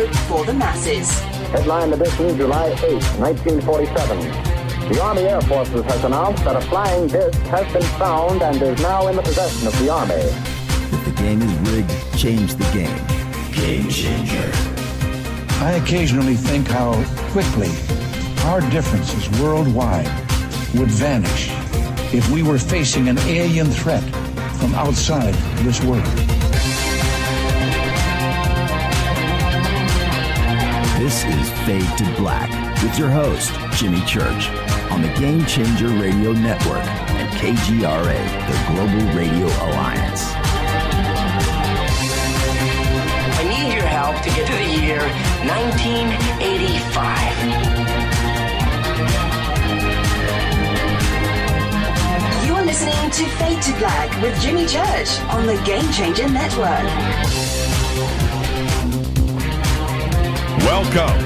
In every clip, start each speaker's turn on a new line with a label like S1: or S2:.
S1: radio for the masses.
S2: Headline edition, July 8, 1947. The Army Air Forces has announced that a flying disc has been found and is now in the possession of the Army.
S3: If the game is rigged, change the game. Game changer.
S4: I occasionally think how quickly our differences worldwide would vanish if we were facing an alien threat from outside this world.
S3: This is Fade to Black with your host, Jimmy Church, on the Game Changer Radio Network and KGRA, the Global Radio Alliance.
S5: I need your help to get to the year 1985.
S1: You're listening to Fade to Black with Jimmy Church on the Game Changer Network.
S6: Welcome.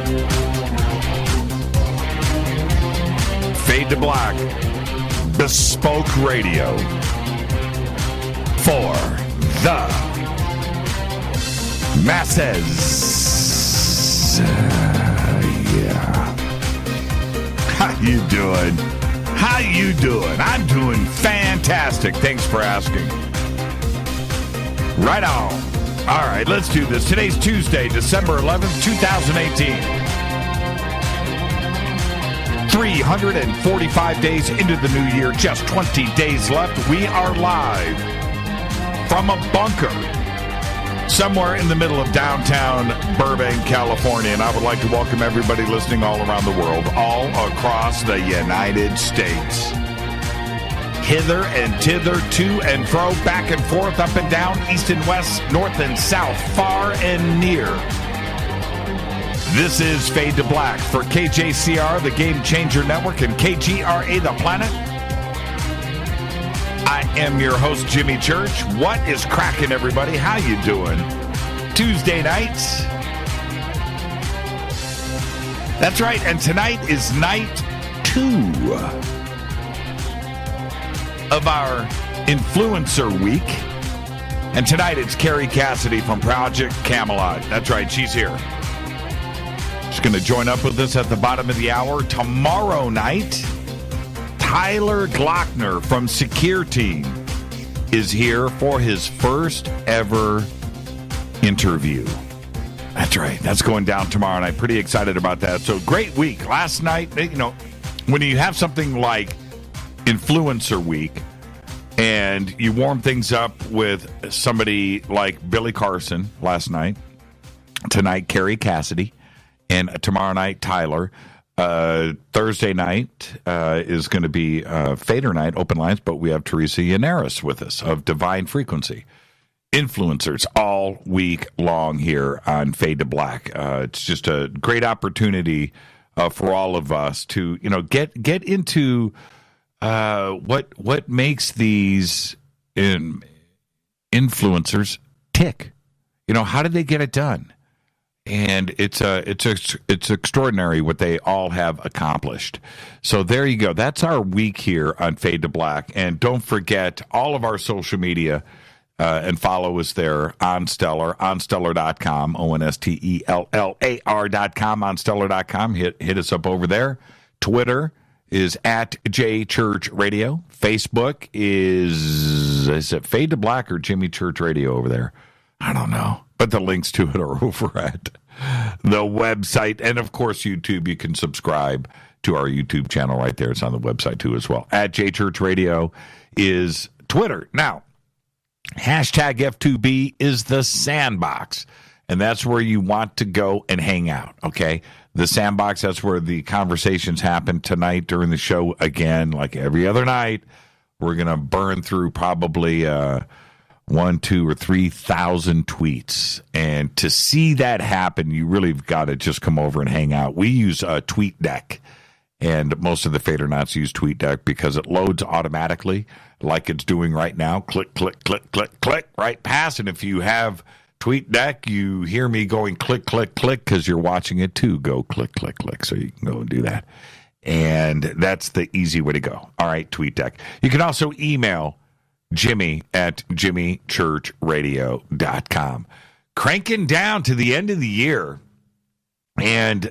S6: Fade to Black, bespoke radio for the masses. Yeah. How you doing? How you doing? I'm doing fantastic. Thanks for asking. Right on. All right, let's do this. Today's Tuesday, December 11th, 2018. 345 days into the new year, just 20 days left. We are live from a bunker somewhere in the middle of downtown Burbank, California. And I would like to welcome everybody listening all around the world, all across the United States. Hither and thither, to and fro, back and forth, up and down, east and west, north and south, far and near. This is Fade to Black for KJCR, the Game Changer Network, and KGRA, the Planet. I am your host, Jimmy Church. What is cracking, everybody? How you doing? Tuesday nights. That's right, and tonight is night 2 of our Influencer Week. And tonight it's Carrie Cassidy from Project Camelot. That's right, she's here. She's going to join up with us at the bottom of the hour. Tomorrow night, Tyler Glockner from Secure Team is here for his first ever interview. That's right, that's going down tomorrow night. Pretty excited about that. So great week. Last night, you know, when you have something like Influencer Week and you warm things up with somebody like Billy Carson last night, tonight Carrie Cassidy, and tomorrow night Tyler. Thursday night is going to be Fader night, open lines, but we have Teresa Yannaris with us of Divine Frequency. Influencers all week long here on Fade to Black. It's just a great opportunity for all of us to, you know, get into what makes these influencers tick. You know, how did they get it done? And it's extraordinary what they all have accomplished. So there you go. That's our week here on Fade to Black. And don't forget all of our social media and follow us there on Stellar, onstellar.com, ONSTELLAR.com, onstellar.com. Hit us up over there. Twitter is at JChurchRadio. Facebook is it Fade to Black or Jimmy Church Radio over there? I don't know. But the links to it are over at the website. And, of course, YouTube. You can subscribe to our YouTube channel right there. It's on the website, too, as well. At JChurch Radio is Twitter. Now, hashtag F2B is the sandbox. And that's where you want to go and hang out, okay? The sandbox, that's where the conversations happen tonight during the show. Again, like every other night, we're going to burn through probably 1,000, 2,000, or 3,000 tweets. And to see that happen, you really got to just come over and hang out. We use TweetDeck, and most of the Fadernauts use TweetDeck because it loads automatically like it's doing right now. Click, click, click, click, click, right past. And if you have TweetDeck, you hear me going click, click, click because you're watching it too. Go click, click, click. So you can go and do that. And that's the easy way to go. All right, TweetDeck. You can also email Jimmy at jimmychurchradio.com. Cranking down to the end of the year. And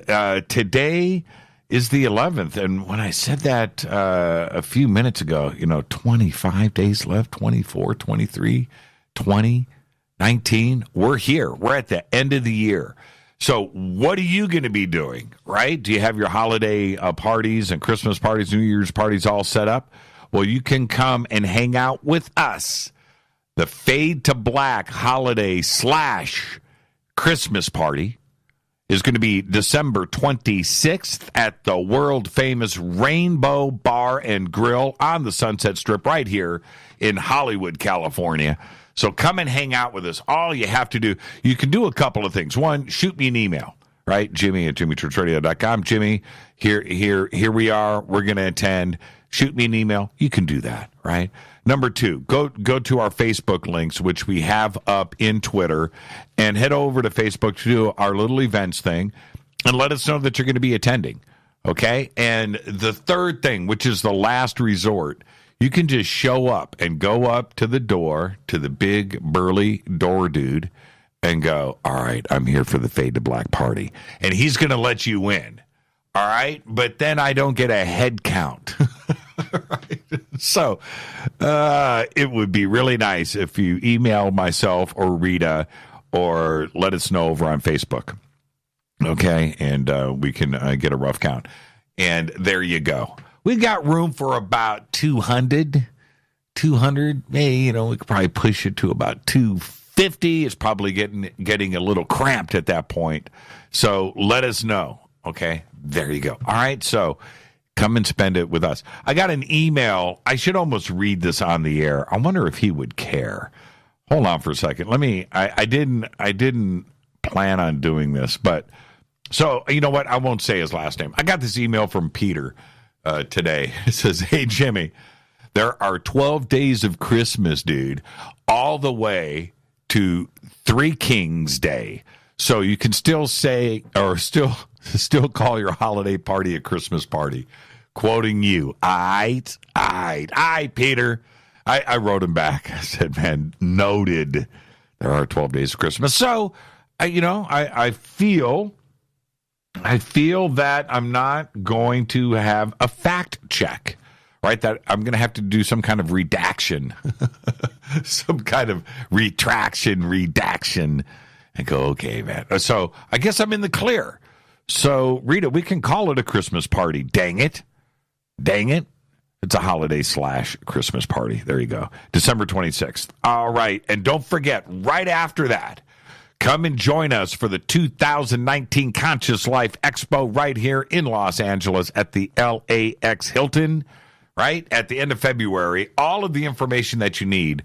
S6: today is the 11th. And when I said that a few minutes ago, 25 days left, 24, 23, 20, 19. We're here. We're at the end of the year. So what are you going to be doing, right? Do you have your holiday parties and Christmas parties, New Year's parties all set up? Well, you can come and hang out with us. The Fade to Black holiday / Christmas party is going to be December 26th at the world-famous Rainbow Bar and Grill on the Sunset Strip right here in Hollywood, California. So come and hang out with us. All you have to do, you can do a couple of things. One, shoot me an email, right? Jimmy@jimmychurchradio.com. Jimmy, here we are. We're going to attend. Shoot me an email. You can do that, right? Number two, go to our Facebook links, which we have up in Twitter, and head over to Facebook to do our little events thing, and let us know that you're going to be attending, okay? And the third thing, which is the last resort, you can just show up and go up to the door, to the big, burly door dude, and go, all right, I'm here for the Fade to Black party. And he's going to let you in, all right? But then I don't get a head count. Right? So it would be really nice if you email myself or Rita or let us know over on Facebook, okay? And we can get a rough count. And there you go. We got room for about 200. Hey, we could probably push it to about 250. It's probably getting a little cramped at that point. So let us know. Okay, there you go. All right, so come and spend it with us. I got an email. I should almost read this on the air. I wonder if he would care. Hold on for a second. I didn't plan on doing this, but so you know what? I won't say his last name. I got this email from Peter today. It says, "Hey Jimmy, there are 12 days of Christmas, dude, all the way to Three Kings Day. So you can still say, or still call your holiday party a Christmas party." Quoting you. Aye, Peter. I wrote him back. I said, man, noted. There are 12 days of Christmas. So, I feel that I'm not going to have a fact check, right? That I'm going to have to do some kind of redaction, some kind of redaction, and go, okay, man. So I guess I'm in the clear. So, Rita, we can call it a Christmas party. Dang it. It's a holiday / Christmas party. There you go. December 26th. All right. And don't forget, right after that, come and join us for the 2019 Conscious Life Expo right here in Los Angeles at the LAX Hilton, right? At the end of February. All of the information that you need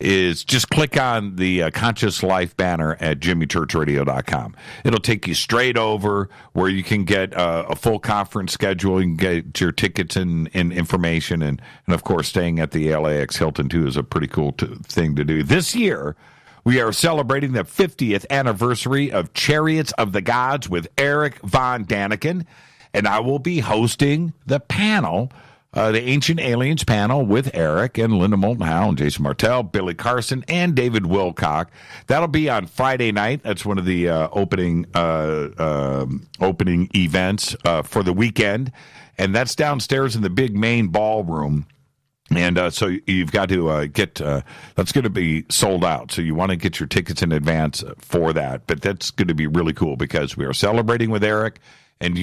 S6: is just click on the Conscious Life banner at jimmychurchradio.com. It'll take you straight over where you can get a full conference schedule. You can get your tickets and information. And of course, staying at the LAX Hilton, too, is a pretty cool thing to do. This year, we are celebrating the 50th anniversary of Chariots of the Gods with Eric Von Daniken. And I will be hosting the panel, the Ancient Aliens panel with Eric and Linda Moulton Howe and Jason Martell, Billy Carson, and David Wilcock. That'll be on Friday night. That's one of the opening events for the weekend. And that's downstairs in the big main ballroom. And so you've got to get that's going to be sold out. So you want to get your tickets in advance for that. But that's going to be really cool because we are celebrating with Eric. And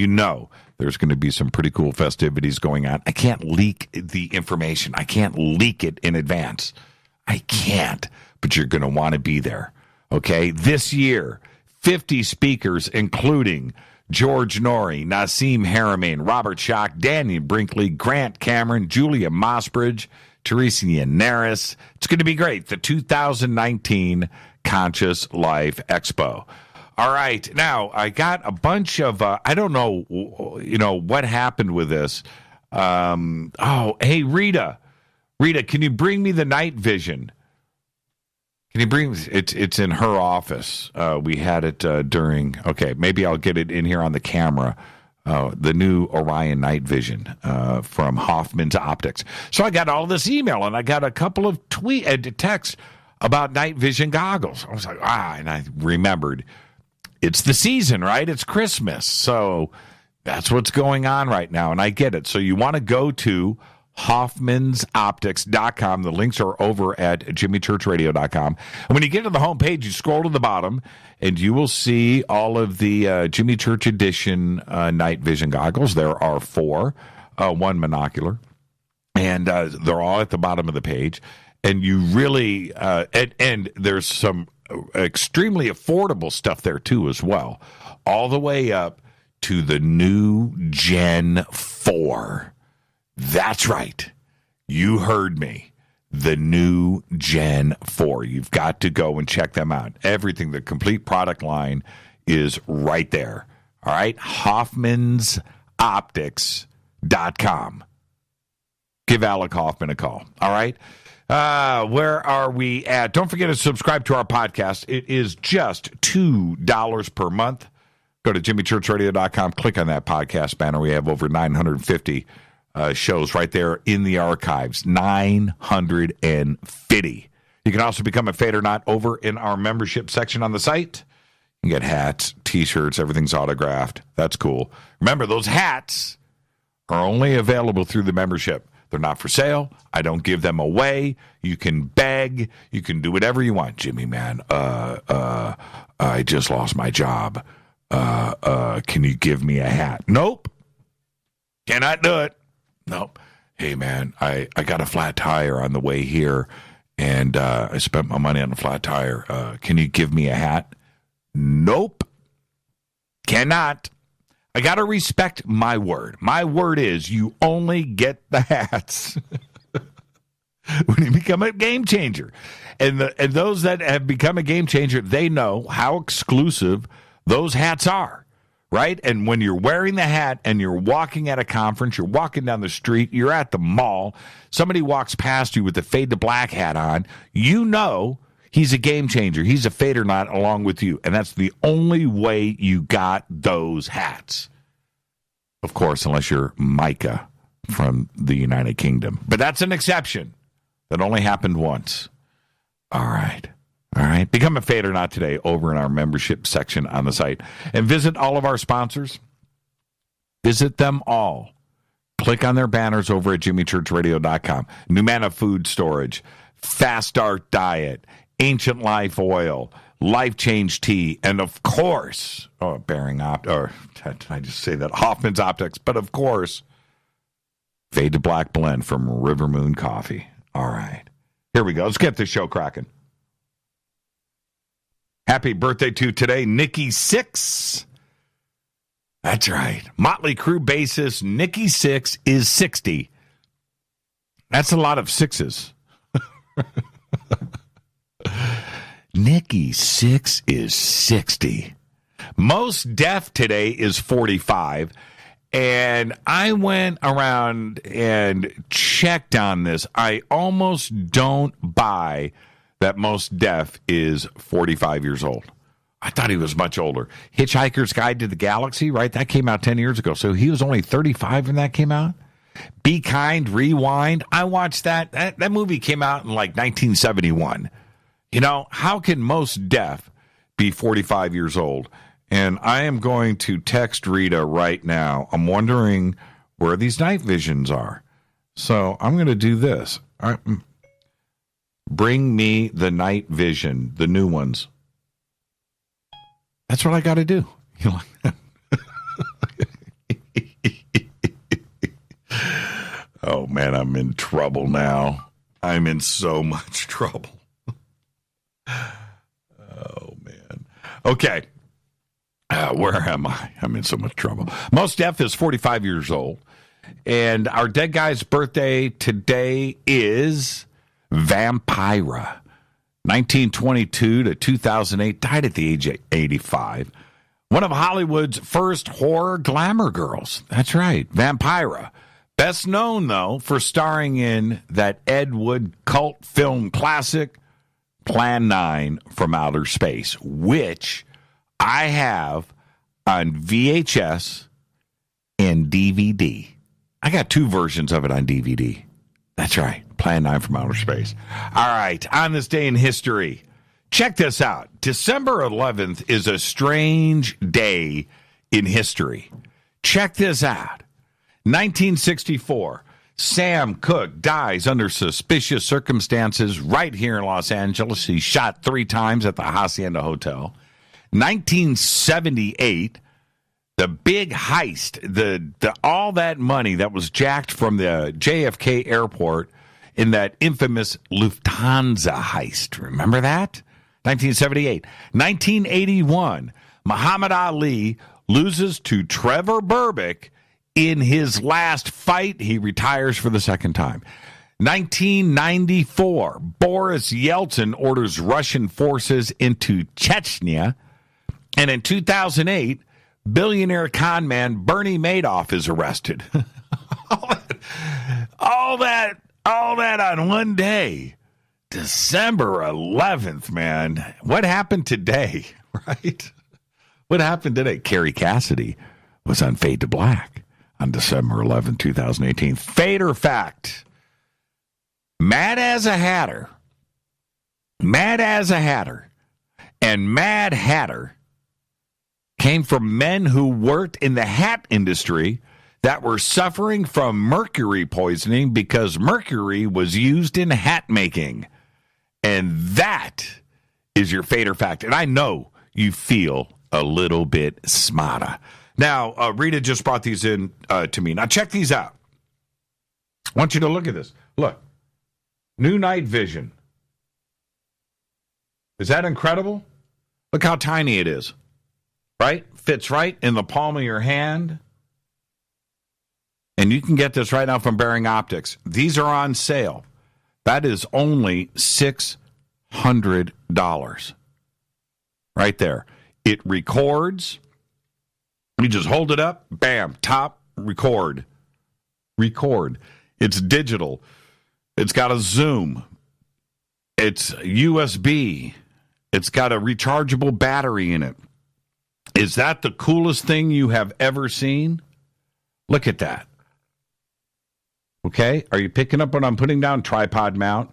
S6: there's going to be some pretty cool festivities going on. I can't leak the information. I can't leak it in advance. I can't. But you're going to want to be there. Okay? This year, 50 speakers, including George Norrie, Nassim Haramein, Robert Schock, Daniel Brinkley, Grant Cameron, Julia Mossbridge, Teresa Yannaris. It's going to be great. The 2019 Conscious Life Expo. All right. Now, I got a bunch of, I don't know, what happened with this. Hey, Rita, can you bring me the night vision? Can you bring, it's in her office. We had it during, okay, maybe I'll get it in here on the camera. The new Orion night vision from Hoffman's Optics. So I got all this email and I got a couple of texts about night vision goggles. I was like, and I remembered. it's the season, right? It's Christmas. So that's what's going on right now, and I get it. So you want to go to hoffmansoptics.com. The links are over at jimmychurchradio.com. And when you get to the homepage, you scroll to the bottom, and you will see all of the Jimmy Church Edition night vision goggles. There are 4, 1 monocular, and they're all at the bottom of the page. And you really, and there's some extremely affordable stuff there too as well, all the way up to the new Gen 4. That's right. You heard me. The new Gen 4. You've got to go and check them out. Everything, the complete product line is right there. All right? hoffmansoptics.com. Give Alec Hoffman a call. All right? Where are we at? Don't forget to subscribe to our podcast. It is just $2 per month. Go to jimmychurchradio.com. Click on that podcast banner. We have over 950 shows right there in the archives. 950. You can also become a Fadernaut over in our membership section on the site. You can get hats, T-shirts, everything's autographed. That's cool. Remember, those hats are only available through the membership. They're not for sale. I don't give them away. You can beg. You can do whatever you want. Jimmy, man, I just lost my job. Can you give me a hat? Nope. Cannot do it. Nope. Hey, man, I got a flat tire on the way here, and I spent my money on a flat tire. Can you give me a hat? Nope. Cannot. I got to respect my word. My word is you only get the hats when you become a game changer. And those that have become a game changer, they know how exclusive those hats are, right? And when you're wearing the hat and you're walking at a conference, you're walking down the street, you're at the mall, somebody walks past you with the Fade to Black hat on, you know he's a game changer. He's a Fadernaut along with you. And that's the only way you got those hats. Of course, unless you're Micah from the United Kingdom. But that's an exception. That only happened once. All right. All right. Become a Fadernaut today over in our membership section on the site. And visit all of our sponsors. Visit them all. Click on their banners over at jimmychurchradio.com. Numana Food Storage, Fast Start Diet, Ancient Life Oil, Life Change Tea, and of course, did I just say that? Hoffman's Optics, but of course, Fade to Black Blend from River Moon Coffee. All right. Here we go. Let's get this show cracking. Happy birthday to today, Nikki Sixx. That's right. Motley Crue bassist Nikki Sixx is 60. That's a lot of sixes. Nikki Sixx is 60. Most Def today is 45. And I went around and checked on this. I almost don't buy that Most Def is 45 years old. I thought he was much older. Hitchhiker's Guide to the Galaxy, right? That came out 10 years ago. So he was only 35 when that came out. Be Kind, Rewind. I watched that. That movie came out in like 1971. You know, how can Most Def be 45 years old? And I am going to text Rita right now. I'm wondering where these night visions are. So I'm going to do this. All right. Bring me the night vision, the new ones. That's what I got to do. You like that? Oh, man, I'm in trouble now. I'm in so much trouble. Oh, man. Okay. Where am I? I'm in so much trouble. Most Def is 45 years old. And our dead guy's birthday today is Vampira. 1922 to 2008. Died at the age of 85. One of Hollywood's first horror glamour girls. That's right. Vampira. Best known, though, for starring in that Ed Wood cult film classic, Plan 9 from Outer Space, which I have on VHS and DVD. I got 2 versions of it on DVD. That's right. Plan 9 from Outer Space. All right. On this day in history, Check this out. December 11th is a strange day in history. Check this out. 1964, Sam Cooke dies under suspicious circumstances right here in Los Angeles. He's shot 3 times at the Hacienda Hotel. 1978, the big heist, the all that money that was jacked from the JFK airport in that infamous Lufthansa heist. Remember that? 1978. 1981, Muhammad Ali loses to Trevor Berbick in his last fight. He retires for the second time. 1994, Boris Yeltsin orders Russian forces into Chechnya. And in 2008, billionaire con man Bernie Madoff is arrested. all that on one day. December 11th, man. What happened today, right? What happened today? Carrie Cassidy was on Fade to Black on December 11, 2018. Fade or fact? Mad as a Hatter. Mad as a Hatter. And Mad Hatter came from men who worked in the hat industry that were suffering from mercury poisoning because mercury was used in hat making. And that is your Fade or fact. And I know you feel a little bit smarter. Now, Rita just brought these in to me. Now, check these out. I want you to look at this. Look. New night vision. Is that incredible? Look how tiny it is. Right? Fits right in the palm of your hand. And you can get this right now from Bearing Optics. These are on sale. That is only $600. Right there. It records. You just hold it up. Bam. Top. Record. Record. It's digital. It's got a zoom. It's USB. It's got a rechargeable battery in it. Is that the coolest thing you have ever seen? Look at that. Okay, are you picking up what I'm putting down? Tripod mount,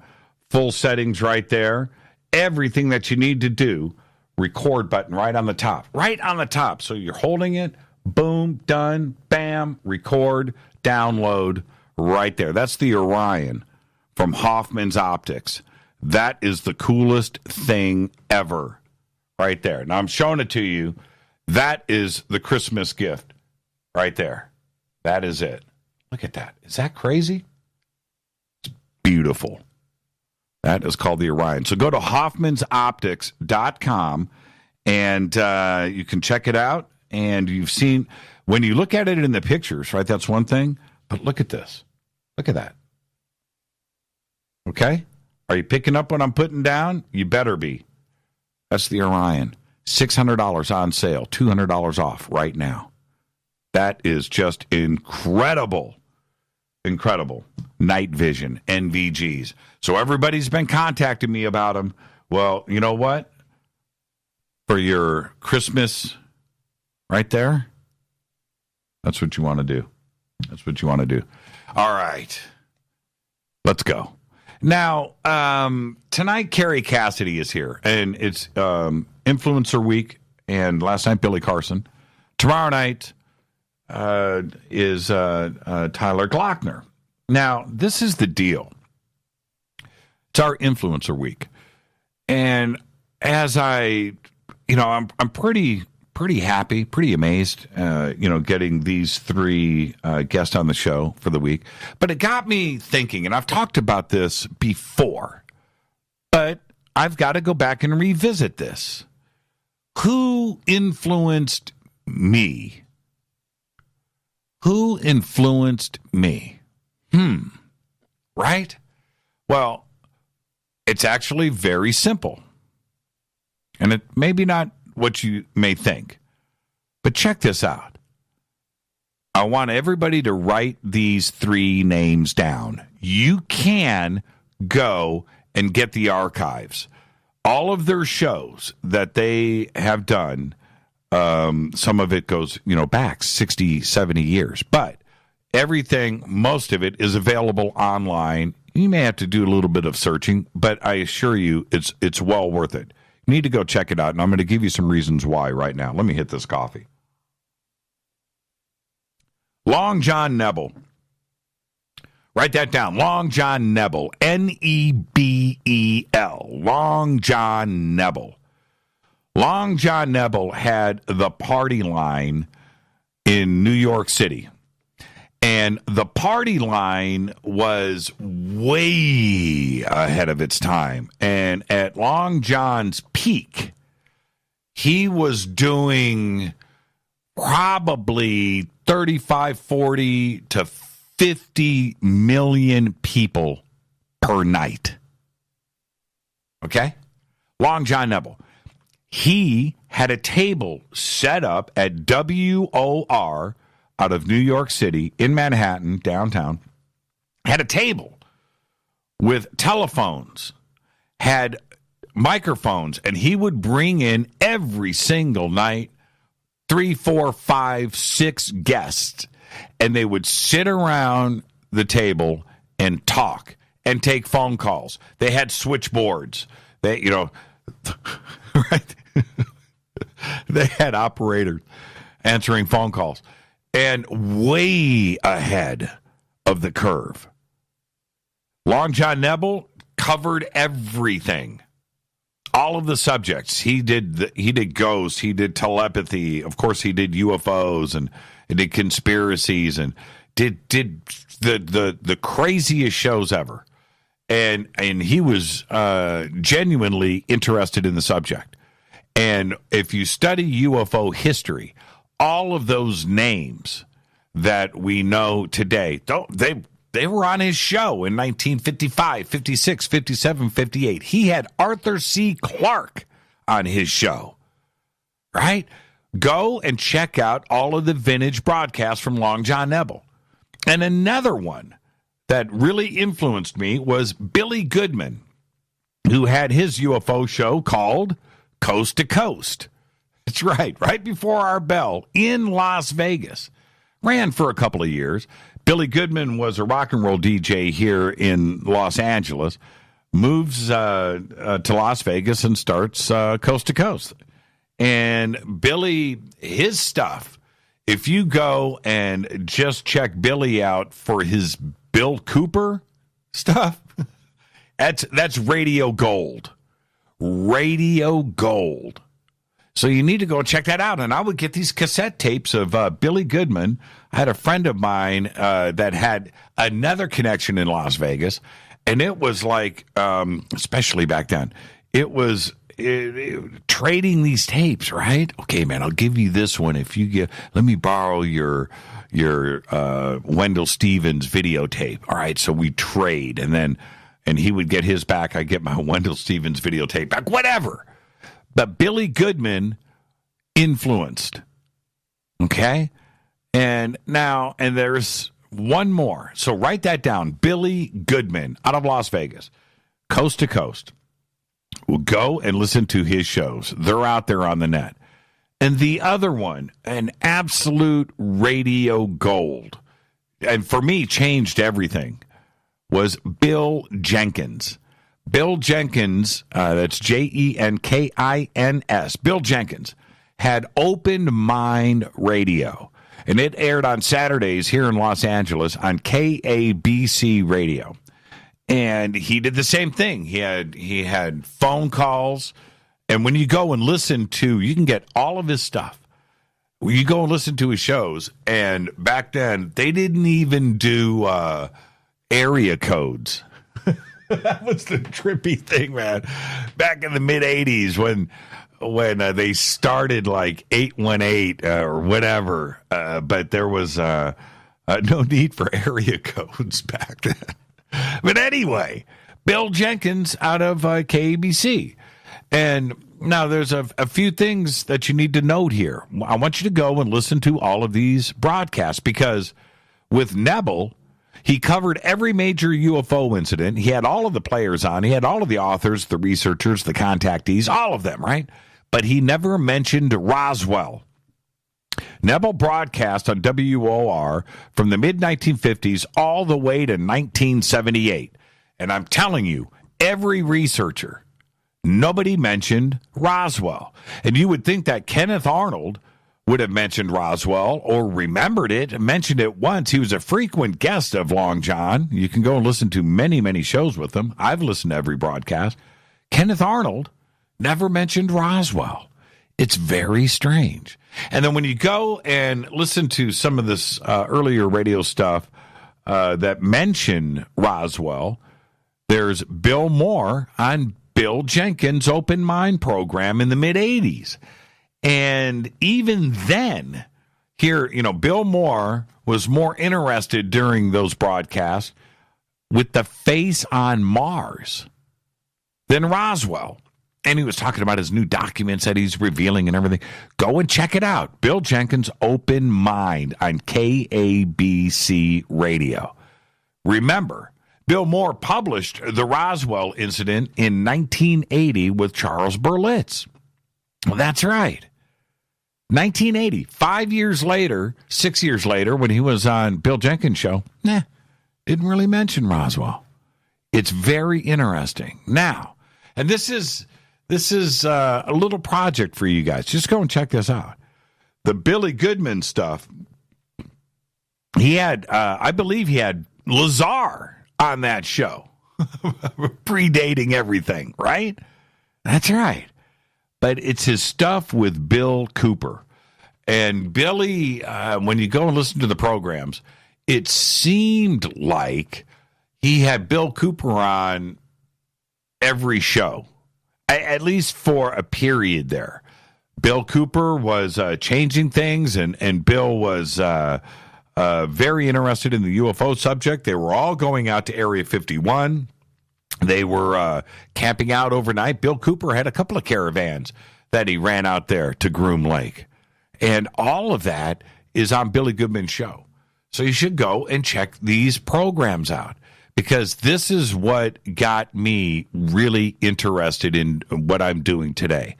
S6: full settings right there. Everything that you need to do. Record button right on the top. Right on the top. So you're holding it. Boom, done. Bam, record, download right there. That's the Orion from Hoffman's Optics. That is the coolest thing ever right there. Now, I'm showing it to you. That is the Christmas gift right there. That is it. Look at that. Is that crazy? It's beautiful. That is called the Orion. So go to hoffmansoptics.com and you can check it out. And you've seen, when you look at it in the pictures, right, that's one thing. But look at this. Look at that. Okay? Are you picking up what I'm putting down? You better be. That's the Orion. $600 on sale, $200 off right now. That is just incredible. Incredible. Night vision, NVGs. So everybody's been contacting me about them. Well, you know what? For your Christmas right there, that's what you want to do. That's what you want to do. All right. Let's go. Now, tonight, Kerry Cassidy is here, and it's Influencer Week, and last night, Billy Carson. Tomorrow night is Tyler Glockner. Now, this is the deal. It's our Influencer Week, and as I'm pretty happy, pretty amazed, getting these 3 guests on the show for the week. But it got me thinking, and I've talked about this before, but I've got to go back and revisit this. Who influenced me? Who influenced me? Right? Well, it's actually very simple. And it maybe not what you may think. But check this out. I want everybody to write these 3 names down. You can go and get the archives. All of their shows that they have done, some of it goes, back 60, 70 years. But everything, most of it is available online. You may have to do a little bit of searching, but I assure you it's well worth it. You need to go check it out, and I'm going to give you some reasons why right now. Let me hit this coffee. Long John Nebel. Write that down. Long John Nebel. Nebel. Long John Nebel. Long John Nebel had the party line in New York City. And the party line was way ahead of its time. And at Long John's peak, he was doing probably 35, 40 to 50 million people per night. Okay? Long John Nebel. He had a table set up at WOR out of New York City in Manhattan, downtown. Had a table with telephones, had microphones, and he would bring in every single night 3, 4, 5, 6 guests, and they would sit around the table and talk and take phone calls. They had switchboards. They, right? They had operators answering phone calls, and way ahead of the curve. Long John Nebel covered everything. All of the subjects. He did ghosts, he did telepathy, of course he did UFOs, and he did conspiracies, and did the craziest shows ever. And he was genuinely interested in the subject. And if you study UFO history, all of those names that we know today, they were on his show in 1955, 56, 57, 58. He had Arthur C. Clarke on his show, right? Go and check out all of the vintage broadcasts from Long John Nebel. And another one that really influenced me was Billy Goodman, who had his UFO show called Coast to Coast. That's right before our bell in Las Vegas. Ran for a couple of years. Billy Goodman was a rock and roll DJ here in Los Angeles, moves to Las Vegas and starts Coast to Coast. And Billy, his stuff, if you go and just check Billy out for his Bill Cooper stuff, that's radio gold. Radio gold. So you need to go check that out. And I would get these cassette tapes of Billy Goodman. I had a friend of mine that had another connection in Las Vegas. And it was like, especially back then, it was trading these tapes, right? Okay, man, I'll give you this one. Let me borrow your Wendell Stevens videotape. All right, so we trade. And he would get his back. I get my Wendell Stevens videotape back, whatever. But Billy Goodman influenced, okay? And there's one more. So write that down. Billy Goodman out of Las Vegas, Coast to Coast. We'll go and listen to his shows. They're out there on the net. And the other one, an absolute radio gold, and for me changed everything, was Bill Jenkins. Bill Jenkins, that's Jenkins. Bill Jenkins had Open Mind Radio, and it aired on Saturdays here in Los Angeles on KABC Radio. And he did the same thing. He had phone calls, and when you go and listen to, you can get all of his stuff. When you go and listen to his shows, and back then they didn't even do area codes. That was the trippy thing, man. Back in the mid-'80s when they started like 818 or whatever, but there was no need for area codes back then. But anyway, Bill Jenkins out of KABC. And now there's a few things that you need to note here. I want you to go and listen to all of these broadcasts because with Nebel, he covered every major UFO incident. He had all of the players on. He had all of the authors, the researchers, the contactees, all of them, right? But he never mentioned Roswell. Nebel broadcast on WOR from the mid-1950s all the way to 1978. And I'm telling you, every researcher nobody mentioned Roswell. And you would think that Kenneth Arnold would have mentioned Roswell or remembered it, mentioned it once. He was a frequent guest of Long John. You can go and listen to many, many shows with him. I've listened to every broadcast. Kenneth Arnold never mentioned Roswell. It's very strange. And then when you go and listen to some of this earlier radio stuff that mention Roswell, there's Bill Moore on Bill Jenkins' Open Mind program in the mid-'80s. And even then, here, Bill Moore was more interested during those broadcasts with the face on Mars than Roswell. And he was talking about his new documents that he's revealing and everything. Go and check it out. Bill Jenkins' Open Mind on KABC Radio. Remember, Bill Moore published the Roswell incident in 1980 with Charles Berlitz. Well, that's right. 1980, 6 years later, when he was on Bill Jenkins' show, didn't really mention Roswell. It's very interesting. Now, and this is a little project for you guys. Just go and check this out. The Billy Goodman stuff, he had, I believe he had Lazar on that show, predating everything, right? That's right. But it's his stuff with Bill Cooper. And Billy, when you go and listen to the programs, it seemed like he had Bill Cooper on every show, at least for a period there. Bill Cooper was changing things, and Bill was very interested in the UFO subject. They were all going out to Area 51. They were camping out overnight. Bill Cooper had a couple of caravans that he ran out there to Groom Lake. And all of that is on Billy Goodman's show. So you should go and check these programs out, because this is what got me really interested in what I'm doing today.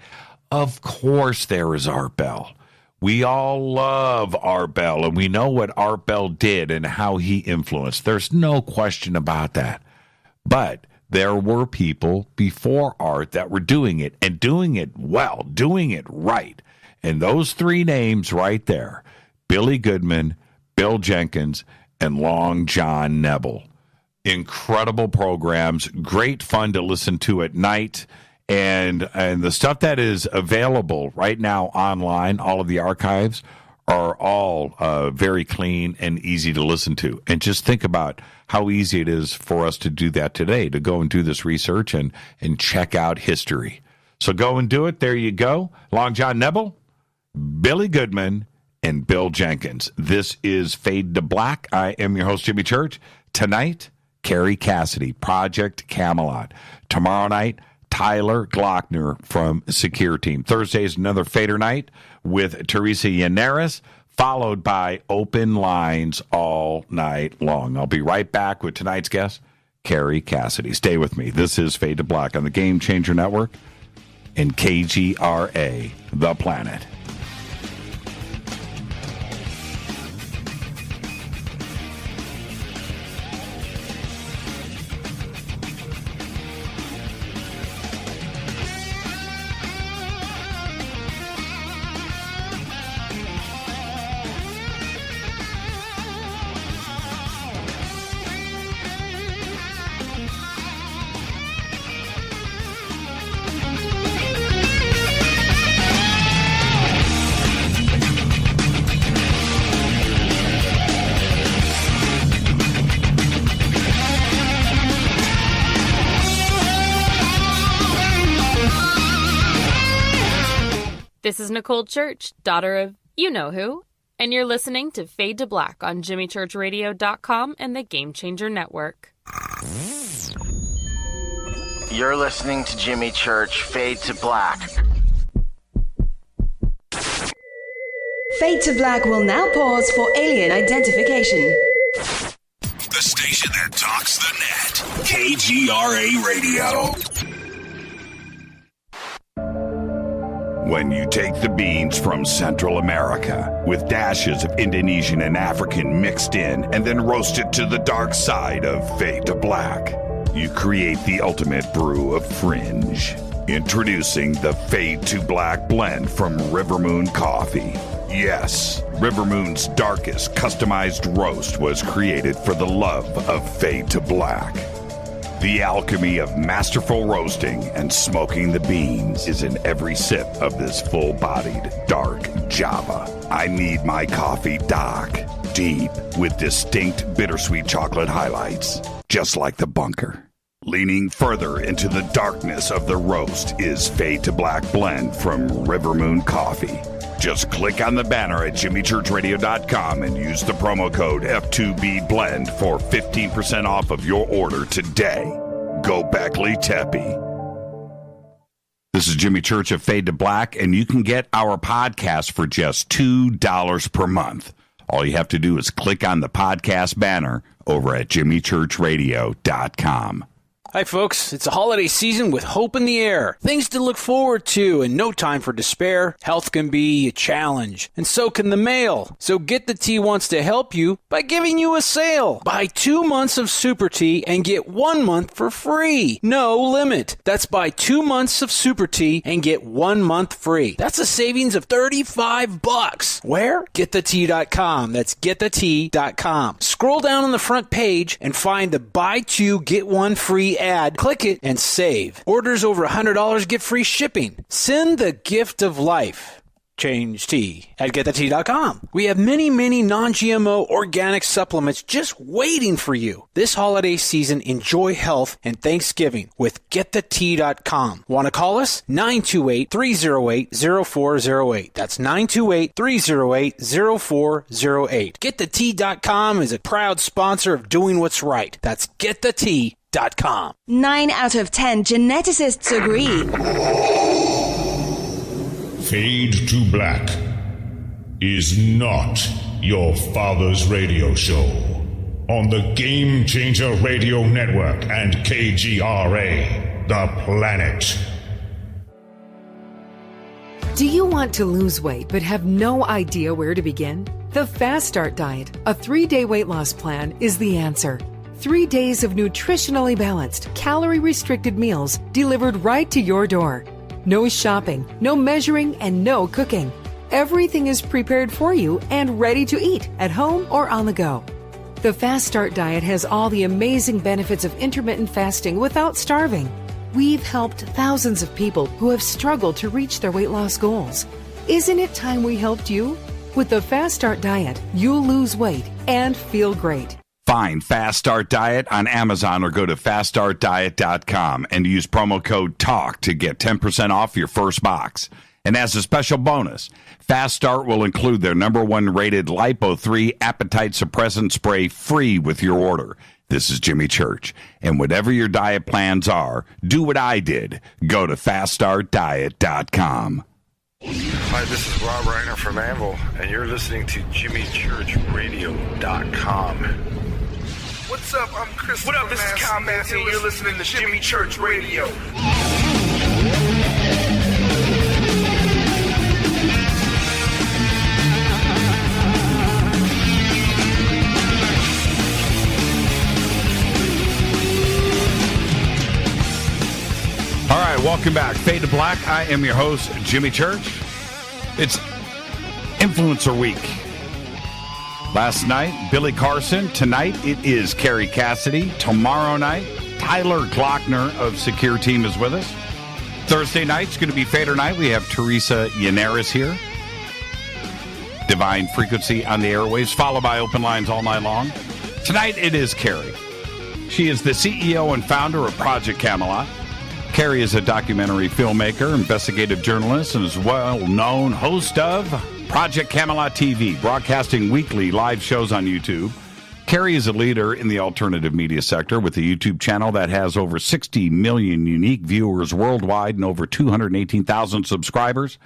S6: Of course, there is Art Bell. We all love Art Bell, and we know what Art Bell did and how he influenced. There's no question about that. But there were people before Art that were doing it, and doing it well, doing it right. And those three names right there, Billy Goodman, Bill Jenkins, and Long John Nebel. Incredible programs, great fun to listen to at night. And the stuff that is available right now online, all of the archives, are all very clean and easy to listen to. And just think about how easy it is for us to do that today, to go and do this research and check out history. So go and do it. There you go. Long John Nebel, Billy Goodman, and Bill Jenkins. This is Fade to Black. I am your host, Jimmy Church. Tonight, Kerry Cassidy, Project Camelot. Tomorrow night, Tyler Glockner from Secure Team. Thursday is another Fader night with Teresa Yanneris, followed by Open Lines all night long. I'll be right back with tonight's guest, Kerry Cassidy. Stay with me. This is Fade to Black on the Game Changer Network and KGRA, The Planet.
S7: This is Nicole Church, daughter of you-know-who, and you're listening to Fade to Black on JimmyChurchRadio.com and the Game Changer Network.
S8: You're listening to Jimmy Church, Fade to Black.
S1: Fade to Black will now pause for alien identification.
S3: The station that talks the net. KGRA Radio. When you take the beans from Central America with dashes of Indonesian and African mixed in and then roast it to the dark side of Fade to Black, you create the ultimate brew of fringe.
S6: Introducing the Fade to Black blend from Rivermoon Coffee. Yes, Rivermoon's darkest customized roast was created for the love of Fade to Black. The alchemy of masterful roasting and smoking the beans is in every sip of this full-bodied, dark Java. I need my coffee dark, deep, with distinct bittersweet chocolate highlights, just like the bunker. Leaning further into the darkness of the roast is Fade to Black blend from Rivermoon Coffee. Just click on the banner at jimmychurchradio.com and use the promo code F2BBLEND for 15% off of your order today. Go Beckley Teppy. This is Jimmy Church of Fade to Black, and you can get our podcast for just $2 per month. All you have to do is click on the podcast banner over at jimmychurchradio.com.
S9: Hi, folks. It's a holiday season with hope in the air. Things to look forward to and no time for despair. Health can be a challenge, and so can the mail. So Get the Tea wants to help you by giving you a sale. Buy 2 months of Super Tea and get 1 month for free. No limit. That's buy 2 months of Super Tea and get 1 month free. That's a savings of $35. Where? GetTheTea.com. That's GetTheTea.com. Scroll down on the front page and find the Buy 2, Get 1 free ad. Click it and save. Orders over $100 get free shipping. Send the gift of life. Change tea at getthetea.com. We have many, many non-GMO organic supplements just waiting for you. This holiday season, enjoy health and Thanksgiving with getthetea.com. Want to call us? 928-308-0408. That's 928-308-0408. Getthetea.com is a proud sponsor of Doing What's Right. That's getthetea.com.
S1: 9 out of 10 geneticists agree.
S10: Fade to Black is not your father's radio show on the Game Changer Radio Network and KGRA, The Planet.
S11: Do you want to lose weight but have no idea where to begin? The Fast Start Diet, a 3-day weight loss plan, is the answer. 3 days of nutritionally balanced, calorie-restricted meals delivered right to your door. No shopping, no measuring, and no cooking. Everything is prepared for you and ready to eat at home or on the go. The Fast Start Diet has all the amazing benefits of intermittent fasting without starving. We've helped thousands of people who have struggled to reach their weight loss goals. Isn't it time we helped you? With the Fast Start Diet, you'll lose weight and feel great.
S6: Find Fast Start Diet on Amazon or go to faststartdiet.com and use promo code TALK to get 10% off your first box. And as a special bonus, Fast Start will include their #1 rated Lipo3 appetite suppressant spray free with your order. This is Jimmy Church. And whatever your diet plans are, do what I did. Go to faststartdiet.com.
S12: Hi, this is Rob Reiner from Anvil, and you're listening to JimmyChurchRadio.com. What's up? I'm Chris. What up? This is Kyle Massey, and you're listening to Jimmy Church Radio.
S6: All right, welcome back. Fade to Black. I am your host, Jimmy Church. It's Influencer Week. Last night, Billy Carson. Tonight, it is Carrie Cassidy. Tomorrow night, Tyler Glockner of Secure Team is with us. Thursday night, it's going to be Fader Night. We have Teresa Yannaris here. Divine Frequency on the airwaves, followed by Open Lines all night long. Tonight, it is Carrie. She is the CEO and founder of Project Camelot. Kerry is a documentary filmmaker, investigative journalist, and is well-known host of Project Camelot TV, broadcasting weekly live shows on YouTube. Kerry is a leader in the alternative media sector with a YouTube channel that has over 60 million unique viewers worldwide and over 218,000 subscribers.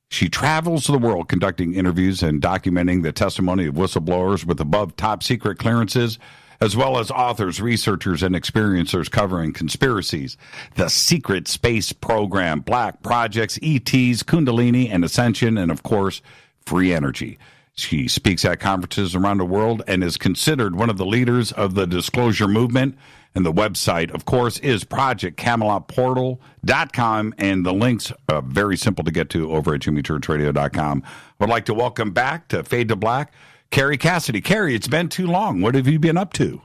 S6: She travels the world conducting interviews and documenting the testimony of whistleblowers with above top-secret clearances, as well as authors, researchers, and experiencers covering conspiracies, the secret space program, black projects, ETs, Kundalini, and Ascension, and, of course, free energy. She speaks at conferences around the world and is considered one of the leaders of the disclosure movement. And the website, of course, is projectcamelotportal.com. And the links are very simple to get to over at jimmychurchradio.com. I would like to welcome back to Fade to Black, Carrie Cassidy. Carrie, it's been too long. What have you been up to?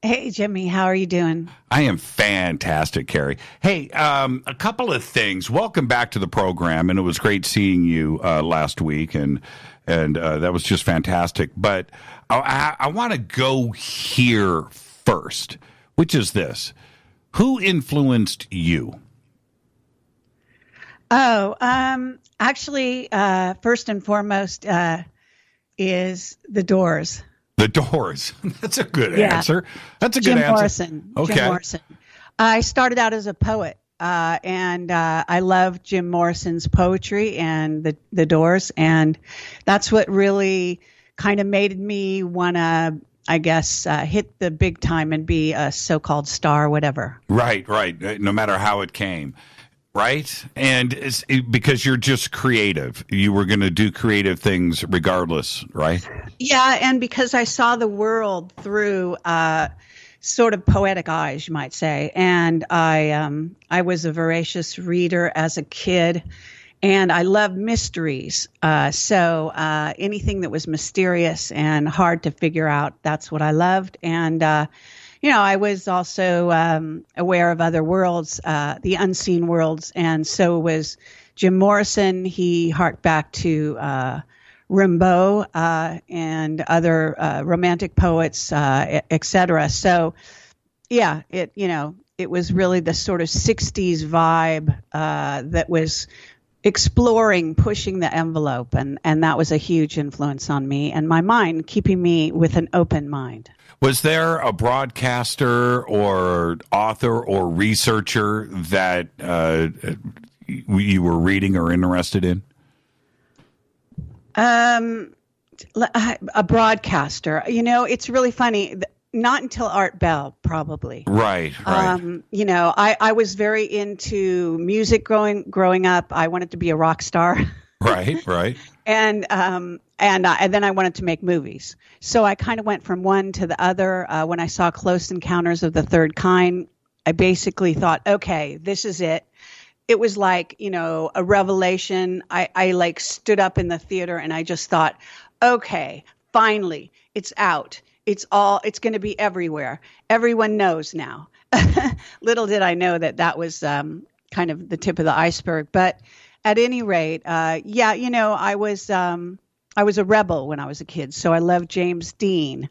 S13: Hey, Jimmy, how are you doing?
S6: I am fantastic, Carrie. Hey, a couple of things. Welcome back to the program, and it was great seeing you last week, and that was just fantastic. But I want to go here first, which is this. Who influenced you?
S13: Oh, actually, first and foremost is The Doors.
S6: The Doors. That's a good answer. That's a
S13: Jim
S6: good answer.
S13: Morrison.
S6: Okay.
S13: Jim Morrison. I started out as a poet, and I love Jim Morrison's poetry and the Doors, and that's what really kind of made me want to, I guess, hit the big time and be a so-called star, whatever.
S6: Right. No matter how it came. Right? And because you're just creative. You were going to do creative things regardless, right?
S13: Yeah, and because I saw the world through sort of poetic eyes, you might say. And I was a voracious reader as a kid, and I loved mysteries. So anything that was mysterious and hard to figure out, that's what I loved. And I was also aware of other worlds, the unseen worlds, and so was Jim Morrison. He harked back to Rimbaud and other romantic poets, etc. So, yeah, it was really the sort of 60s vibe that was exploring, pushing the envelope, and that was a huge influence on me and my mind, keeping me with an open mind.
S6: Was there a broadcaster or author or researcher that you were reading or interested in?
S13: A broadcaster. It's really funny. Not until Art Bell, probably.
S6: Right.
S13: I was very into music growing up. I wanted to be a rock star.
S6: Right.
S13: And then I wanted to make movies. So I kind of went from one to the other. When I saw Close Encounters of the Third Kind, I basically thought, okay, this is it. It was like, a revelation. I like stood up in the theater and I just thought, okay, finally, it's out. It's going to be everywhere. Everyone knows now. Little did I know that was kind of the tip of the iceberg. But at any rate, I was a rebel when I was a kid, so I loved James Dean.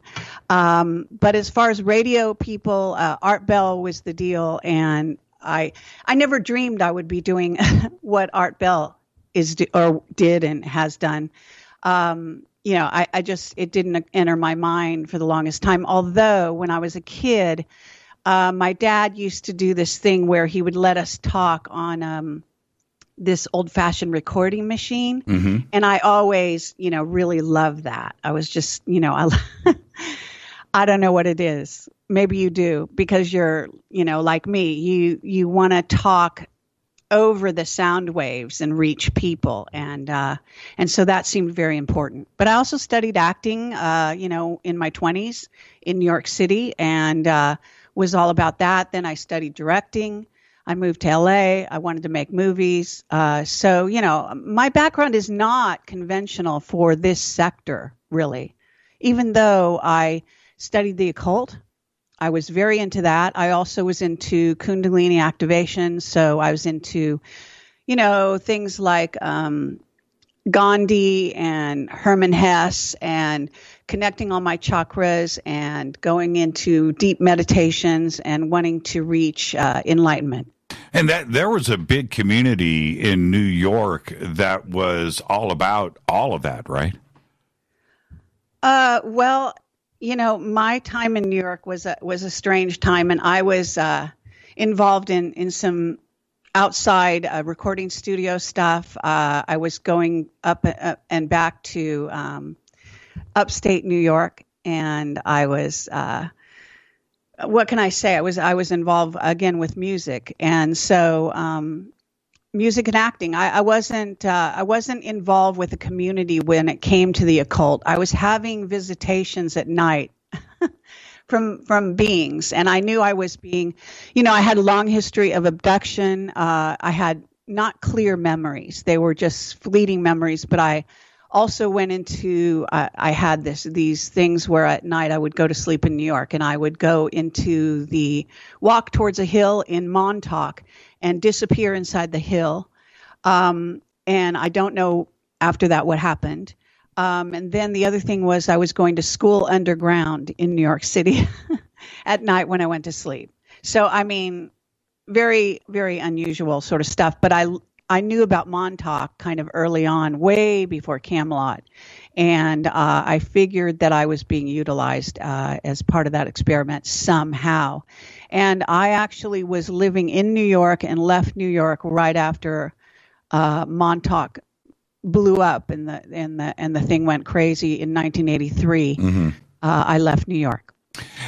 S13: But as far as radio people, Art Bell was the deal, and I never dreamed I would be doing what Art Bell did and has done. It didn't enter my mind for the longest time. Although when I was a kid, my dad used to do this thing where he would let us talk on this old-fashioned recording machine. Mm-hmm. And I always, really loved that. I was just, I don't know what it is. Maybe you do, because you're, like me, you want to talk over the sound waves and reach people. And so that seemed very important. But I also studied acting, in my 20s in New York City, and was all about that. Then I studied directing. I moved to LA. I wanted to make movies. So, my background is not conventional for this sector, really. Even though I studied the occult, I was very into that. I also was into Kundalini activation. So I was into, things like Gandhi and Hermann Hesse, and connecting all my chakras and going into deep meditations and wanting to reach enlightenment.
S6: And that there was a big community in New York that was all about all of that, right?
S13: Well, my time in New York was a strange time, and I was involved in some outside recording studio stuff. I was going up and back to upstate New York, and I was what can I say? I was involved again with music, and so music and acting. I wasn't involved with the community when it came to the occult. I was having visitations at night from beings, and I knew I was being, I had a long history of abduction. I had not clear memories. They were just fleeting memories, but I also went into, I had these things where at night I would go to sleep in New York, and I would go into walk towards a hill in Montauk and disappear inside the hill. And I don't know after that what happened. And then the other thing was I was going to school underground in New York City at night when I went to sleep. So, I mean, very, very unusual sort of stuff. But I knew about Montauk kind of early on, way before Camelot. And I figured that I was being utilized as part of that experiment somehow. And I actually was living in New York and left New York right after Montauk blew up and the thing went crazy in 1983. Mm-hmm. I left New York.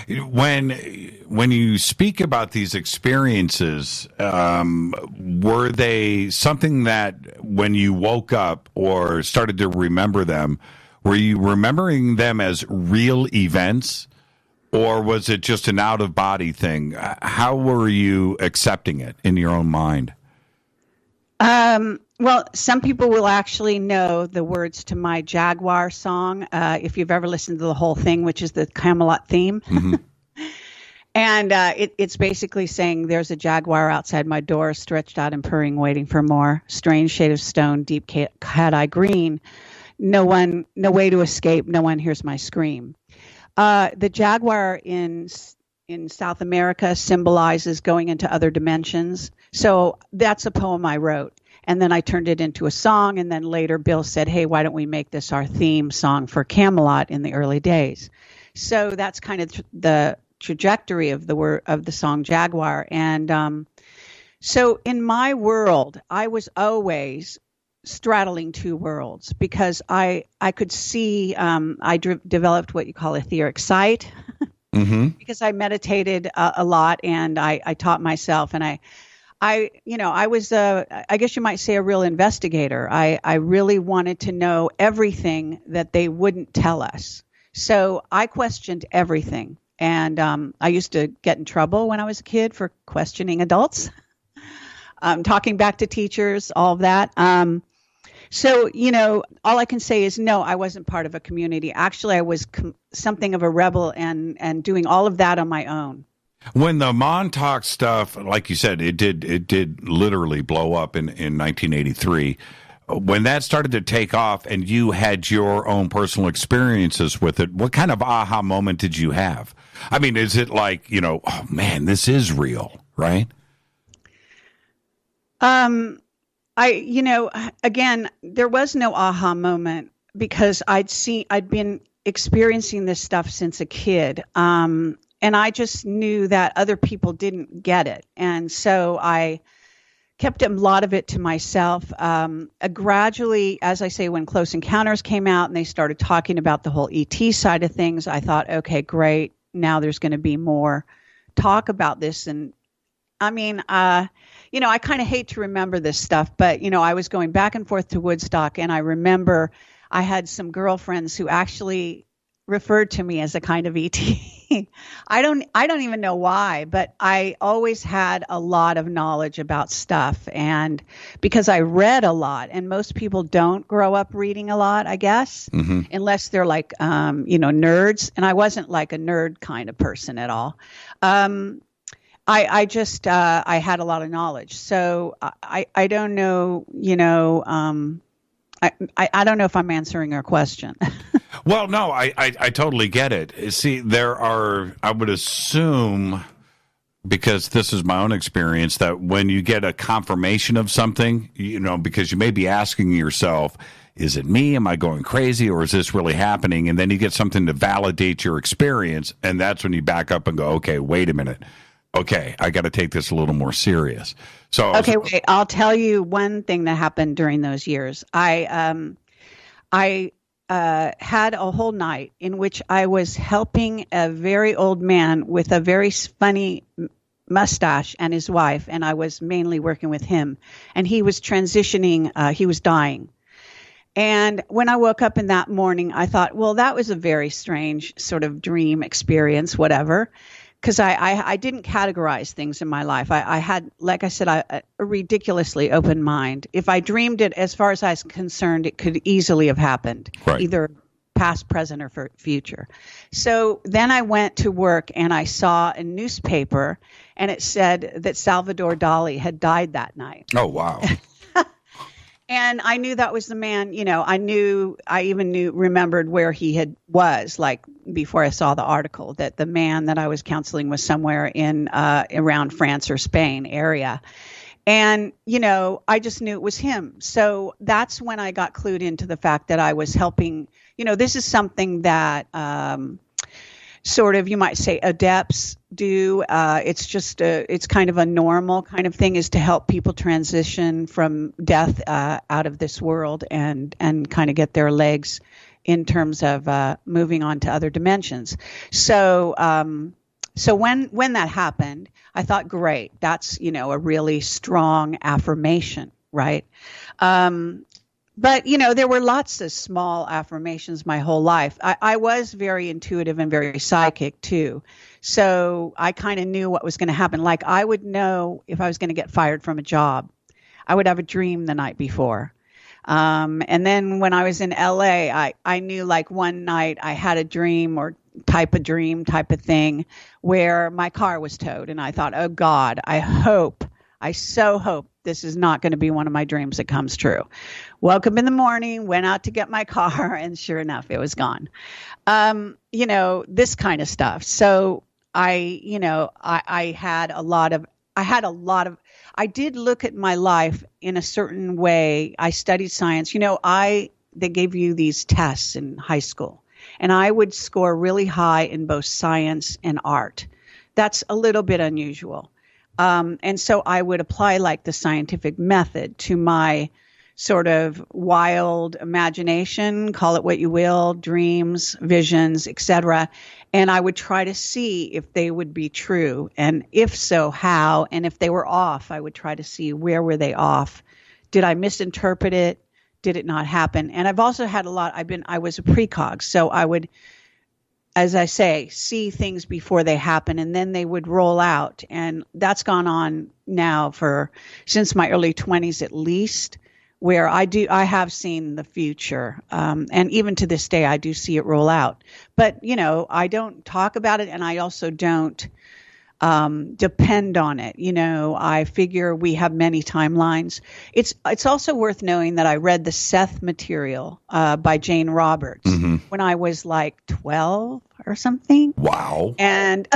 S6: When you speak about these experiences, were they something that when you woke up or started to remember them, were you remembering them as real events, or was it just an out-of-body thing? How were you accepting it in your own mind?
S13: Well, some people will actually know the words to my Jaguar song, if you've ever listened to the whole thing, which is the Camelot theme. Mm-hmm. And it's basically saying there's a jaguar outside my door, stretched out and purring, waiting for more. Strange shade of stone, deep cat-eye green. No way to escape. No one hears my scream. The jaguar in South America symbolizes going into other dimensions. So that's a poem I wrote. And then I turned it into a song. And then later Bill said, hey, why don't we make this our theme song for Camelot in the early days? So that's kind of the trajectory of the song Jaguar. And so in my world, I was always straddling two worlds because I could see, I developed what you call etheric sight mm-hmm. because I meditated a lot and I taught myself, and I was, I guess you might say, a real investigator. I really wanted to know everything that they wouldn't tell us. So I questioned everything. And I used to get in trouble when I was a kid for questioning adults, talking back to teachers, all of that. So, all I can say is, no, I wasn't part of a community. Actually, I was something of a rebel and doing all of that on my own.
S6: When the Montauk stuff, like you said, it did literally blow up in 1983. When that started to take off and you had your own personal experiences with it, what kind of aha moment did you have? I mean, is it like, oh man, this is real, right? Again, there was no aha moment because I'd been experiencing this stuff since a kid. And I just knew that other people didn't get it. And so I kept a lot of it to myself. Gradually, as I say, when Close Encounters came out and they started talking about the whole ET side of things, I thought, okay, great. Now there's going to be more talk about this. And I mean, I kind of hate to remember this stuff, but, I was going back and forth to Woodstock, and I remember I had some girlfriends who actually referred to me as a kind of ET. I don't even know why, but I always had a lot of knowledge about stuff, and because I read a lot, and most people don't grow up reading a lot, I guess, mm-hmm. unless they're like, nerds. And I wasn't like a nerd kind of person at all. I just I had a lot of knowledge. So I don't know, I don't know if I'm answering your question. Well, no, I totally get it. See, I would assume, because this is my own experience, that when you get a confirmation of something, because you may be asking yourself, is it me? Am I going crazy? Or is this really happening? And then you get something to validate your experience. And that's when you back up and go, okay, wait a minute. Okay, I got to take this a little more serious. So
S13: okay, wait. I'll tell you one thing that happened during those years. I had a whole night in which I was helping a very old man with a very funny mustache and his wife, and I was mainly working with him. And he was transitioning, he was dying. And when I woke up in that morning, I thought, well, that was a very strange sort of dream experience, whatever, because I didn't categorize things in my life. I had, like I said, a ridiculously open mind. If I dreamed it, as far as I was concerned, it could easily have happened, either past, present, or future. So then I went to work and I saw a newspaper and it said that Salvador Dali had died that night.
S6: Oh, wow.
S13: And I knew that was the man, I even remembered where he was, like before I saw the article, that the man that I was counseling was somewhere in around France or Spain area. And, I just knew it was him. So that's when I got clued into the fact that I was helping, this is something that sort of, you might say, adepts do. It's kind of a normal kind of thing, is to help people transition from death out of this world and kind of get their legs in terms of moving on to other dimensions. So when that happened, I thought, great, that's, a really strong affirmation, right? But, there were lots of small affirmations my whole life. I was very intuitive and very psychic, too. So I kind of knew what was going to happen. Like, I would know if I was going to get fired from a job. I would have a dream the night before. And then when I was in LA, I knew, like, one night I had a dream type of thing where my car was towed. And I thought, oh, God, I so hope this is not going to be one of my dreams that comes true. Woke up in the morning, went out to get my car, and sure enough, it was gone. This kind of stuff. So I did look at my life in a certain way. I studied science. They gave you these tests in high school, and I would score really high in both science and art. That's a little bit unusual. And so I would apply, like, the scientific method to my sort of wild imagination, call it what you will, dreams, visions, etc. And I would try to see if they would be true, and if so, how, and if they were off, I would try to see where were they off. Did I misinterpret it? Did it not happen? And I've also had I was a precog, so I would, as I say, see things before they happen, and then they would roll out. And that's gone on now since my early 20s at least, where I have seen the future. And even to this day, I do see it roll out. But, I don't talk about it, and I also don't depend on it. I figure we have many timelines. It's also worth knowing that I read the Seth material by Jane Roberts when I was like 12 or something.
S6: Wow.
S13: And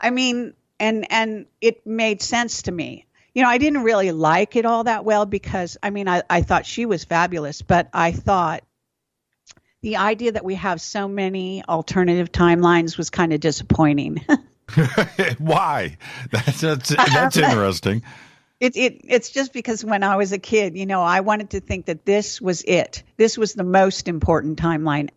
S13: I mean, and it made sense to me. I didn't really like it all that well because, I thought she was fabulous, but I thought the idea that we have so many alternative timelines was kind of disappointing.
S6: Why? That's interesting.
S13: It's just because when I was a kid, I wanted to think that this was it. This was the most important timeline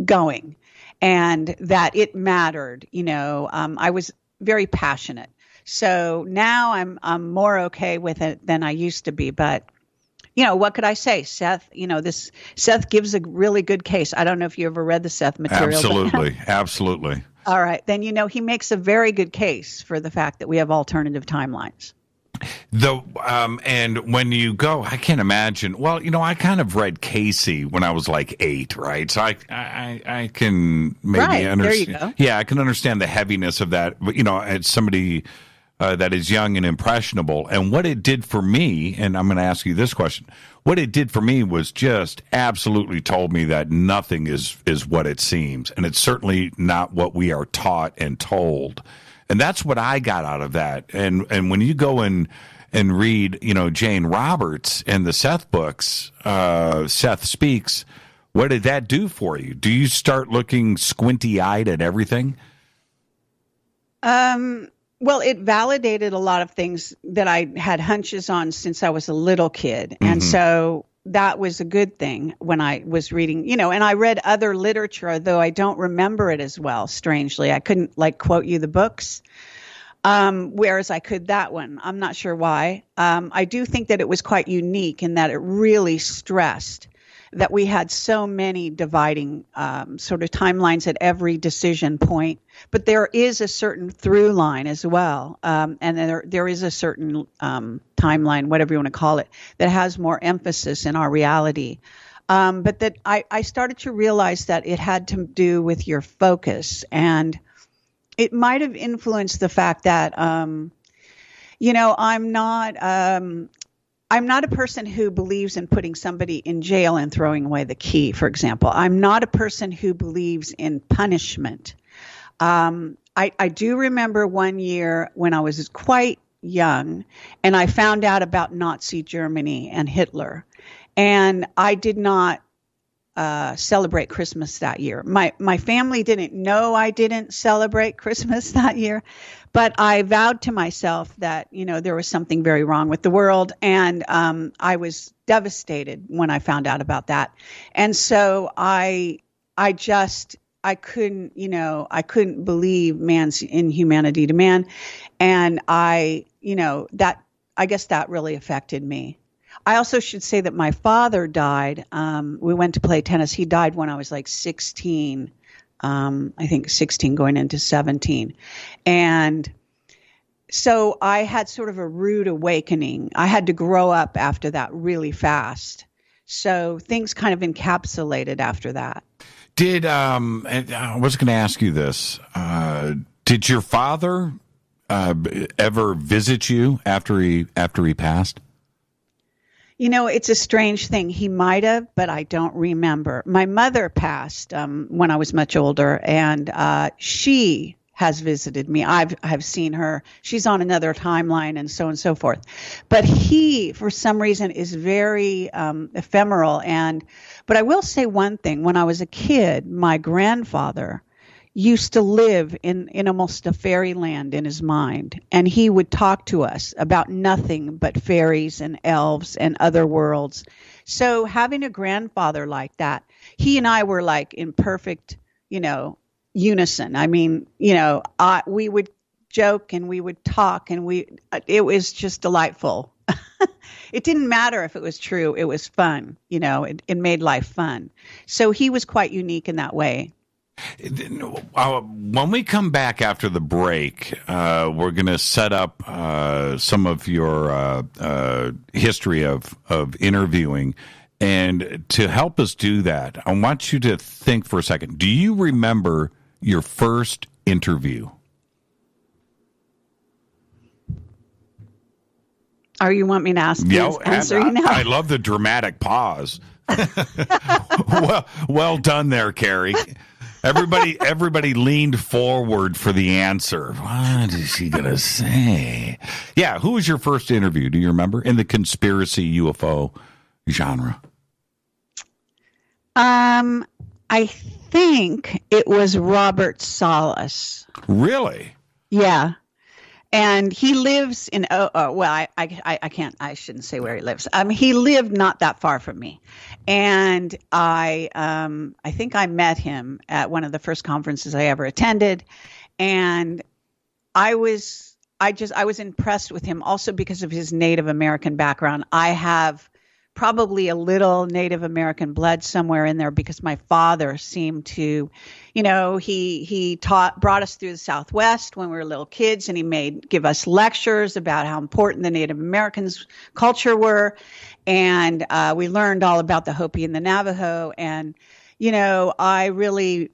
S13: going, and that it mattered. I was very passionate. So now I'm more okay with it than I used to be. But what could I say? Seth, Seth gives a really good case. I don't know if you ever read the Seth material.
S6: Absolutely.
S13: All right. Then, he makes a very good case for the fact that we have alternative timelines.
S6: And when you go, I can't imagine. Well, I kind of read Casey when I was like 8, right? So I can maybe understand.
S13: There you go.
S6: Yeah, I can understand the heaviness of that. But, as somebody that is young and impressionable, and what it did for me, and I'm going to ask you this question. What it did for me was just absolutely told me that nothing is what it seems. And it's certainly not what we are taught and told. And that's what I got out of that. And when you go and read, Jane Roberts and the Seth books, Seth Speaks, what did that do for you? Do you start looking squinty-eyed at everything?
S13: Well, it validated a lot of things that I had hunches on since I was a little kid. And so that was a good thing when I was reading, and I read other literature, though I don't remember it as well, strangely. I couldn't quote you the books. Whereas I could that one. I'm not sure why. I do think that it was quite unique in that it really stressed that we had so many dividing sort of timelines at every decision point. But there is a certain through line as well. And there is a certain timeline, whatever you want to call it, that has more emphasis in our reality. But that I started to realize that it had to do with your focus. And it might have influenced the fact that, you know, I'm not a person who believes in putting somebody in jail and throwing away the key, for example. I'm not a person who believes in punishment. I do remember one year when I was quite young and I found out about Nazi Germany and Hitler. And I did not celebrate Christmas that year. My family didn't know I didn't celebrate Christmas that year, but I vowed to myself that, you know, there was something very wrong with the world. And I was devastated when I found out about that. And so I couldn't believe man's inhumanity to man. And I guess that really affected me. I also should say that my father died. We went to play tennis. He died when I was like 16, I think 16 going into 17. And so I had sort of a rude awakening. I had to grow up after that really fast. So things kind of encapsulated after that.
S6: And I was going to ask you this. Did your father ever visit you after he passed?
S13: You know, it's a strange thing. He might have, but I don't remember. My mother passed when I was much older, and she has visited me. I've seen her. She's on another timeline and so forth. But he, for some reason, is very ephemeral. But I will say one thing. When I was a kid, my grandfather used to live in almost a fairyland in his mind. And he would talk to us about nothing but fairies and elves and other worlds. So having a grandfather like that, he and I were like in perfect, unison. I mean, we would joke and we would talk and it was just delightful. It didn't matter if it was true. It was fun. It made life fun. So he was quite unique in that way.
S6: When we come back after the break, we're going to set up some of your history of interviewing. And to help us do that, I want you to think for a second. Do you remember your first interview?
S13: You want me to answer you now?
S6: I love the dramatic pause. well done there, Carrie. Everybody leaned forward for the answer. What is she going to say? Yeah, who was your first interview? Do you remember? In the conspiracy UFO genre?
S13: I think it was Robert Salas.
S6: Really?
S13: Yeah. And he lives in, I shouldn't say where he lives. He lived not that far from me. And I think I met him at one of the first conferences I ever attended. And I was impressed with him also because of his Native American background. I have probably a little Native American blood somewhere in there because my father seemed to, he brought us through the Southwest when we were little kids, and he give us lectures about how important the Native Americans culture were. And we learned all about the Hopi and the Navajo. And, I really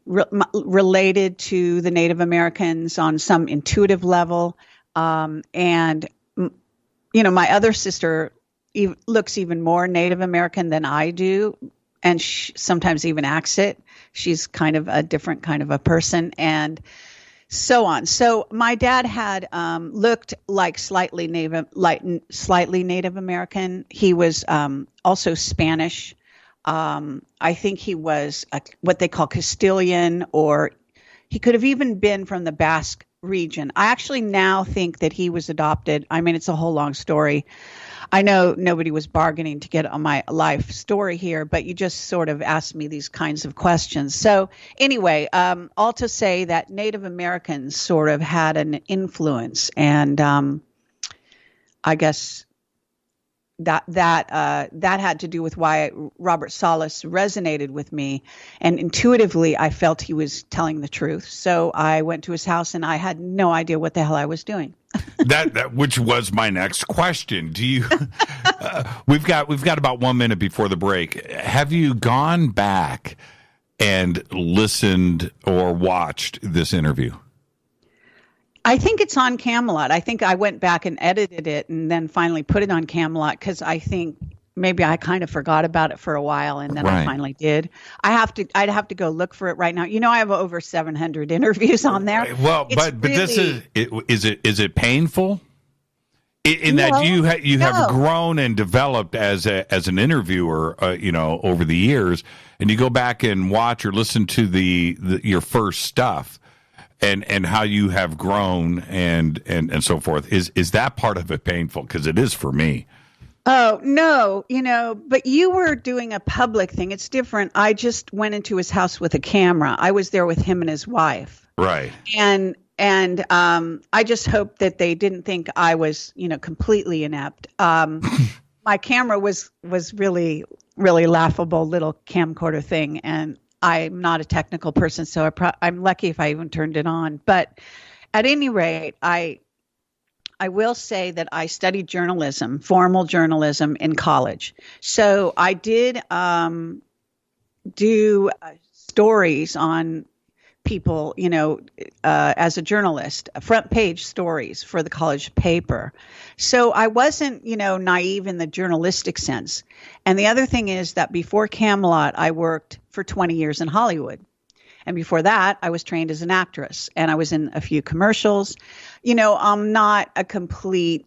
S13: related to the Native Americans on some intuitive level. My other sister looks even more Native American than I do, and sometimes even acts it. She's kind of a different kind of a person, and so on. So my dad had looked like slightly Native American. He was also Spanish. I think he was what they call Castilian, or he could have even been from the Basque region. I actually now think that he was adopted. I mean, it's a whole long story. I know nobody was bargaining to get on my life story here, but you just sort of asked me these kinds of questions. So anyway, all to say that Native Americans sort of had an influence, and I guess that had to do with why Robert Salas resonated with me, and intuitively I felt he was telling the truth. So I went to his house, and I had no idea what the hell I was doing.
S6: that which was my next question. Do you? We've got about 1 minute before the break. Have you gone back and listened or watched this interview?
S13: I think it's on Camelot. I think I went back and edited it and then finally put it on Camelot because I think maybe I kind of forgot about it for a while, and then I finally did. I'd have to go look for it right now. You know, I have over 700 interviews on there.
S6: Well, but this is it painful? In that you have grown and developed as an interviewer, over the years, and you go back and watch or listen to your first stuff, and how you have grown and so forth. Is that part of it painful? Because it is for me.
S13: Oh, no, but you were doing a public thing. It's different. I just went into his house with a camera. I was there with him and his wife.
S6: Right.
S13: And I just hope that they didn't think I was, completely inept. My camera was really, really laughable little camcorder thing. And I'm not a technical person, so I'm lucky if I even turned it on. But at any rate, I will say that I studied journalism, formal journalism in college. So I did do stories on people, as a journalist, front page stories for the college paper. So I wasn't, naive in the journalistic sense. And the other thing is that before Camelot, I worked for 20 years in Hollywood. And before that, I was trained as an actress, and I was in a few commercials. I'm not a complete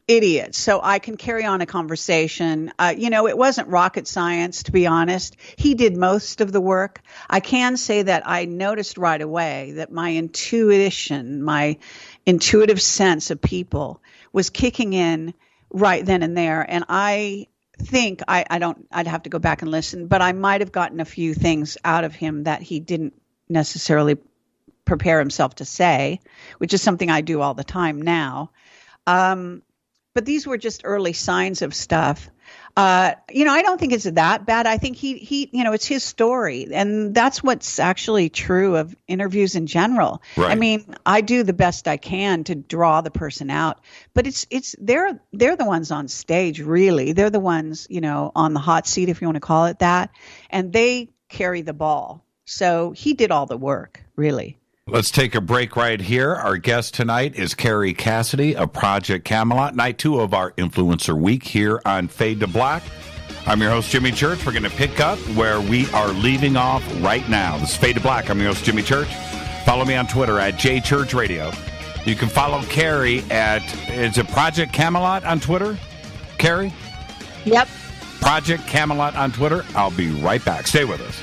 S13: idiot, so I can carry on a conversation. It wasn't rocket science, to be honest. He did most of the work. I can say that I noticed right away that my intuition, my intuitive sense of people was kicking in right then and there. And I think I'd have to go back and listen, but I might have gotten a few things out of him that he didn't necessarily prepare himself to say, which is something I do all the time now. But these were just early signs of stuff. I don't think it's that bad. I think he it's his story, and that's what's actually true of interviews in general. Right. I mean, I do the best I can to draw the person out, but they're the ones on stage, really. They're the ones, on the hot seat, if you want to call it that, and they carry the ball. So he did all the work, really.
S6: Let's take a break right here. Our guest tonight is Carrie Cassidy of Project Camelot, night 2 of our Influencer Week here on Fade to Black. I'm your host, Jimmy Church. We're going to pick up where we are leaving off right now. This is Fade to Black. I'm your host, Jimmy Church. Follow me on Twitter at JChurchRadio. You can follow Carrie is it Project Camelot on Twitter? Carrie?
S13: Yep.
S6: Project Camelot on Twitter. I'll be right back. Stay with us.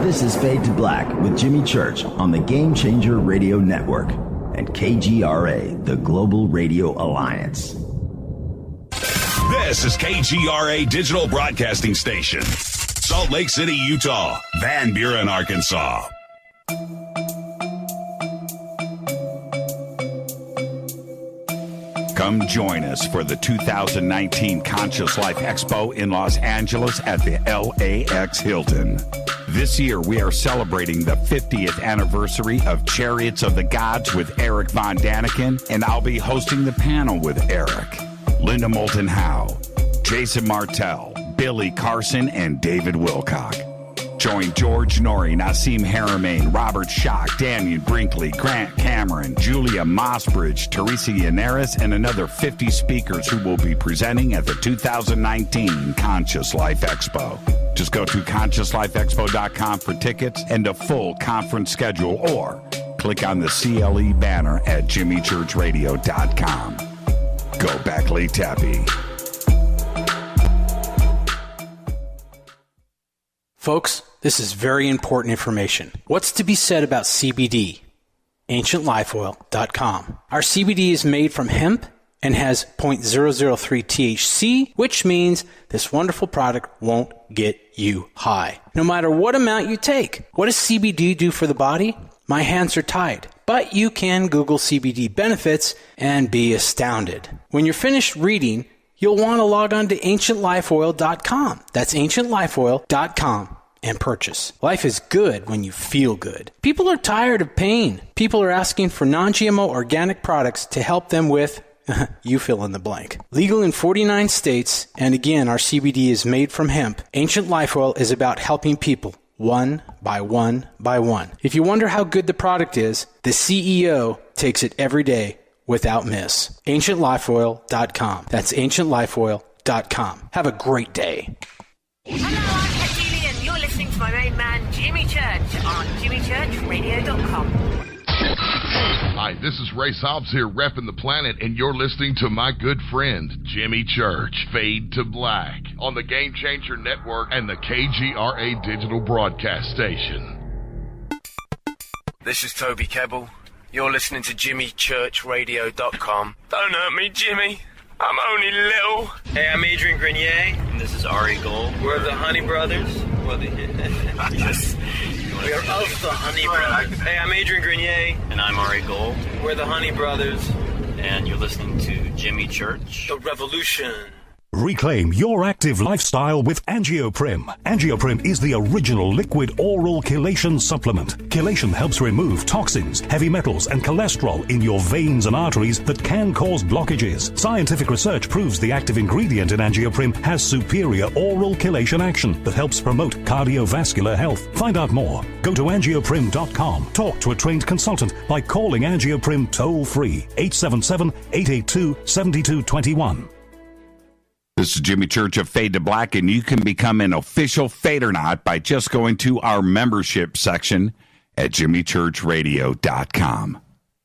S3: This is Fade to Black with Jimmy Church on the Game Changer Radio Network and KGRA, the Global Radio Alliance.
S14: This is KGRA Digital Broadcasting Station, Salt Lake City, Utah, Van Buren, Arkansas.
S6: Come join us for the 2019 Conscious Life Expo in Los Angeles at the LAX Hilton. This year, we are celebrating the 50th anniversary of Chariots of the Gods with Eric Von Daniken, and I'll be hosting the panel with Eric, Linda Moulton Howe, Jason Martell, Billy Carson, and David Wilcock. Join George Norrie, Nassim Haramain, Robert Schock, Daniel Brinkley, Grant Cameron, Julia Mossbridge, Teresa Yannaris, and another 50 speakers who will be presenting at the 2019 Conscious Life Expo. Just go to ConsciousLifeExpo.com for tickets and a full conference schedule, or
S3: click on the CLE banner at jimmychurchradio.com. Go back, Lee Tappy.
S9: Folks, this is very important information. What's to be said about CBD? AncientLifeOil.com. Our CBD is made from hemp and has 0.003 THC, which means this wonderful product won't get you high, no matter what amount you take. What does CBD do for the body? My hands are tied, but you can Google CBD benefits and be astounded. When you're finished reading, you'll want to log on to AncientLifeOil.com. That's AncientLifeOil.com. and purchase. Life is good when you feel good. People are tired of pain. People are asking for non-GMO organic products to help them with you fill in the blank. Legal in 49 states, and again, our CBD is made from hemp. Ancient Life Oil is about helping people one by one by one. If you wonder how good the product is, the CEO takes it every day without miss. AncientLifeOil.com. That's AncientLifeOil.com. Have a great day.
S15: Hello, I'm Katie, and you're listening to my main man, Jimmy Church, on JimmyChurchRadio.com.
S16: Hi, this is Ray Hobbs here, repping the planet, and you're listening to my good friend, Jimmy Church, Fade to Black, on the Game Changer Network and the KGRA Digital Broadcast Station.
S17: This is Toby Kebbell. You're listening to JimmyChurchRadio.com. Don't hurt me, Jimmy. I'm only little.
S18: Hey, I'm Adrian Grenier. And this is Ari Gold. We're the Honey Brothers. Yes. We are of the Honey Brothers. Hey, I'm Adrian Grenier. And I'm Ari Gold. We're the Honey Brothers. And you're listening to Jimmy Church. The Revolution.
S19: Reclaim your active lifestyle with Angioprim. Angioprim is the original liquid oral chelation supplement. Chelation helps remove toxins, heavy metals, and cholesterol in your veins and arteries that can cause blockages. Scientific research proves the active ingredient in Angioprim has superior oral chelation action that helps promote cardiovascular health. Find out more. Go to angioprim.com. Talk to a trained consultant by calling Angioprim toll-free 877-882-7221.
S6: This is Jimmy Church of Fade to Black, and you can become an official Fadernaut by just going to our membership section at jimmychurchradio.com.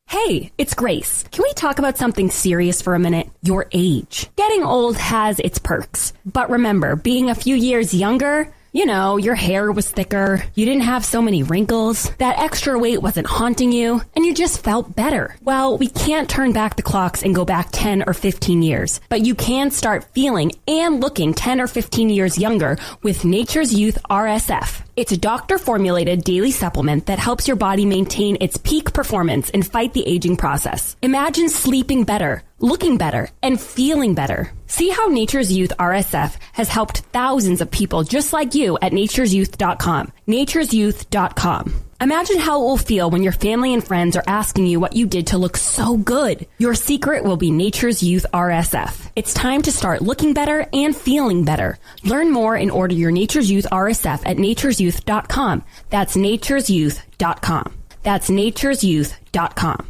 S20: Hey, it's Grace. Can we talk about something serious for a minute? Your age. Getting old has its perks. But remember, being a few years younger, you know, your hair was thicker, you didn't have so many wrinkles, that extra weight wasn't haunting you, and you just felt better. Well, we can't turn back the clocks and go back 10 or 15 years, but you can start feeling and looking 10 or 15 years younger with Nature's Youth RSF. It's a doctor-formulated daily supplement that helps your body maintain its peak performance and fight the aging process. Imagine sleeping better, looking better, and feeling better. See how Nature's Youth RSF has helped thousands of people just like you at nature'syouth.com. nature'syouth.com. Imagine how it will feel when your family and friends are asking you what you did to look so good. Your secret will be Nature's Youth RSF. It's time to start looking better and feeling better. Learn more and order your Nature's Youth RSF at nature'syouth.com. That's nature'syouth.com. That's nature'syouth.com.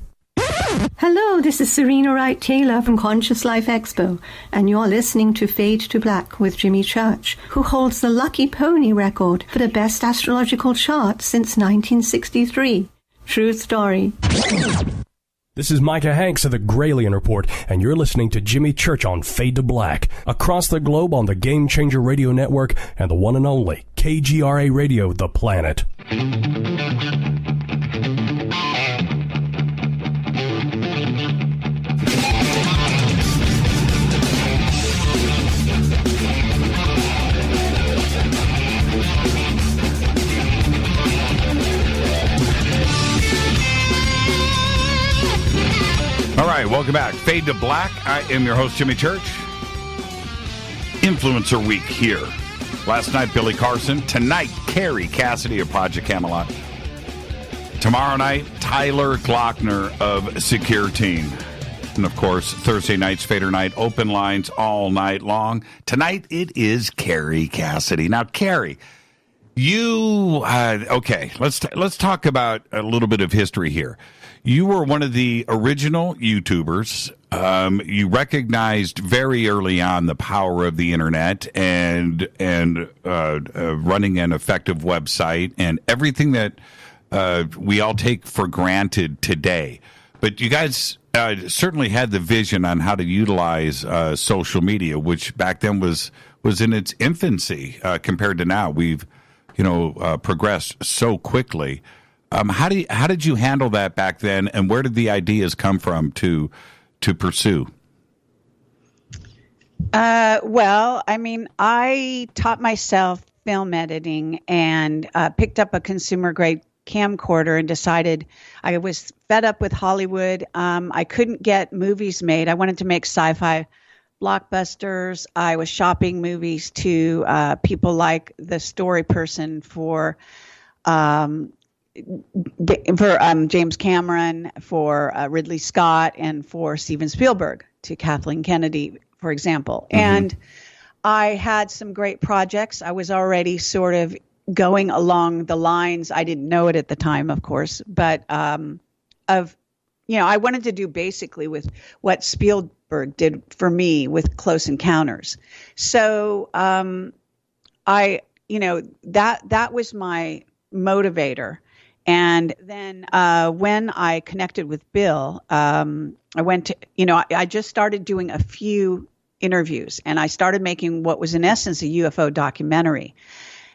S21: Hello, this is Serena Wright Taylor from Conscious Life Expo, and you're listening to Fade to Black with Jimmy Church, who holds the Lucky Pony record for the best astrological chart since 1963. True story.
S22: This is Micah Hanks of the Graylian Report, and you're listening to Jimmy Church on Fade to Black, across the globe on the Game Changer Radio Network and the one and only KGRA Radio, The Planet.
S6: All right, welcome back. Fade to Black. I am your host, Jimmy Church. Influencer Week here. Last night, Billy Carson. Tonight, Carrie Cassidy of Project Camelot. Tomorrow night, Tyler Glockner of Secure Team. And, of course, Thursday night's Fader Night. Open lines all night long. Tonight, it is Carrie Cassidy. Now, Carrie, you... okay, let's talk about a little bit of history here. You were one of the original YouTubers. You recognized very early on the power of the internet and running an effective website and everything that we all take for granted today. But you guys certainly had the vision on how to utilize social media, which back then was in its infancy compared to now. We've progressed so quickly. How did you handle that back then, and where did the ideas come from to pursue?
S13: Well, I mean, I taught myself film editing and picked up a consumer grade camcorder and decided I was fed up with Hollywood. I couldn't get movies made. I wanted to make sci-fi blockbusters. I was shopping movies to people like the story person for James Cameron, for Ridley Scott, and for Steven Spielberg, to Kathleen Kennedy, for example. Mm-hmm. And I had some great projects. I was already sort of going along the lines. I didn't know it at the time, of course, but I wanted to do basically with what Spielberg did for me with Close Encounters. So that was my motivator. And then when I connected with Bill, I went to, I just started doing a few interviews, and I started making what was in essence a UFO documentary.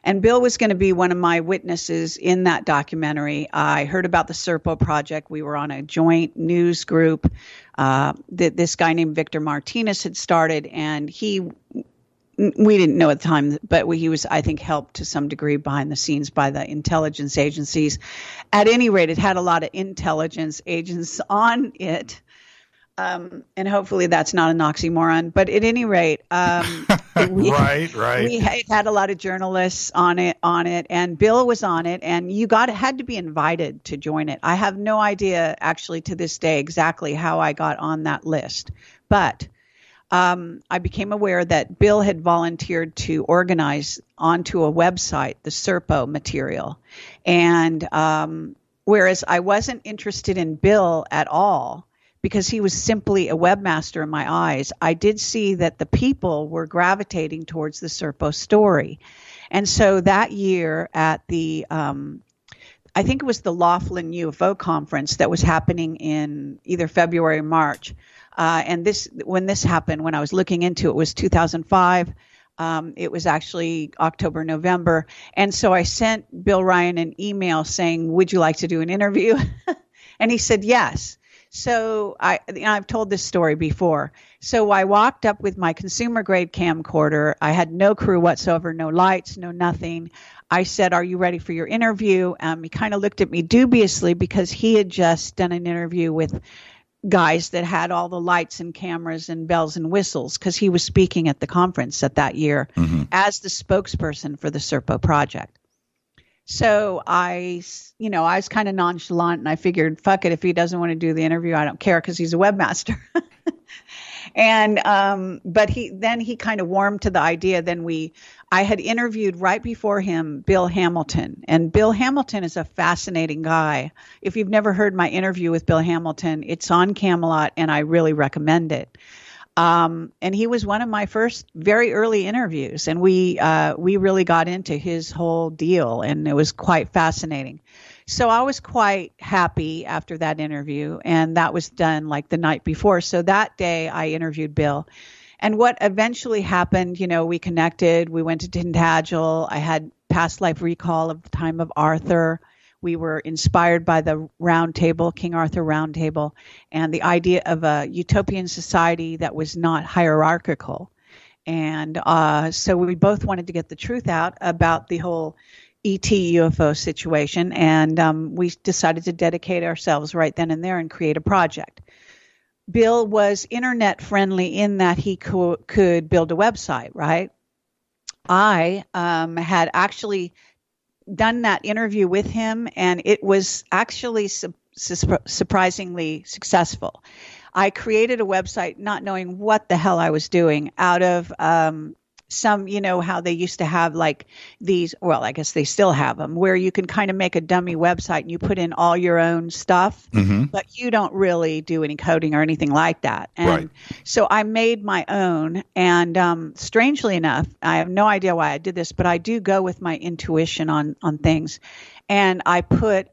S13: And Bill was going to be one of my witnesses in that documentary. I heard about the Serpo project. We were on a joint news group that this guy named Victor Martinez had started, and we didn't know at the time, but he was, I think, helped to some degree behind the scenes by the intelligence agencies. At any rate, it had a lot of intelligence agents on it. And hopefully that's not an oxymoron. But at any rate,
S6: right.
S13: We had a lot of journalists on it, and Bill was on it, and had to be invited to join it. I have no idea, actually, to this day, exactly how I got on that list. But I became aware that Bill had volunteered to organize onto a website the Serpo material. And whereas I wasn't interested in Bill at all, because he was simply a webmaster in my eyes, I did see that the people were gravitating towards the Serpo story. And so that year at the, I think it was the Laughlin UFO conference that was happening in either February or March. And when this happened, when I was looking into it, was 2005. It was actually October, November. And so I sent Bill Ryan an email saying, would you like to do an interview? And he said, yes. So I've told this story before. So I walked up with my consumer grade camcorder. I had no crew whatsoever, no lights, no nothing. I said, are you ready for your interview? He kind of looked at me dubiously because he had just done an interview with guys that had all the lights and cameras and bells and whistles, because he was speaking at the conference that year as the spokesperson for the Serpo project. So I was kind of nonchalant, and I figured, fuck it, if he doesn't want to do the interview, I don't care, because he's a webmaster. And but he kind of warmed to the idea. I had interviewed right before him Bill Hamilton, and Bill Hamilton is a fascinating guy. If you've never heard my interview with Bill Hamilton, it's on Camelot, and I really recommend it. And he was one of my first very early interviews, and we really got into his whole deal, and it was quite fascinating. So I was quite happy after that interview, and that was done like the night before. So that day I interviewed Bill, and what eventually happened, we connected, we went to Tintagel. I had past life recall of the time of Arthur. We were inspired by the Round Table, King Arthur Round Table, and the idea of a utopian society that was not hierarchical. And so we both wanted to get the truth out about the whole ET UFO situation, and we decided to dedicate ourselves right then and there and create a project. Bill was internet friendly in that he could build a website, right? I had actually done that interview with him, and it was actually surprisingly successful. I created a website not knowing what the hell I was doing out of some, how they used to have like these, well, I guess they still have them, where you can kind of make a dummy website and you put in all your own stuff, but you don't really do any coding or anything like that. And so I made my own, and strangely enough, I have no idea why I did this, but I do go with my intuition on things. And I put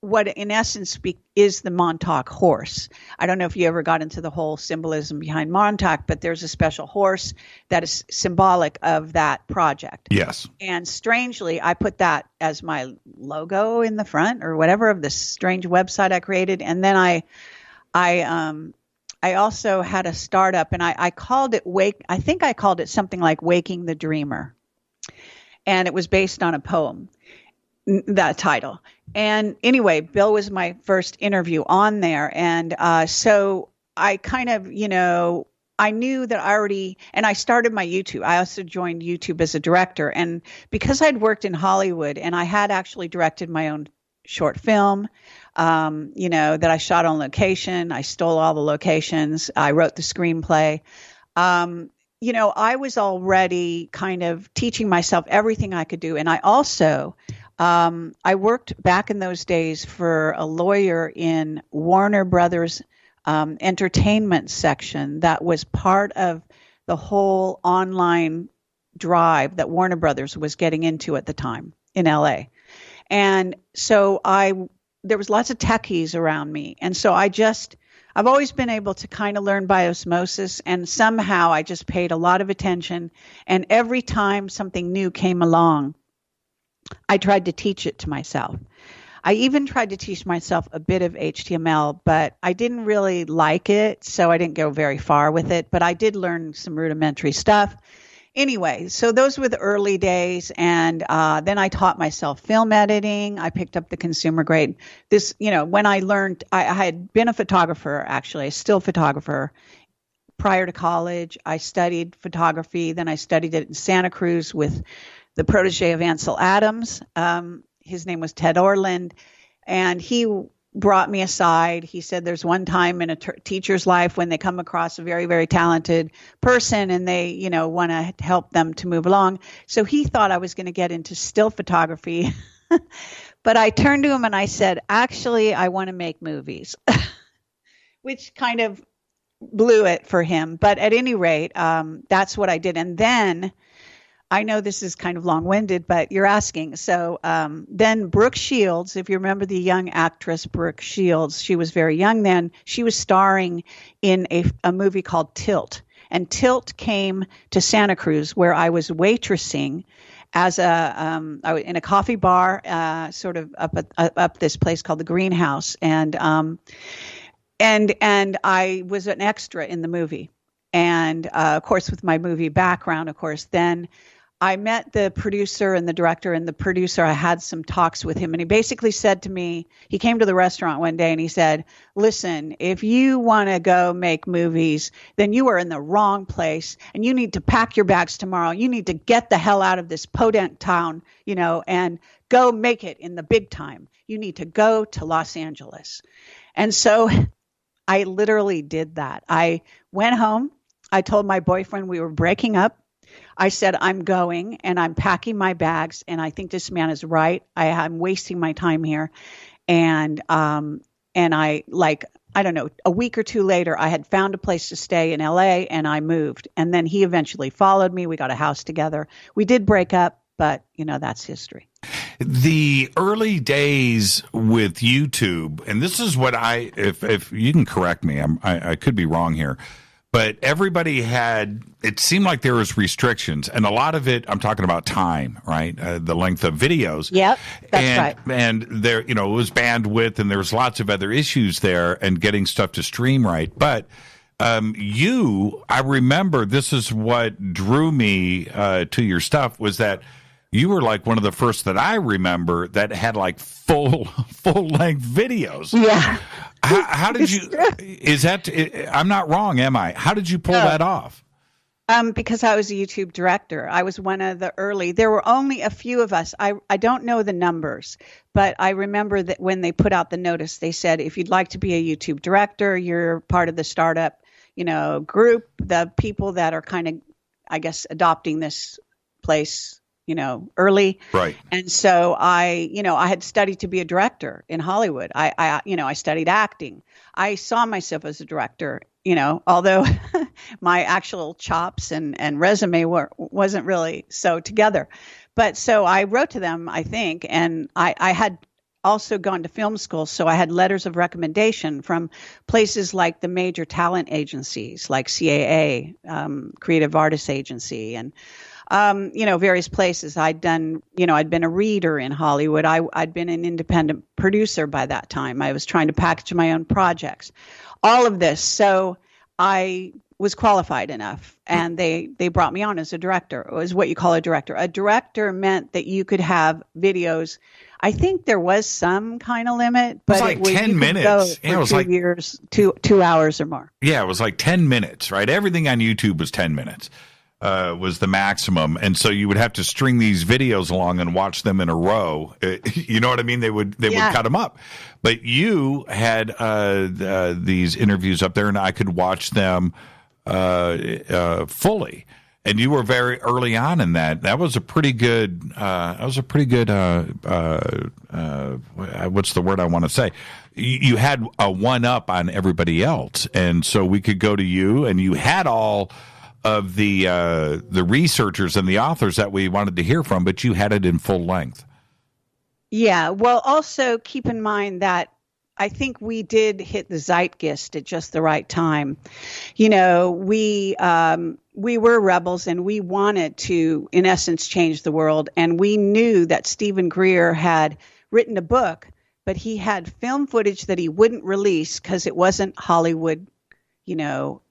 S13: what in essence is the Montauk horse. I don't know if you ever got into the whole symbolism behind Montauk, but there's a special horse that is symbolic of that project.
S6: Yes.
S13: And strangely, I put that as my logo in the front or whatever of this strange website I created. And then I also had a startup, and I called it I think I called it something like Waking the Dreamer. And it was based on a poem, that title. And anyway, Bill was my first interview on there. And so I kind of, I knew that and I started my YouTube. I also joined YouTube as a director. And because I'd worked in Hollywood and I had actually directed my own short film, that I shot on location. I stole all the locations. I wrote the screenplay. I was already kind of teaching myself everything I could do. And I also, I worked back in those days for a lawyer in Warner Brothers entertainment section that was part of the whole online drive that Warner Brothers was getting into at the time in LA. And so there was lots of techies around me. And so I've always been able to kind of learn by osmosis, and somehow I just paid a lot of attention. And every time something new came along, I tried to teach it to myself. I even tried to teach myself a bit of HTML, but I didn't really like it, so I didn't go very far with it. But I did learn some rudimentary stuff. Anyway, so those were the early days, and then I taught myself film editing. I picked up the consumer grade. When I learned, I had been a photographer, actually, a still photographer. Prior to college, I studied photography. Then I studied it in Santa Cruz with the protege of Ansel Adams. His name was Ted Orland, and he brought me aside. He said there's one time in a teacher's life when they come across a very, very talented person and they, want to help them to move along. So he thought I was going to get into still photography. But I turned to him and I said, actually, I want to make movies, which kind of blew it for him. But at any rate, that's what I did. And then I know this is kind of long-winded, but you're asking. So then Brooke Shields, if you remember the young actress Brooke Shields, she was very young then. She was starring in a movie called Tilt. And Tilt came to Santa Cruz, where I was waitressing as in a coffee bar, sort of up this place called the Greenhouse. And I was an extra in the movie. And of course, with my movie background, then I met the producer and the director, and the producer, I had some talks with him, and he basically said to me, he came to the restaurant one day and he said, listen, if you want to go make movies, then you are in the wrong place, and you need to pack your bags tomorrow. You need to get the hell out of this podunk town, and go make it in the big time. You need to go to Los Angeles. And so I literally did that. I went home. I told my boyfriend we were breaking up. I said, I'm going and I'm packing my bags, and I think this man is right. I'm wasting my time here. And I don't know, a week or two later, I had found a place to stay in LA and I moved. And then he eventually followed me. We got a house together. We did break up, but that's history.
S6: The early days with YouTube, and this is what if you can correct me, I could be wrong here. But everybody it seemed like there was restrictions, and a lot of it, I'm talking about time, right? The length of videos.
S13: Yep, that's right.
S6: And there, it was bandwidth, and there was lots of other issues there, and getting stuff to stream right. But I remember this is what drew me to your stuff, was that you were like one of the first that I remember that had like full length videos.
S13: Yeah.
S6: How did you? Is that? I'm not wrong, am I? How did you pull that off?
S13: Because I was a YouTube director. I was one of the early. There were only a few of us. I don't know the numbers, but I remember that when they put out the notice, they said, if you'd like to be a YouTube director, you're part of the startup, group. The people that are kind of, I guess, adopting this place, early.
S6: Right.
S13: And so I had studied to be a director in Hollywood. I studied acting. I saw myself as a director, although my actual chops and resume wasn't really so together. But so I wrote to them, I think, and I had also gone to film school, so I had letters of recommendation from places like the major talent agencies, like CAA, Creative Artists Agency, and various places. I'd been a reader in Hollywood. I'd been an independent producer by that time. I was trying to package my own projects, all of this. So I was qualified enough, and they brought me on as a director. It was what you call a director. A director meant that you could have videos. I think there was some kind of limit, but
S6: it was like 10 minutes.
S13: It was 2 years, 2 hours or more.
S6: Yeah, it was like 10 minutes, right? Everything on YouTube was 10 minutes. Was the maximum, and so you would have to string these videos along and watch them in a row. You know what I mean? They would cut them up, but you had these interviews up there, and I could watch them fully. And you were very early on in that. That was a pretty good. What's the word I want to say? You had a one up on everybody else, and so we could go to you, and you had all of the researchers and the authors that we wanted to hear from, but you had it in full length.
S13: Yeah. Well, also keep in mind that I think we did hit the zeitgeist at just the right time. We were rebels, and we wanted to, in essence, change the world. And we knew that Stephen Greer had written a book, but he had film footage that he wouldn't release because it wasn't Hollywood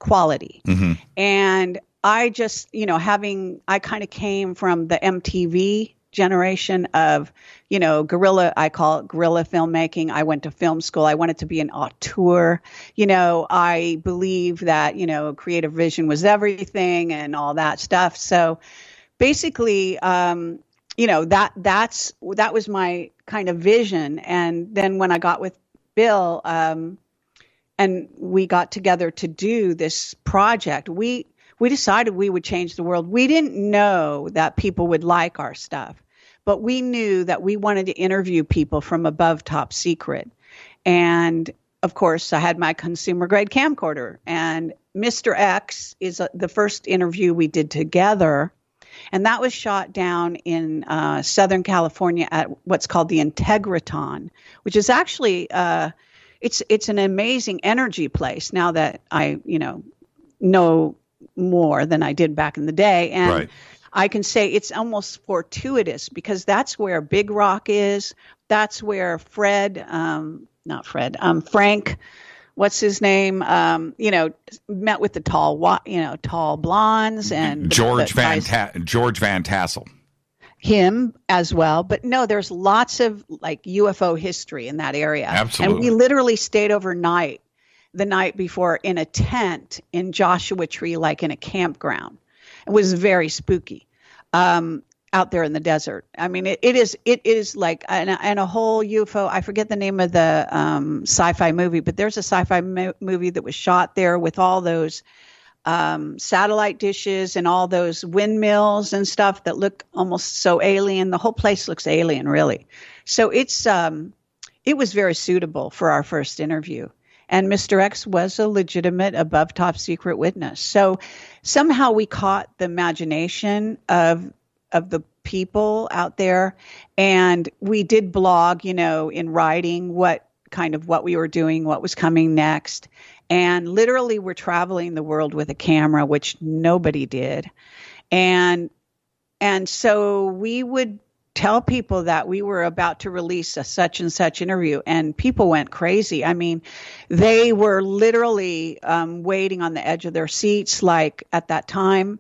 S13: quality. Mm-hmm. And I just, I kind of came from the MTV generation of, guerrilla, I call it guerrilla filmmaking. I went to film school. I wanted to be an auteur. I believe that, creative vision was everything and all that stuff. So basically, that was my kind of vision. And then when I got with Bill, and we got together to do this project, we decided we would change the world. We didn't know that people would like our stuff, but we knew that we wanted to interview people from above top secret. And of course, I had my consumer grade camcorder, and Mr. X is the first interview we did together. And that was shot down in Southern California at what's called the Integriton, which is actually, it's an amazing energy place now that I, know more than I did back in the day. And right. I can say it's almost fortuitous because that's where Big Rock is. That's where Frank, what's his name? Met with the tall blondes and
S6: George Van Tassel.
S13: Him as well. But no, there's lots of like UFO history in that area.
S6: Absolutely.
S13: And we literally stayed overnight the night before in a tent in Joshua Tree, like in a campground. It was very spooky out there in the desert. I mean, it is like and a whole UFO. I forget the name of the sci-fi movie, but there's a sci-fi movie that was shot there with all those satellite dishes and all those windmills and stuff that look almost so alien. The whole place looks alien, really. So it was very suitable for our first interview. And Mr. X was a legitimate above top secret witness. So somehow we caught the imagination of the people out there. And we did blog, in writing what we were doing, what was coming next. And literally we're traveling the world with a camera, which nobody did. And so we would tell people that we were about to release a such and such interview, and people went crazy. I mean, they were literally waiting on the edge of their seats, like at that time.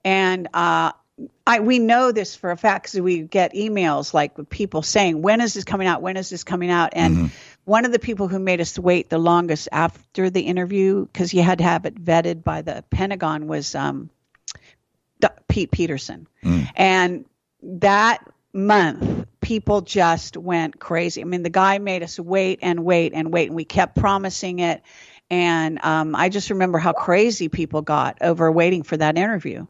S13: And we know this for a fact because we get emails like with people saying, when is this coming out? When is this coming out? And one of the people who made us wait the longest after the interview, because you had to have it vetted by the Pentagon, was Pete Peterson. And that month, people just went crazy. I mean, the guy made us wait and wait and wait, and we kept promising it. And I just remember how crazy people got over waiting for that interview.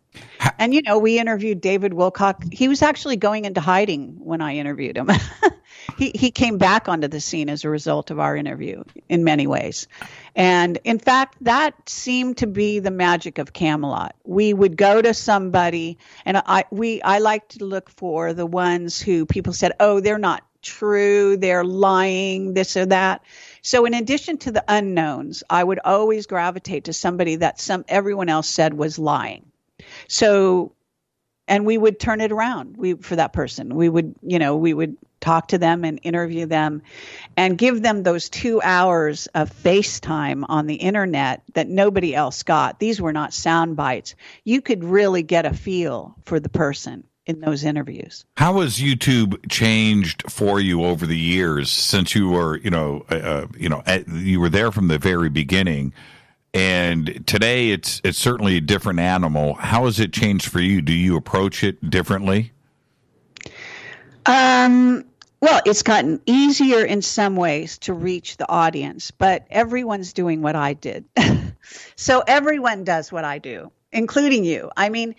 S13: And, we interviewed David Wilcock. He was actually going into hiding when I interviewed him. He came back onto the scene as a result of our interview in many ways. And in fact, that seemed to be the magic of Camelot. We would go to somebody, and I like to look for the ones who people said, oh, they're not true, they're lying, this or that. So in addition to the unknowns, I would always gravitate to somebody that everyone else said was lying. So, and we would turn it around for that person. We would talk to them and interview them and give them those 2 hours of FaceTime on the internet that nobody else got. These were not sound bites. You could really get a feel for the person in those interviews.
S6: How has YouTube changed for you over the years since you were, you were there from the very beginning, and today it's certainly a different animal. How has it changed for you? Do you approach it differently?
S13: Well, it's gotten easier in some ways to reach the audience, but everyone's doing what I did. So everyone does what I do, including you. I mean,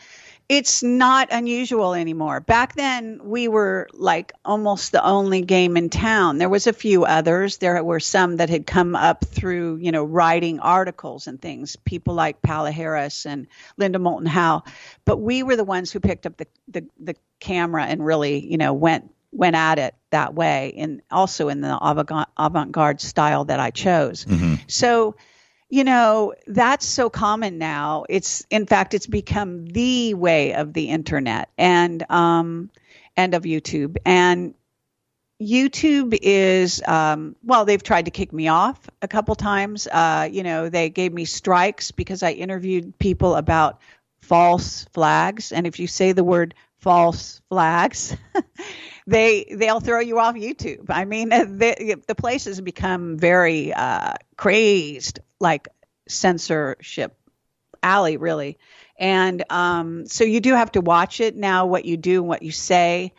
S13: it's not unusual anymore. Back then, we were like almost the only game in town. There was a few others. There were some that had come up through, writing articles and things, people like Paula Harris and Linda Moulton Howe. But we were the ones who picked up the camera and really, went at it that way, and also in the avant-garde style that I chose. Mm-hmm. So, that's so common now. It's become the way of the internet and of YouTube. And YouTube is, they've tried to kick me off a couple times. They gave me strikes because I interviewed people about false flags. And if you say the word false flags, they'll throw you off YouTube. I mean, the place has become very crazed, like censorship alley, really. And so you do have to watch it now, what you do and what you say.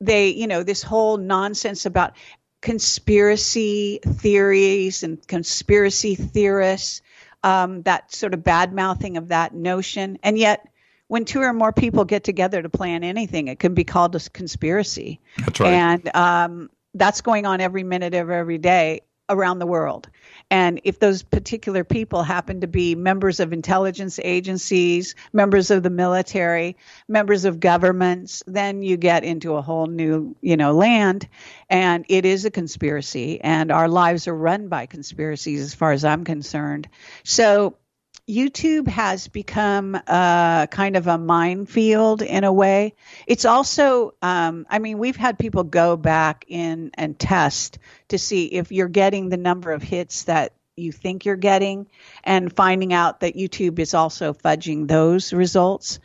S13: This whole nonsense about conspiracy theories and conspiracy theorists, that sort of bad mouthing of that notion. And yet, when 2 or more people get together to plan anything, it can be called a conspiracy.
S6: That's right.
S13: And that's going on every minute of every day around the world. And if those particular people happen to be members of intelligence agencies, members of the military, members of governments, then you get into a whole new, land. And it is a conspiracy. And our lives are run by conspiracies as far as I'm concerned. So YouTube has become kind of a minefield in a way. It's also, we've had people go back in and test to see if you're getting the number of hits that you think you're getting, and finding out that YouTube is also fudging those results,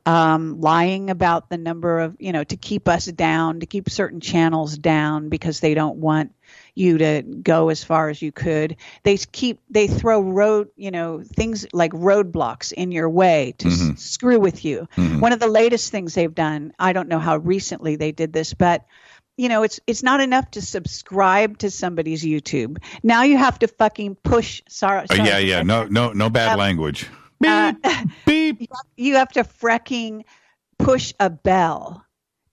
S13: lying about the number of, to keep us down, to keep certain channels down because they don't want you to go as far as you could. They throw things like roadblocks in your way to screw with you. Mm-hmm. One of the latest things they've done, I don't know how recently they did this, but it's not enough to subscribe to somebody's YouTube. Now you have to fucking push. Sorry.
S6: Yeah. No bad language. Beep, beep.
S13: You have to freaking push a bell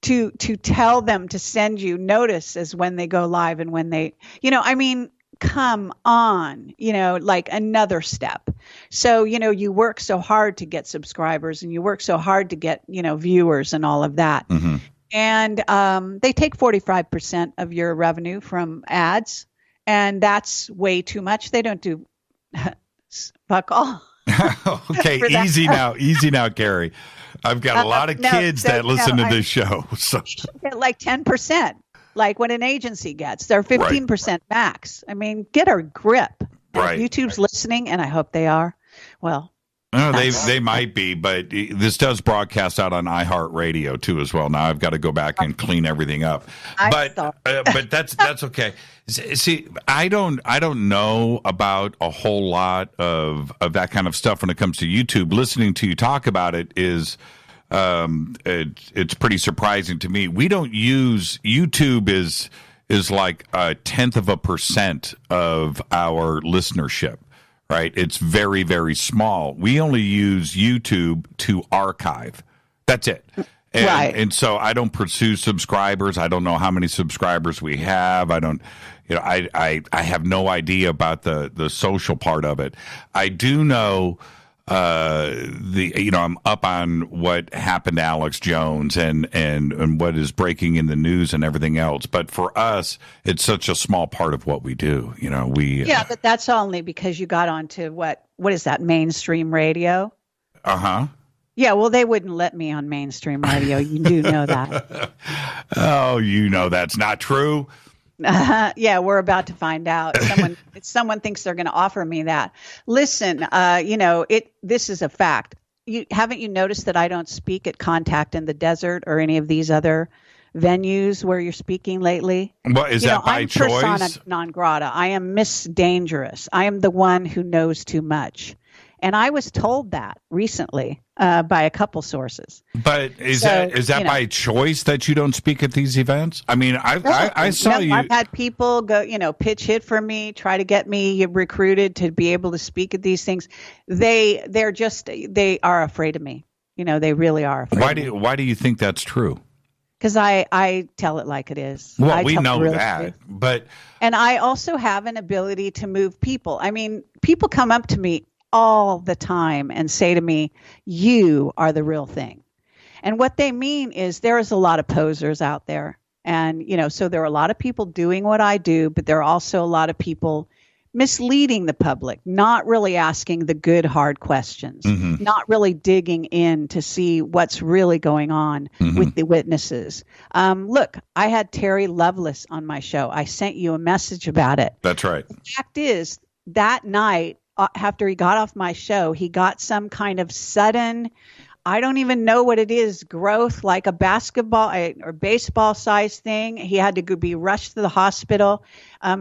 S13: to tell them to send you notices when they go live and when they, come on, like another step. So, you work so hard to get subscribers and you work so hard to get, viewers and all of that. Mm-hmm. And they take 45% of your revenue from ads, and that's way too much. They don't do fuck all.
S6: Okay, easy now, Carrie. I've got a lot of kids that listen to this show. So
S13: get like 10%, like what an agency gets. They're 15% max. I mean, get a grip.
S6: Right.
S13: YouTube's listening, and I hope they are. Well,
S6: no, they might be, but this does broadcast out on iHeartRadio too as well. Now I've got to go back and clean everything up, but that's okay. See, I don't know about a whole lot of that kind of stuff when it comes to YouTube. Listening to you talk about it is it's pretty surprising to me. We don't use YouTube is like 0.1% of our listenership. Right. It's very, very small. We only use YouTube to archive. That's it. And so I don't pursue subscribers. I don't know how many subscribers we have. I don't, I have no idea about the social part of it. I do know I'm up on what happened to Alex Jones and what is breaking in the news and everything else. But for us, it's such a small part of what we do.
S13: But that's only because you got onto what is that, mainstream radio?
S6: Uh-huh.
S13: Yeah, well, they wouldn't let me on mainstream radio. You do know that.
S6: Oh, that's not true.
S13: Yeah, we're about to find out. Someone thinks they're going to offer me that. Listen, this is a fact. Haven't you noticed that I don't speak at Contact in the Desert or any of these other venues where you're speaking lately?
S6: Well, is that by choice?
S13: I'm persona non grata. I am Miss Dangerous. I am the one who knows too much. And I was told that recently by a couple sources.
S6: But is that by choice that you don't speak at these events? I mean, I saw you.
S13: I've had people go, pitch hit for me, try to get me recruited to be able to speak at these things. They are afraid of me. They really are afraid.
S6: Why do you think that's true?
S13: Because I tell it like it is.
S6: Well, we know that,
S13: and I also have an ability to move people. I mean, people come up to me all the time and say to me, you are the real thing. And what they mean is there is a lot of posers out there. And, so there are a lot of people doing what I do, but there are also a lot of people misleading the public, not really asking the good, hard questions, not really digging in to see what's really going on with the witnesses. Look, I had Terry Lovelace on my show. I sent you a message about it.
S6: That's right.
S13: The fact is, that night, after he got off my show, he got some kind of sudden, I don't even know what it is, growth, like a basketball or baseball size thing. He had to be rushed to the hospital.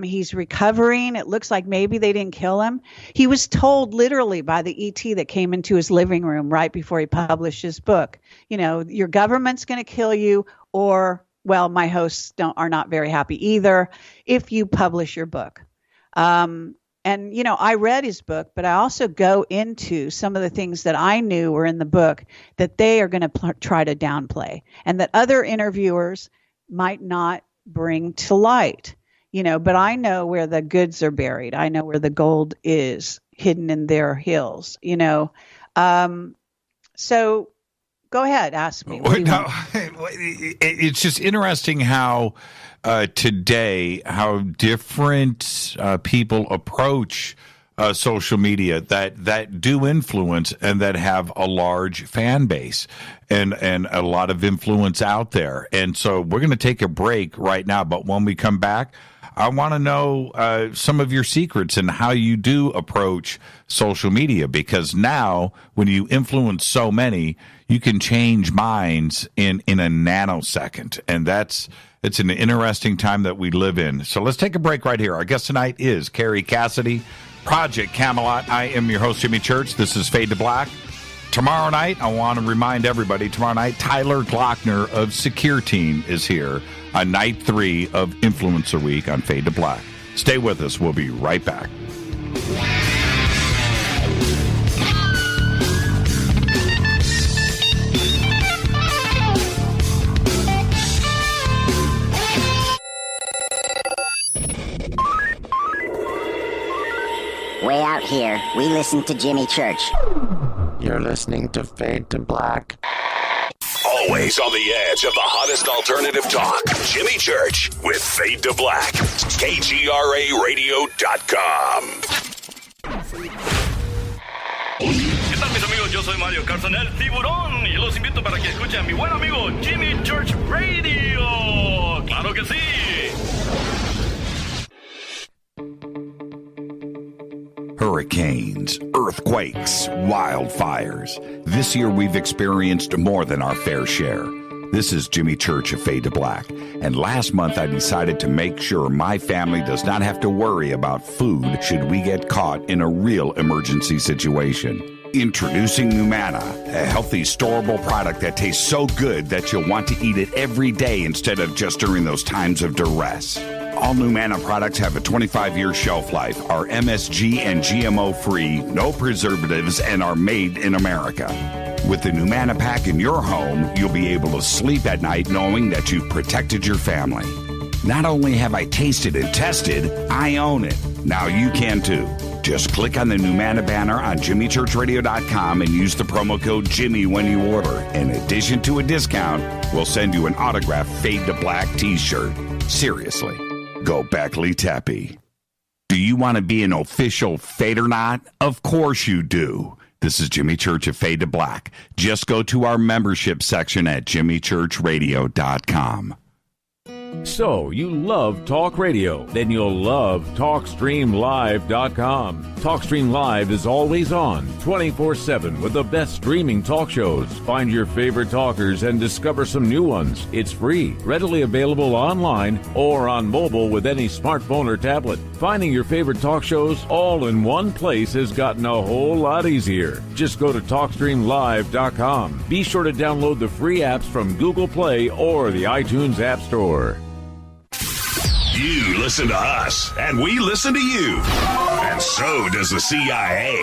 S13: He's recovering. It looks like maybe they didn't kill him. He was told literally by the ET that came into his living room right before he published his book, your government's going to kill you, or, well, my hosts are not very happy either if you publish your book. And, I read his book, but I also go into some of the things that I knew were in the book that they are going to try to downplay and that other interviewers might not bring to light, but I know where the goods are buried. I know where the gold is hidden in their hills, So go ahead, ask me.
S6: It's just interesting how today, how different people approach social media that do influence and that have a large fan base and a lot of influence out there. And so we're going to take a break right now. But when we come back, I want to know some of your secrets and how you do approach social media, because now when you influence so many, you can change minds in a nanosecond. And it's an interesting time that we live in. So let's take a break right here. Our guest tonight is Kerry Cassidy, Project Camelot. I am your host, Jimmy Church. This is Fade to Black. Tomorrow night, I want to remind everybody, tomorrow night, Tyler Glockner of Secure Team is here on night 3 of Influencer Week on Fade to Black. Stay with us. We'll be right back.
S2: Way out here, we listen to Jimmy Church.
S4: You're listening to Fade to Black.
S14: Always on the edge of the hottest alternative talk. Jimmy Church with Fade to Black. KGRARadio.com.
S23: ¿Qué tal, mis amigos? Yo soy Mario Carson, el tiburón, y los invito para que escuchen a mi buen amigo Jimmy Church Radio. ¡Claro que sí!
S6: Hurricanes, earthquakes, wildfires. This year we've experienced more than our fair share. This is Jimmy Church of Fade to Black. And last month I decided to make sure my family does not have to worry about food should we get caught in a real emergency situation. Introducing Numana, a healthy, storable product that tastes so good that you'll want to eat it every day instead of just during those times of duress. All Numana products have a 25-year shelf life, are MSG and GMO-free, no preservatives, and are made in America. With the Numana pack in your home, you'll be able to sleep at night knowing that you've protected your family. Not only have I tasted and tested, I own it. Now you can too.
S14: Just click on the Numana banner on jimmychurchradio.com and use the promo code Jimmy when you order. In addition to a discount, we'll send you an autographed Fade to Black t-shirt. Seriously, go Beckley Tappy. Do you want to be an official Fadernaut? Of course you do. This is Jimmy Church of Fade to Black. Just go to our membership section at jimmychurchradio.com.
S5: So, you love talk radio? Then you'll love TalkStreamLive.com. TalkStream Live is always on, 24/7, with the best streaming talk shows. Find your favorite talkers and discover some new ones. It's free, readily available online or on mobile with any smartphone or tablet. Finding your favorite talk shows all in one place has gotten a whole lot easier. Just go to TalkStreamLive.com. Be sure to download the free apps from Google Play or the iTunes App Store.
S14: You listen to us, and we listen to you. And so does the CIA.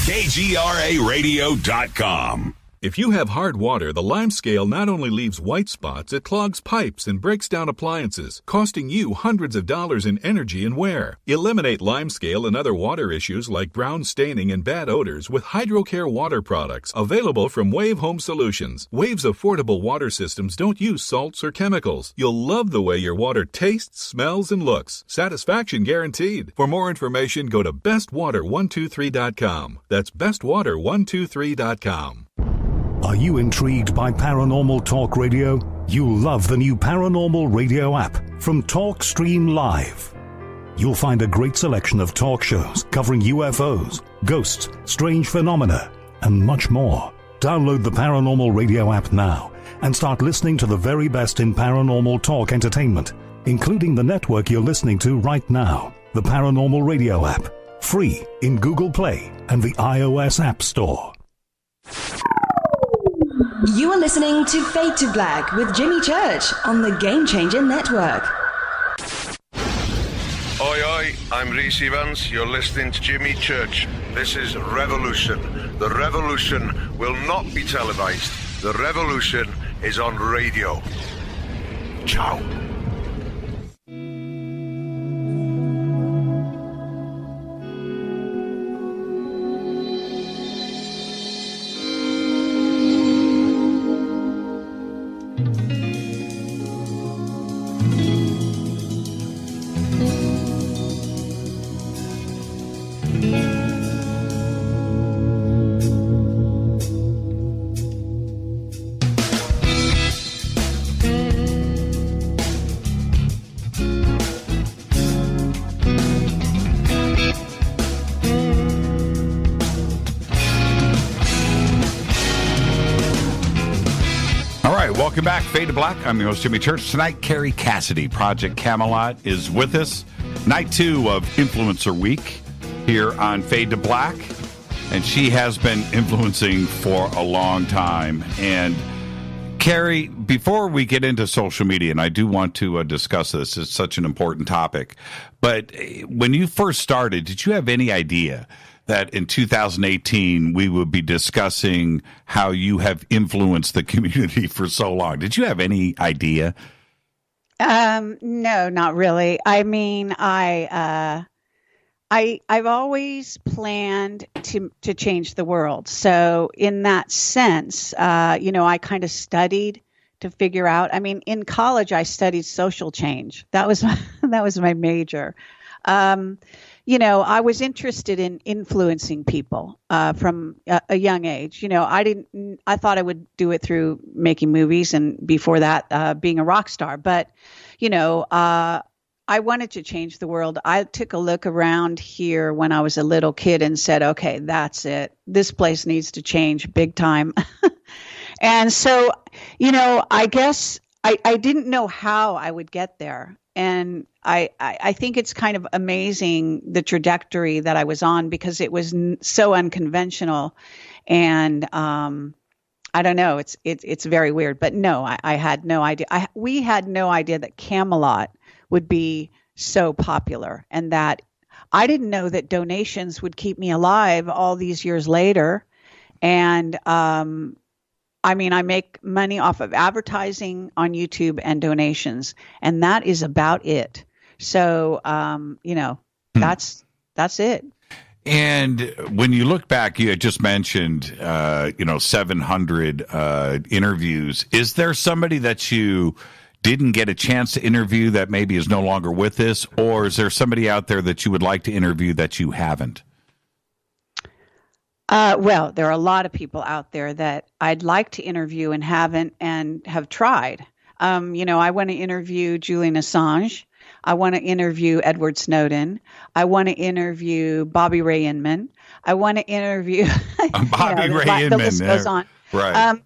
S14: KGRARadio.com.
S7: If you have hard water, the lime scale not only leaves white spots, it clogs pipes and breaks down appliances, costing you hundreds of dollars in energy and wear. Eliminate lime scale and other water issues like brown staining and bad odors with HydroCare water products, available from Wave Home Solutions. Wave's affordable water systems don't use salts or chemicals. You'll love the way your water tastes, smells, and looks. Satisfaction guaranteed. For more information, go to bestwater123.com. That's bestwater123.com.
S19: Are you intrigued by paranormal talk radio? You'll love the new paranormal radio app from TalkStream Live. You'll find a great selection of talk shows covering UFOs, ghosts, strange phenomena, and much more. Download the paranormal radio app now and start listening to the very best in paranormal talk entertainment, including the network you're listening to right now, the paranormal radio app, free in Google Play and the iOS App Store.
S1: You are listening to Fade to Black with Jimmy Church on the Game Changer Network.
S8: Oi, oi, I'm Reese Evans. You're listening to Jimmy Church. This is Revolution. The revolution will not be televised. The revolution is on radio. Ciao.
S6: Welcome back, Fade to Black. I'm your host, Jimmy Church. Tonight, Kerry Cassidy, Project Camelot, is with us. Night 2 of Influencer Week here on Fade to Black. And she has been influencing for a long time. And Kerry, before we get into social media, and I do want to discuss this, it's such an important topic. But when you first started, did you have any idea that in 2018 we would be discussing how you have influenced the community for so long? Did you have any idea?
S13: No, not really. I mean, I've always planned to change the world. So in that sense, I kind of studied to figure out. I mean, in college, I studied social change. That was my major. I was interested in influencing people from a young age. I thought I would do it through making movies, and before that, being a rock star. But, I wanted to change the world. I took a look around here when I was a little kid and said, okay, that's it. This place needs to change big time. And so, I guess I didn't know how I would get there. And I think it's kind of amazing the trajectory that I was on, because it was so unconventional, and I don't know, it's very weird. But no, I had no idea. We had no idea that Camelot would be so popular, and that I didn't know that donations would keep me alive all these years later. And I make money off of advertising on YouTube and donations, and that is about it. So, that's it.
S6: And when you look back, you had just mentioned, 700 interviews. Is there somebody that you didn't get a chance to interview that maybe is no longer with us, or is there somebody out there that you would like to interview that you haven't?
S13: Well, there are a lot of people out there that I'd like to interview and haven't and have tried. I want to interview Julian Assange. I want to interview Edward Snowden. I want to interview Bobby Ray Inman. I want to interview
S6: Bobby Ray Inman.
S13: The list goes on.
S6: Right.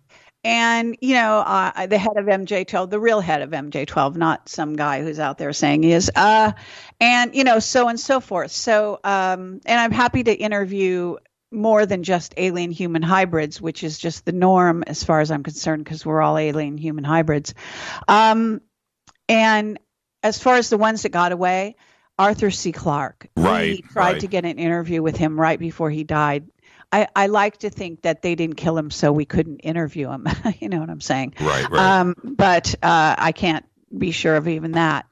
S13: And, the head of MJ12, the real head of MJ12, not some guy who's out there saying he is, and, so on and so forth. So, and I'm happy to interview more than just alien human hybrids, which is just the norm as far as I'm concerned, because we're all alien human hybrids. And as far as the ones that got away, Arthur C. Clarke.
S6: Right.
S13: We tried to get an interview with him right before he died. I like to think that they didn't kill him so we couldn't interview him. You know what I'm saying?
S6: Right.
S13: But I can't be sure of even that.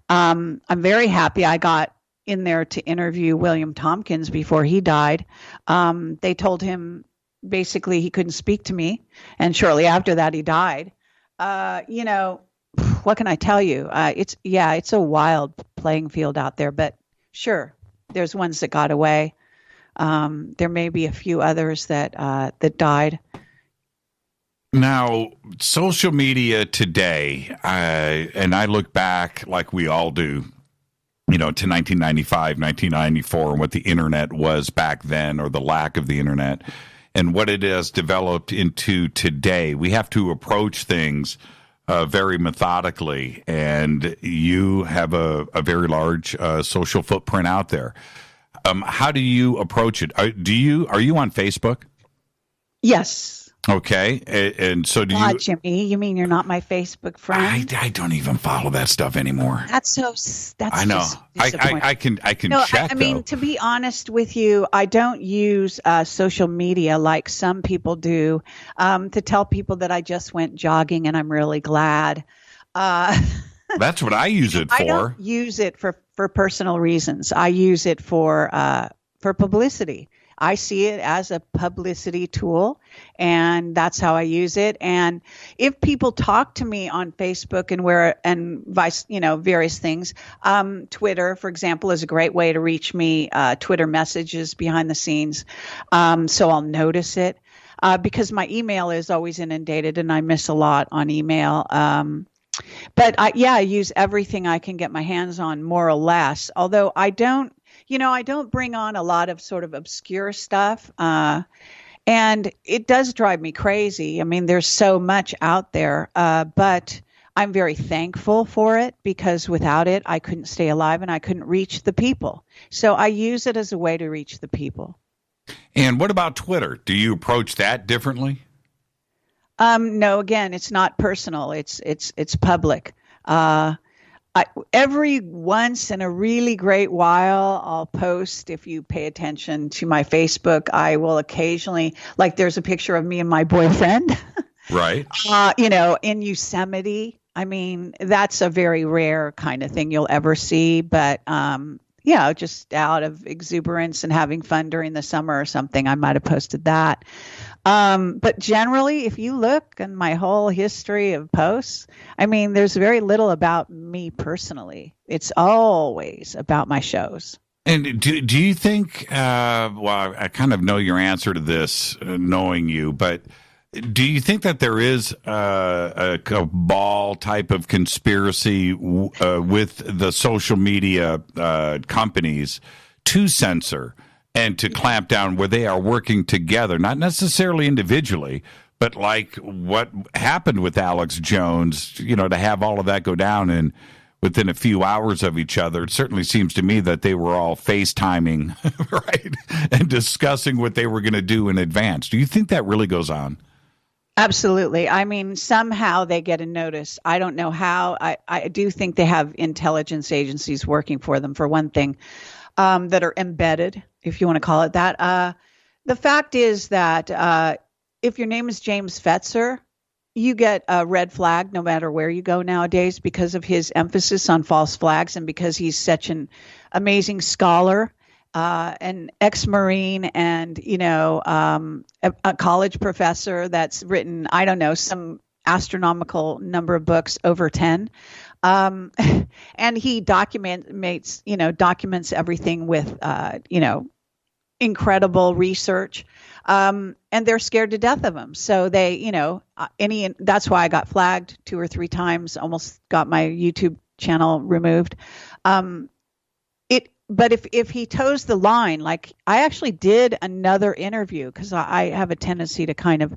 S13: I'm very happy I got in there to interview William Tompkins before he died. They told him basically he couldn't speak to me, and shortly after that he died. What can I tell you? It's a wild playing field out there, but sure, there's ones that got away. There may be a few others that died.
S6: Now, social media today, and I look back like we all do, to 1995, 1994, and what the internet was back then, or the lack of the internet, and what it has developed into today. We have to approach things very methodically, and you have a very large social footprint out there. How do you approach it? Are you on Facebook?
S13: Yes.
S6: Okay, and so do you?
S13: Jimmy, you mean you're not my Facebook friend?
S6: I don't even follow that stuff anymore.
S13: That's
S6: I know. I can check.
S13: I mean, to be honest with you, I don't use social media like some people do to tell people that I just went jogging and I'm really glad.
S6: That's what I use it for.
S13: I don't use it for personal reasons. I use it for publicity. I see it as a publicity tool, and that's how I use it. And if people talk to me on Facebook various things, Twitter, for example, is a great way to reach me. Twitter messages behind the scenes, so I'll notice it because my email is always inundated, and I miss a lot on email. But I use everything I can get my hands on, more or less. Although I don't bring on a lot of sort of obscure stuff. And it does drive me crazy. I mean, there's so much out there, but I'm very thankful for it, because without it, I couldn't stay alive and I couldn't reach the people. So I use it as a way to reach the people.
S6: And what about Twitter? Do you approach that differently?
S13: No, again, it's not personal. It's public. Every once in a really great while, I'll post. If you pay attention to my Facebook, I will occasionally, like, there's a picture of me and my boyfriend.
S6: Right.
S13: In Yosemite. I mean, that's a very rare kind of thing you'll ever see. But, just out of exuberance and having fun during the summer or something, I might have posted that. But generally, if you look in my whole history of posts, I mean, there's very little about me personally. It's always about my shows.
S6: And do you think, I kind of know your answer to this, knowing you, but do you think that there is a cabal type of conspiracy with the social media companies to censor and to clamp down, where they are working together, not necessarily individually, but like what happened with Alex Jones, to have all of that go down and within a few hours of each other? It certainly seems to me that they were all FaceTiming, right, and discussing what they were going to do in advance. Do you think that really goes on?
S13: Absolutely. I mean, somehow they get a notice. I don't know how. I do think they have intelligence agencies working for them, for one thing, that are embedded, if you want to call it that. The fact is that if your name is James Fetzer, you get a red flag no matter where you go nowadays because of his emphasis on false flags and because he's such an amazing scholar, an ex-Marine and, a college professor that's written, I don't know, some astronomical number of books, over 10. And he documents everything with, incredible research. And they're scared to death of him. So they, that's why I got flagged 2 or 3 times, almost got my YouTube channel removed. But if he toes the line, like I actually did another interview because I have a tendency to kind of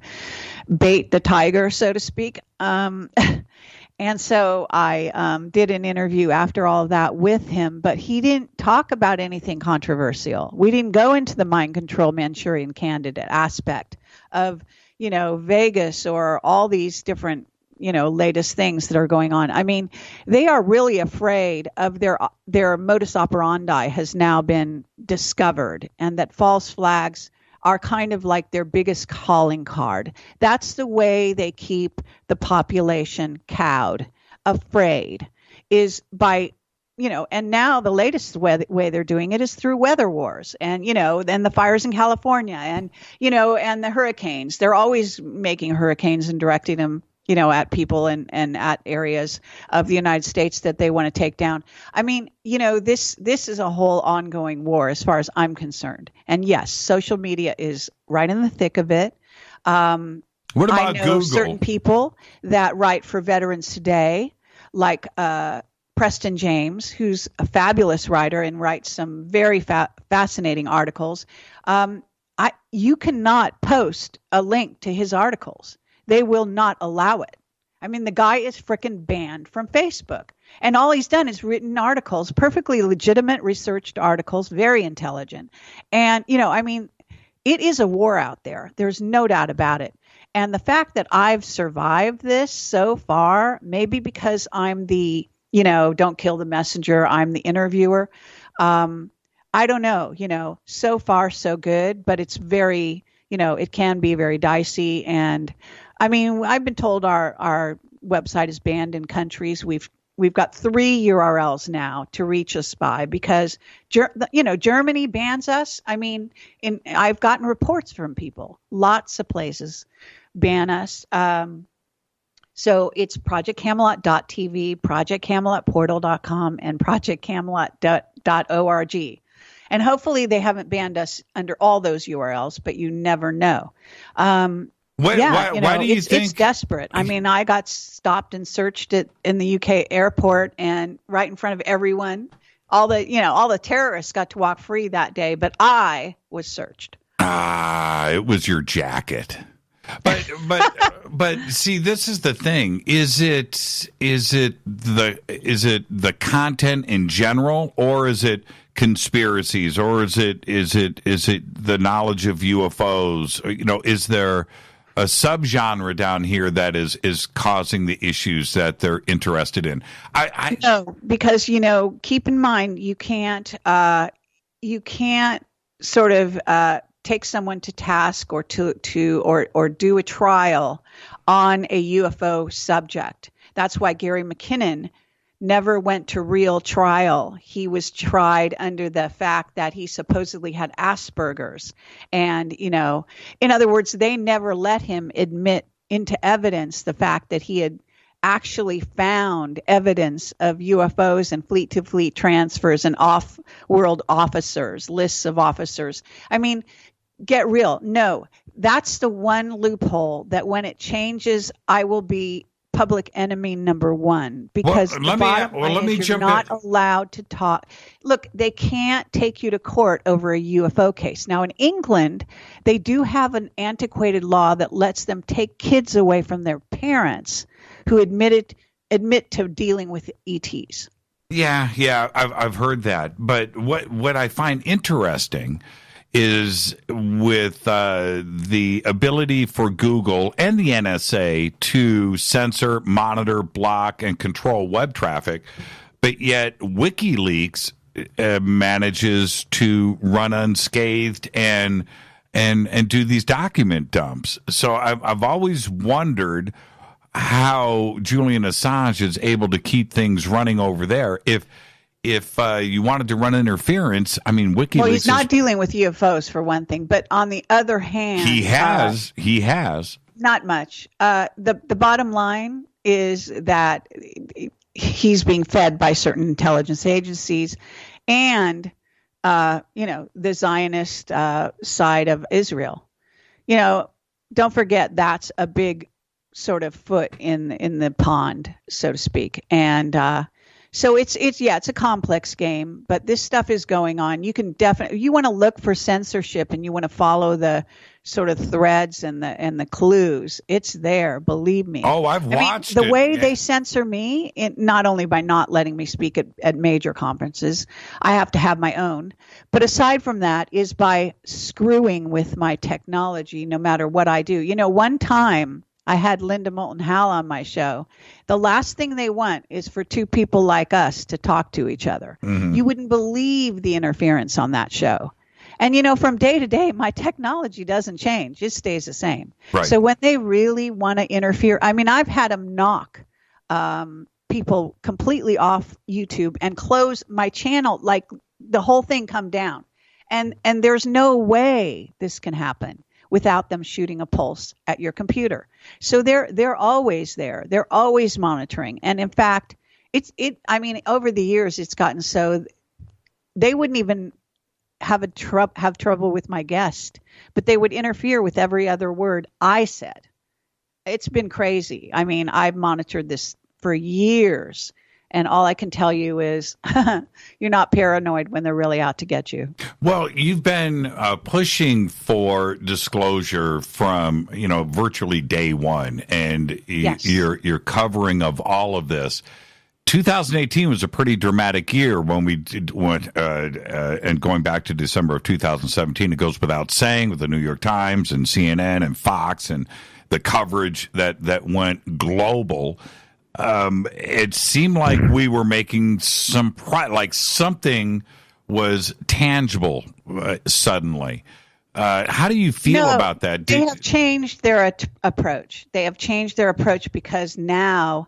S13: bait the tiger, so to speak. And so I did an interview after all of that with him, but he didn't talk about anything controversial. We didn't go into the mind control Manchurian candidate aspect of, Vegas or all these different, latest things that are going on. I mean, they are really afraid of their modus operandi has now been discovered, and that false flags are kind of like their biggest calling card. That's the way they keep the population cowed, afraid, is by, and now the latest way they're doing it is through weather wars and, and the fires in California and, and the hurricanes. They're always making hurricanes and directing them, at people and at areas of the United States that they want to take down. I mean, this is a whole ongoing war as far as I'm concerned. And yes, social media is right in the thick of it.
S6: What about
S13: I know
S6: Google?
S13: Certain people that write for Veterans Today, like Preston James, who's a fabulous writer and writes some very fascinating articles. You cannot post a link to his articles. They will not allow it. I mean, the guy is frickin' banned from Facebook. And all he's done is written articles, perfectly legitimate researched articles, very intelligent. And, it is a war out there. There's no doubt about it. And the fact that I've survived this so far, maybe because I'm the, don't kill the messenger, I'm the interviewer. I don't know, so far so good, but it's very, it can be very dicey. And I mean, I've been told our website is banned in countries. We've got 3 URLs now to reach us by because, Germany bans us. I mean, I've gotten reports from people, lots of places ban us. So it's projectcamelot.tv, projectcamelotportal.com, and projectcamelot.org. And hopefully they haven't banned us under all those URLs, but you never know.
S6: Why do you think
S13: it's desperate? I mean, I got stopped and searched in the UK airport and right in front of everyone. All the terrorists got to walk free that day, but I was searched.
S6: It was your jacket. But see, this is the thing. Is it the content in general, or is it conspiracies, or is it the knowledge of UFOs? Is there a subgenre down here that is causing the issues that they're interested in?
S13: No, because keep in mind you can't sort of take someone to task or to do a trial on a UFO subject. That's why Gary McKinnon never went to real trial. He was tried under the fact that he supposedly had Asperger's. And, in other words, they never let him admit into evidence the fact that he had actually found evidence of UFOs and fleet-to-fleet transfers and off-world officers, lists of officers. I mean, get real. No, that's the one loophole that when it changes, I will be public enemy number one, because you're not allowed to talk. Look, they can't take you to court over a UFO case. Now, in England, they do have an antiquated law that lets them take kids away from their parents who admit to dealing with ETs.
S6: Yeah, I've heard that. But what I find interesting is with the ability for Google and the NSA to censor, monitor, block, and control web traffic, but yet WikiLeaks manages to run unscathed and do these document dumps. So I've always wondered how Julian Assange is able to keep things running over there. If you wanted to run interference, I mean, WikiLeaks.
S13: Well, he's not dealing with UFOs for one thing, but on the other hand,
S6: he has
S13: not much. The bottom line is that he's being fed by certain intelligence agencies, and the Zionist side of Israel. Don't forget that's a big sort of foot in the pond, so to speak, and. So it's a complex game, but this stuff is going on. You can definitely, you want to look for censorship and you want to follow the sort of threads and the clues. It's there, believe me.
S6: Oh, I've watched
S13: the way they censor me, not only by not letting me speak at major conferences, I have to have my own. But aside from that is by screwing with my technology, no matter what I do. One time I had Linda Moulton Howe on my show. The last thing they want is for two people like us to talk to each other. Mm-hmm. You wouldn't believe the interference on that show. And, from day to day, my technology doesn't change. It stays the same. Right. So when they really want to interfere, I mean, I've had them knock people completely off YouTube and close my channel, like the whole thing come down. And there's no way this can happen without them shooting a pulse at your computer. So they're always there. They're always monitoring. And in fact, over the years it's gotten so they wouldn't even have trouble with my guest, but they would interfere with every other word I said. It's been crazy. I mean, I've monitored this for years. And all I can tell you is you're not paranoid when they're really out to get you.
S6: Well, you've been pushing for disclosure from, virtually day one. And
S13: yes.
S6: your covering of all of this. 2018 was a pretty dramatic year when we went, and going back to December of 2017, it goes without saying, with the New York Times and CNN and Fox and the coverage that went global. It seemed like we were making something was tangible suddenly. How do you feel about that?
S13: They have changed their approach. They have changed their approach because now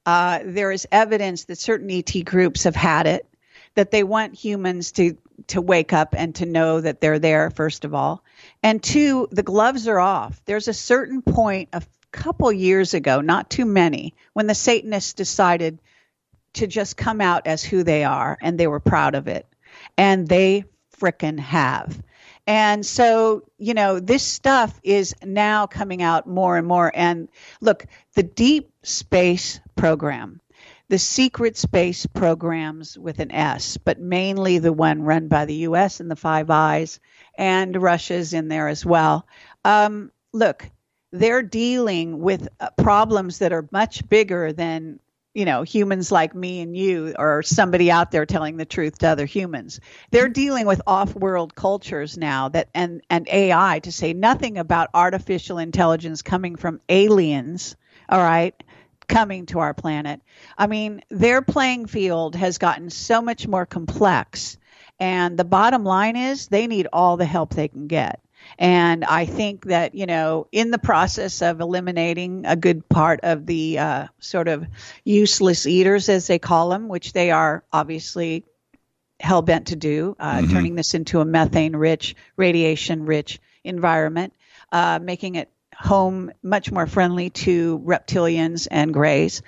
S13: there is evidence that certain ET groups have had it, that they want humans to wake up and to know that they're there, first of all. And two, the gloves are off. There's a certain point of couple years ago, not too many, when the Satanists decided to just come out as who they are, and they were proud of it. And they frickin' have. And so, this stuff is now coming out more and more. And look, the deep space program, the secret space programs with an S, but mainly the one run by the U.S. and the Five Eyes, and Russia's in there as well. Look, they're dealing with problems that are much bigger than, humans like me and you or somebody out there telling the truth to other humans. They're dealing with off-world cultures now and AI, to say nothing about artificial intelligence coming from aliens, all right, coming to our planet. I mean, their playing field has gotten so much more complex. And the bottom line is they need all the help they can get. And I think that, in the process of eliminating a good part of the sort of useless eaters, as they call them, which they are obviously hell-bent to do, turning this into a methane-rich, radiation-rich environment, making it home much more friendly to reptilians and grays.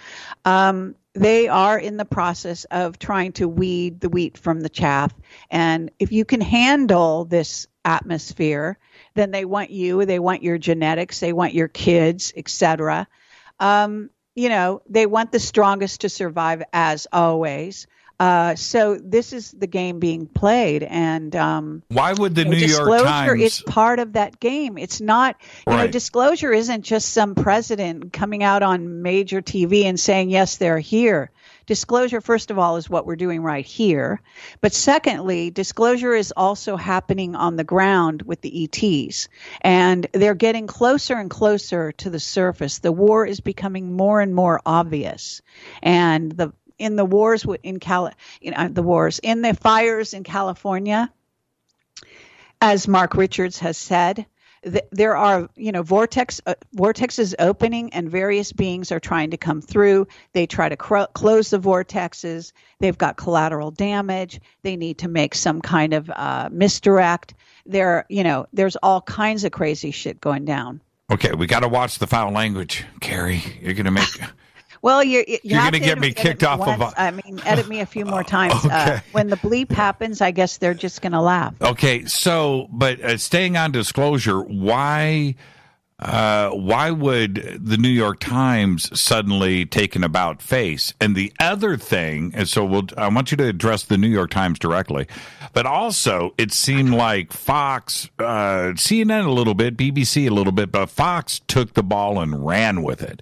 S13: They are in the process of trying to weed the wheat from the chaff. And if you can handle this atmosphere, then they want you, they want your genetics, they want your kids, etc. They want the strongest to survive, as always. So this is the game being played, and
S6: why would the New York
S13: Times? Disclosure is part of that game. It's not, disclosure isn't just some president coming out on major TV and saying, yes, they're here. Disclosure, first of all, is what we're doing right here. But secondly, disclosure is also happening on the ground with the ETs. And they're getting closer and closer to the surface. The war is becoming more and more obvious. And in the wars in the fires in California, as Mark Richards has said, there are, vortexes opening and various beings are trying to come through. They try to close the vortexes. They've got collateral damage. They need to make some kind of misdirect. There's all kinds of crazy shit going down.
S6: Okay, we got to watch the foul language, Carrie. You're going to make...
S13: Well, you're
S6: going to get me kicked off of...
S13: edit me a few more times.
S6: Okay.
S13: When the bleep happens, I guess they're just going to laugh.
S6: Okay, so, but staying on disclosure, why would the New York Times suddenly take an about face? And the other thing, and so I want you to address the New York Times directly, but also it seemed like Fox, CNN a little bit, BBC a little bit, but Fox took the ball and ran with it.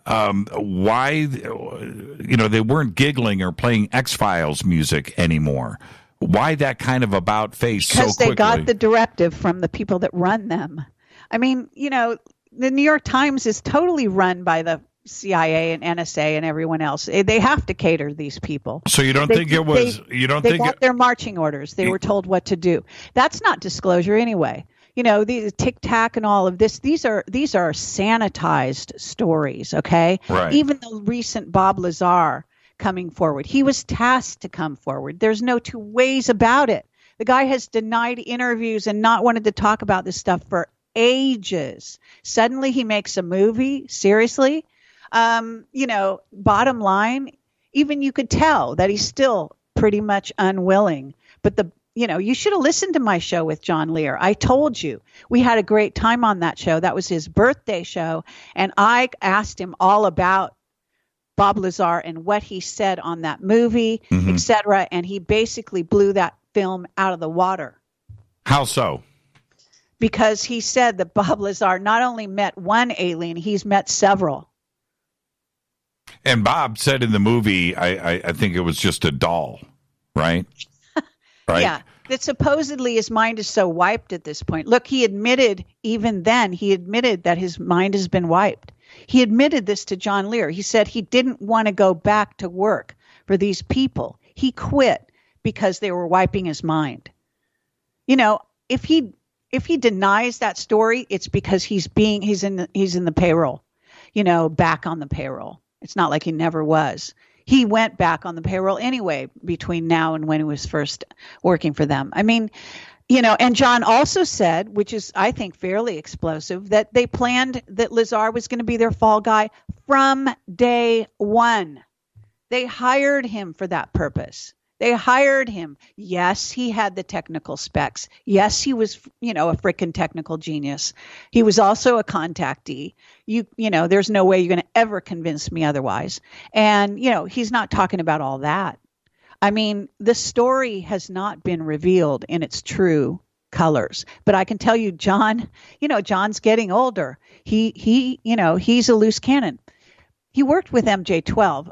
S6: Why, they weren't giggling or playing X-Files music anymore. Why that kind of about face so quickly?
S13: Because they got the directive from the people that run them. I mean, the New York Times is totally run by the CIA and NSA and everyone else. They have to cater to these people.
S6: So you don't think
S13: they got their marching orders. They were told what to do. That's not disclosure anyway. These Tic Tac and all of this, these are sanitized stories, okay?
S6: Right.
S13: Even the recent Bob Lazar coming forward, he was tasked to come forward. There's no two ways about it. The guy has denied interviews and not wanted to talk about this stuff for ages. Suddenly he makes a movie, seriously? Bottom line, even you could tell that he's still pretty much unwilling. But you should have listened to my show with John Lear. I told you. We had a great time on that show. That was his birthday show. And I asked him all about Bob Lazar and what he said on that movie, etc. And he basically blew that film out of the water.
S6: How so?
S13: Because he said that Bob Lazar not only met one alien, he's met several.
S6: And Bob said in the movie, I think it was just a doll, right? Right?
S13: Yeah, that supposedly his mind is so wiped at this point. Look, he admitted that his mind has been wiped. He admitted this to John Lear. He said he didn't want to go back to work for these people. He quit because they were wiping his mind. If he denies that story, it's because he's in the payroll, back on the payroll. It's not like he never was. He went back on the payroll anyway between now and when he was first working for them. I mean, and John also said, which is, I think, fairly explosive, that they planned that Lazar was going to be their fall guy from day one. They hired him for that purpose. They hired him. Yes, he had the technical specs. Yes, he was, a freaking technical genius. He was also a contactee. There's no way you're going to ever convince me otherwise. And, he's not talking about all that. I mean, the story has not been revealed in its true colors. But I can tell you, John, John's getting older. He's a loose cannon. He worked with MJ12.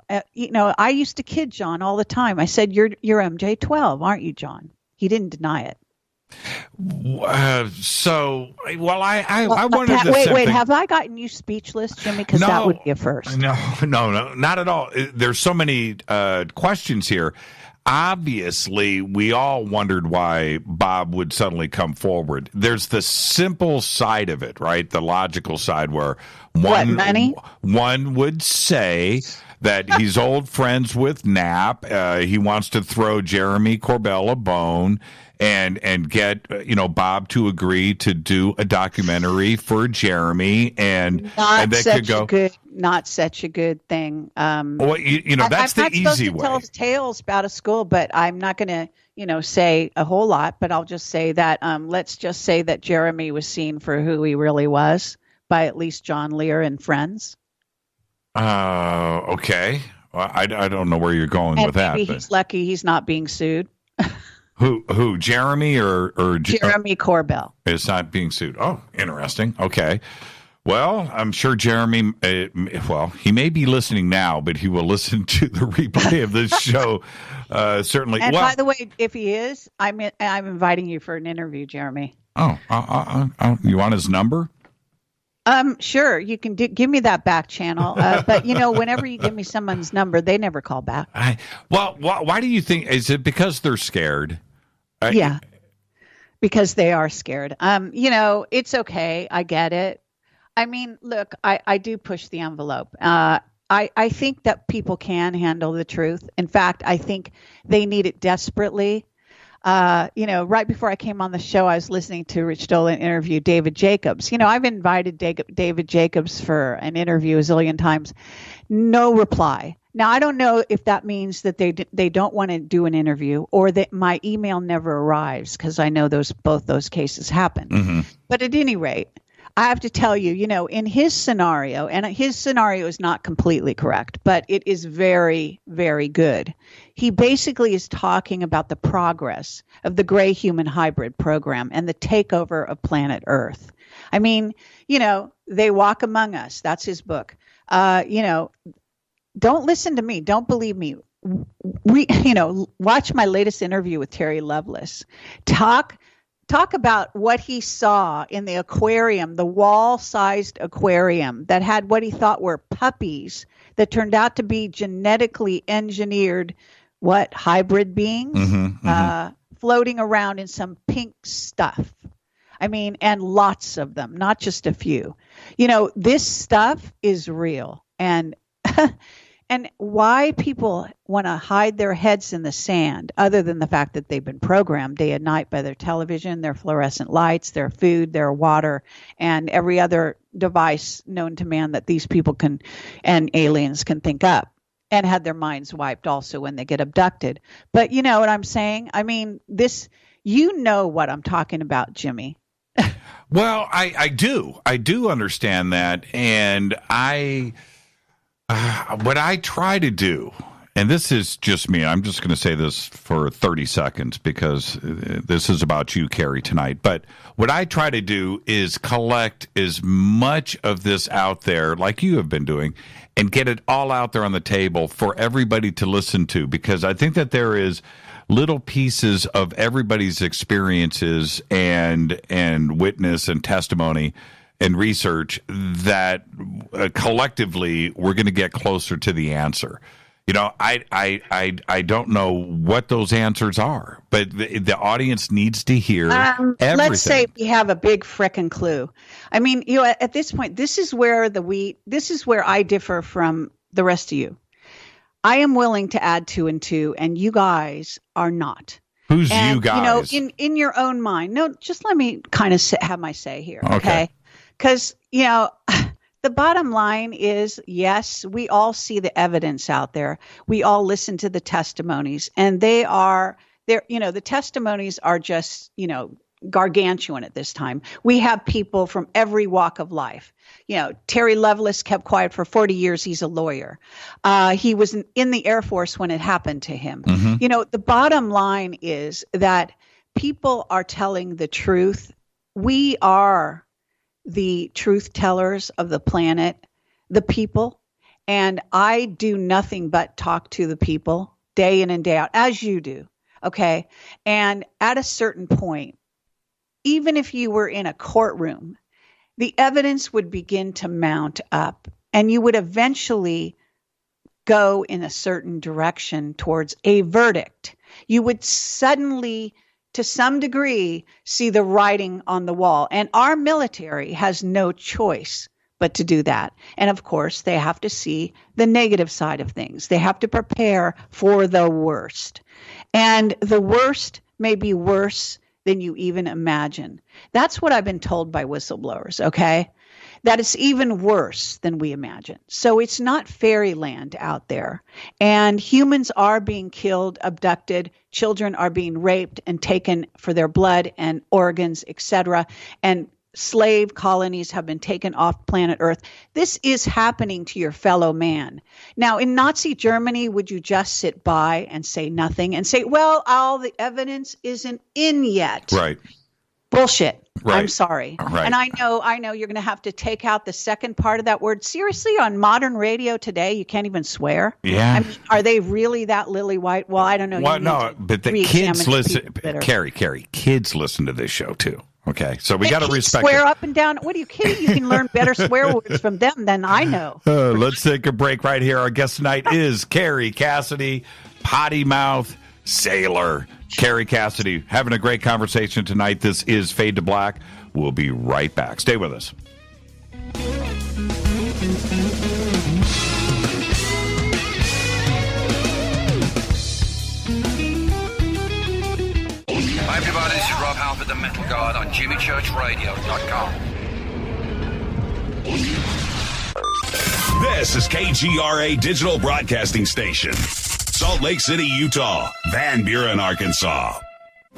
S13: I used to kid John all the time. I said, "You're MJ12, aren't you, John?" He didn't deny it.
S6: I wanted to
S13: wait. Have I gotten you speechless, Jimmy? Because that would be a first.
S6: No, not at all. There's so many questions here. Obviously, we all wondered why Bob would suddenly come forward. There's the simple side of it, right? The logical side where one would say that he's old friends with Knapp. He wants to throw Jeremy Corbell a bone and get Bob to agree to do a documentary for Jeremy, and they could go.
S13: Not such a good thing.
S6: Well, that's the easy way.
S13: I'm not supposed to tell tales out of school, but I'm not going to, say a whole lot. But I'll just say that let's just say that Jeremy was seen for who he really was by at least John Lear and friends.
S6: Okay. Well, I don't know where you're going with that.
S13: Maybe he's lucky he's not being sued.
S6: Who? Jeremy or
S13: Jeremy Corbell
S6: is not being sued. Oh, interesting. Okay. Well, I'm sure Jeremy, he may be listening now, but he will listen to the replay of this show, certainly.
S13: And by the way, if he is, I'm inviting you for an interview, Jeremy.
S6: Oh, you want his number?
S13: Sure. You can give me that back channel. But, whenever you give me someone's number, they never call back.
S6: Why do you think? Is it because they're scared?
S13: Yeah. because they are scared. It's okay. I get it. I mean, look, I do push the envelope. I think that people can handle the truth. In fact, I think they need it desperately. Right before I came on the show, I was listening to Rich Dolan interview David Jacobs. I've invited David Jacobs for an interview a zillion times. No reply. Now, I don't know if that means that they don't want to do an interview or that my email never arrives, because I know both those cases happen.
S6: Mm-hmm.
S13: But at any rate, I have to tell you, in his scenario, and his scenario is not completely correct, but it is very, very good. He basically is talking about the progress of the gray human hybrid program and the takeover of planet Earth. I mean, they walk among us. That's his book. Don't listen to me. Don't believe me. Watch my latest interview with Terry Lovelace. Talk about what he saw in the aquarium, the wall-sized aquarium that had what he thought were puppies that turned out to be genetically engineered, hybrid beings, floating around in some pink stuff. I mean, and lots of them, not just a few. This stuff is real. And and why people want to hide their heads in the sand, other than the fact that they've been programmed day and night by their television, their fluorescent lights, their food, their water, and every other device known to man that these people and aliens can think up, and had their minds wiped also when they get abducted. But you know what I'm saying? I mean, what I'm talking about, Jimmy.
S6: Well, I do understand that. And what I try to do, and this is just me, I'm just going to say this for 30 seconds because this is about you, Carrie, tonight. But what I try to do is collect as much of this out there, like you have been doing, and get it all out there on the table for everybody to listen to, because I think that there is little pieces of everybody's experiences and witness and testimony and research that collectively we're going to get closer to the answer. I don't know what those answers are, but the audience needs to hear everything.
S13: Let's say we have a big frickin' clue. I mean, at this point, this is where I differ from the rest of you. I am willing to add 2 and 2, and you guys are not.
S6: Who's you guys?
S13: In your own mind. No, just let me kind of have my say here, okay? Because, the bottom line is, yes, we all see the evidence out there. We all listen to the testimonies, and the testimonies are just, gargantuan at this time. We have people from every walk of life. Terry Lovelace kept quiet for 40 years. He's a lawyer. He was in the Air Force when it happened to him. Mm-hmm. The bottom line is that people are telling the truth. We are the truth tellers of the planet, the people. And I do nothing but talk to the people day in and day out, as you do. Okay. And at a certain point, even if you were in a courtroom, the evidence would begin to mount up, and you would eventually go in a certain direction towards a verdict. You would suddenly, to some degree, see the writing on the wall. And our military has no choice but to do that. And of course, they have to see the negative side of things. They have to prepare for the worst. And the worst may be worse than you even imagine. That's what I've been told by whistleblowers, okay? That it's even worse than we imagine. So it's not fairyland out there. And humans are being killed, abducted, children are being raped and taken for their blood and organs, etc. And slave colonies have been taken off planet Earth. This is happening to your fellow man. Now, in Nazi Germany, would you just sit by and say nothing and say, well, all the evidence isn't in yet?
S6: Right.
S13: Bullshit.
S6: Right.
S13: I'm sorry.
S6: Right.
S13: And I know you're going to have to take out the second part of that word. Seriously, on modern radio today, you can't even swear?
S6: Yeah.
S13: I mean, are they really that lily white? Well, I don't know.
S6: Well, no, but the kids listen. Carrie, kids listen to this show too. Okay, so we got to respect
S13: swear
S6: it.
S13: Up and down. What are you kidding? You can learn better swear words from them than I know.
S6: Let's take a break right here. Our guest tonight is Carrie Cassidy, potty mouth, sailor. Carrie Cassidy, having a great conversation tonight. This is Fade to Black. We'll be right back. Stay with us.
S10: Hi everybody, this is Rob Halford, the Metal Guard on JimmyChurchRadio.com.
S14: This is KGRA Digital Broadcasting Station. Salt Lake City, Utah. Van Buren, Arkansas.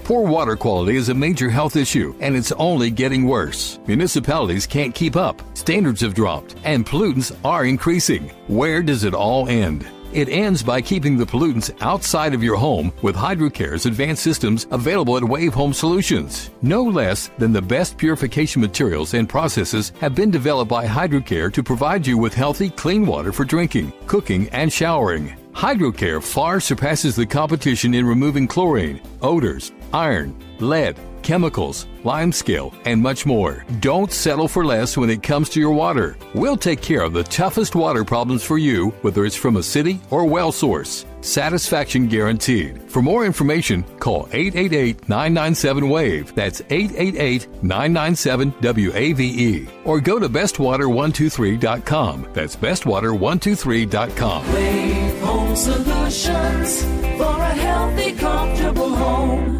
S11: Poor water quality is a major health issue, and it's only getting worse. Municipalities can't keep up, standards have dropped, and pollutants are increasing. Where does it all end? It ends by keeping the pollutants outside of your home with HydroCare's advanced systems available at Wave Home Solutions. No less than the best purification materials and processes have been developed by HydroCare to provide you with healthy, clean water for drinking, cooking, and showering. HydroCare far surpasses the competition in removing chlorine, odors, iron, lead, chemicals, limescale, and much more. Don't settle for less when it comes to your water. We'll take care of the toughest water problems for you, whether it's from a city or well source. Satisfaction guaranteed. For more information, call 888-997-WAVE. That's 888-997-WAVE. Or go to bestwater123.com. That's bestwater123.com.
S12: Wave Home Solutions for a healthy, comfortable home.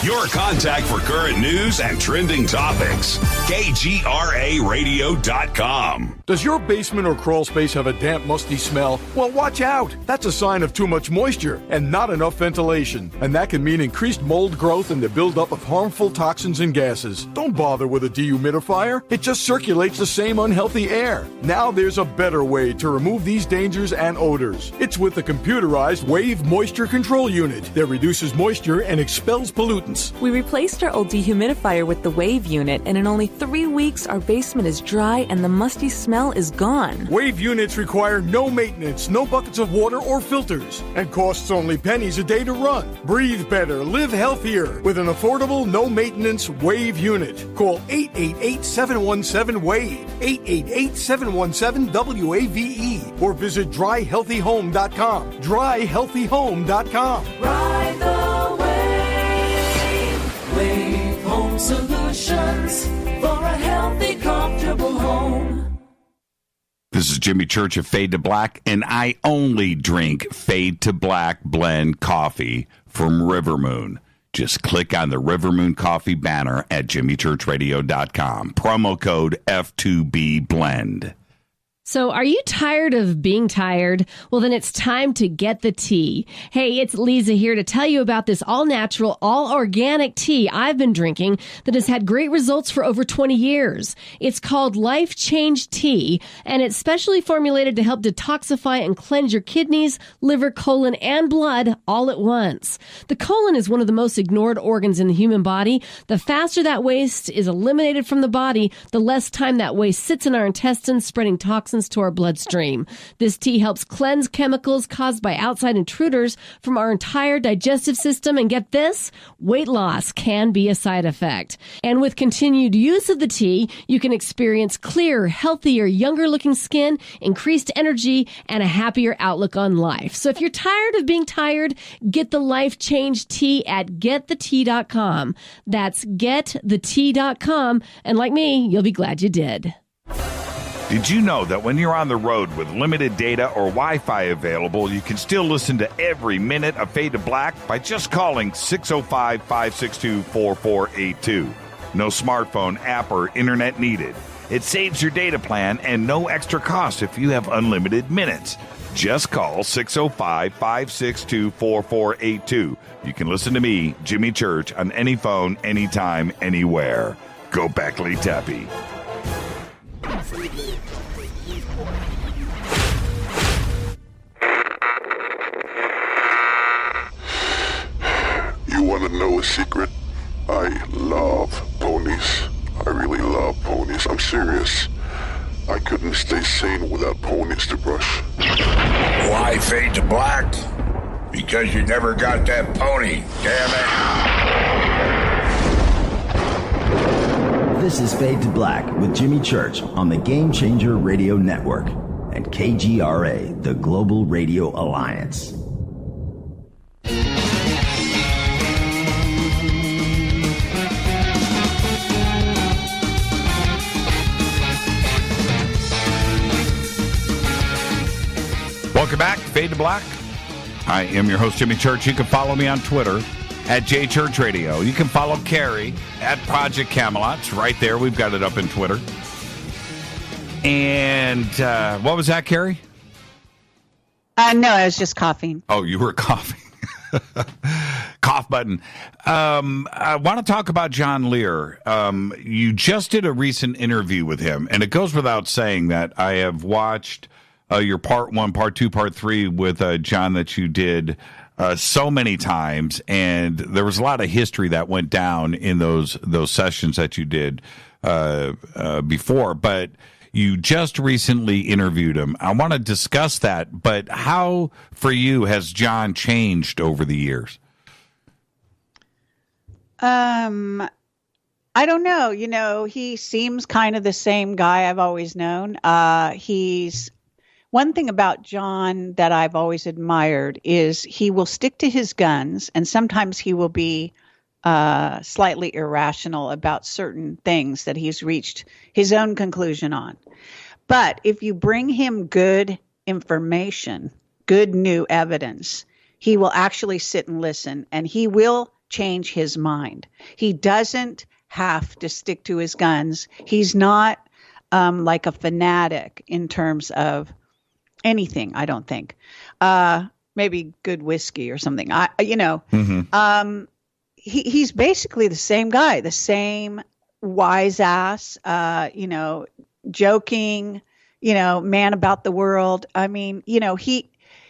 S14: Your contact for current news and trending topics. KGRARadio.com.
S24: Does your basement or crawl space have a damp, musty smell? Well, watch out. That's a sign of too much moisture and not enough ventilation. And that can mean increased mold growth and the buildup of harmful toxins and gases. Don't bother with a dehumidifier. It just circulates the same unhealthy air. Now there's a better way to remove these dangers and odors. It's with the computerized Wave Moisture Control Unit that reduces moisture and expels pollutants.
S25: We replaced our old dehumidifier with the Wave unit, and in only 3 weeks, our basement is dry and the musty smell is gone.
S24: Wave units require no maintenance, no buckets of water or filters, and costs only pennies a day to run. Breathe better, live healthier with an affordable, no-maintenance Wave unit. Call 888-717-WAVE, 888-717-WAVE, or visit dryhealthyhome.com. Dryhealthyhome.com.
S12: Ride the wave. Wave Home Solutions for a healthy, comfortable home.
S6: This is Jimmy Church of Fade to Black, and I only drink Fade to Black blend coffee from Rivermoon. Just click on the Rivermoon coffee banner at jimmychurchradio.com. Promo code F2B Blend.
S26: So are you tired of being tired? Well, then it's time to get the tea. Hey, it's Lisa here to tell you about this all-natural, all-organic tea I've been drinking that has had great results for over 20 years. It's called Life Change Tea, and it's specially formulated to help detoxify and cleanse your kidneys, liver, colon, and blood all at once. The colon is one of the most ignored organs in the human body. The faster that waste is eliminated from the body, the less time that waste sits in our intestines, spreading toxins to our bloodstream. This tea helps cleanse chemicals caused by outside intruders from our entire digestive system. And get this, weight loss can be a side effect. And with continued use of the tea, you can experience clearer, healthier, younger looking skin, increased energy, and a happier outlook on life. So if you're tired of being tired, get the Life Change Tea at getthetea.com. That's getthetea.com. And like me, you'll be glad you did.
S6: Did you know that when you're on the road with limited data or Wi-Fi available, you can still listen to every minute of Fade to Black by just calling 605-562-4482. No smartphone, app, or internet needed. It saves your data plan and no extra cost if you have unlimited minutes. Just call 605-562-4482. You can listen to me, Jimmy Church, on any phone, anytime, anywhere. Go Beckley Tappy.
S27: You want to know a secret? I love ponies. I really love ponies. I'm serious. I couldn't stay sane without ponies to brush.
S28: Why Fade to Black? Because you never got that pony, damn it.
S3: This is Fade to Black with Jimmy Church on the Game Changer Radio Network and KGRA, the Global Radio Alliance.
S6: Fade to Black. I am your host, Jimmy Church. You can follow me on Twitter at JChurchRadio. You can follow Carrie at Project Camelot. It's right there. We've got it up in Twitter. And what was that, Carrie?
S13: No, I was just coughing.
S6: Oh, you were coughing. Cough button. I want to talk about John Lear. You just did a recent interview with him, and it goes without saying that I have watched your part 1, part 2, part 3 with John that you did so many times, and there was a lot of history that went down in those sessions that you did before, but you just recently interviewed him. I want to discuss that, but how, for you, has John changed over the years?
S13: I don't know. You know, he seems kind of the same guy I've always known. One thing about John that I've always admired is he will stick to his guns, and sometimes he will be slightly irrational about certain things that he's reached his own conclusion on. But if you bring him good information, good new evidence, he will actually sit and listen, and he will change his mind. He doesn't have to stick to his guns. He's not like a fanatic in terms of anything, I don't think. Maybe good whiskey or something. He's basically the same guy, the same wise ass, joking, man about the world. I mean,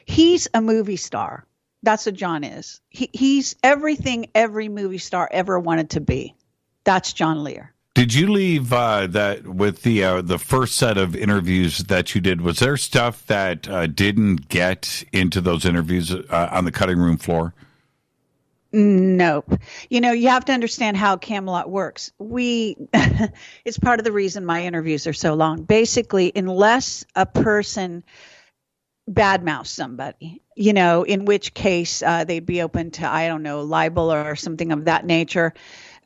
S13: he's a movie star. That's what John is. He's everything every movie star ever wanted to be. That's John Lear.
S6: Did you leave that with the first set of interviews that you did? Was there stuff that didn't get into those interviews on the cutting room floor?
S13: Nope. You have to understand how Camelot works. It's part of the reason my interviews are so long. Basically, unless a person badmouths somebody, in which case they'd be open to, I don't know, libel or something of that nature.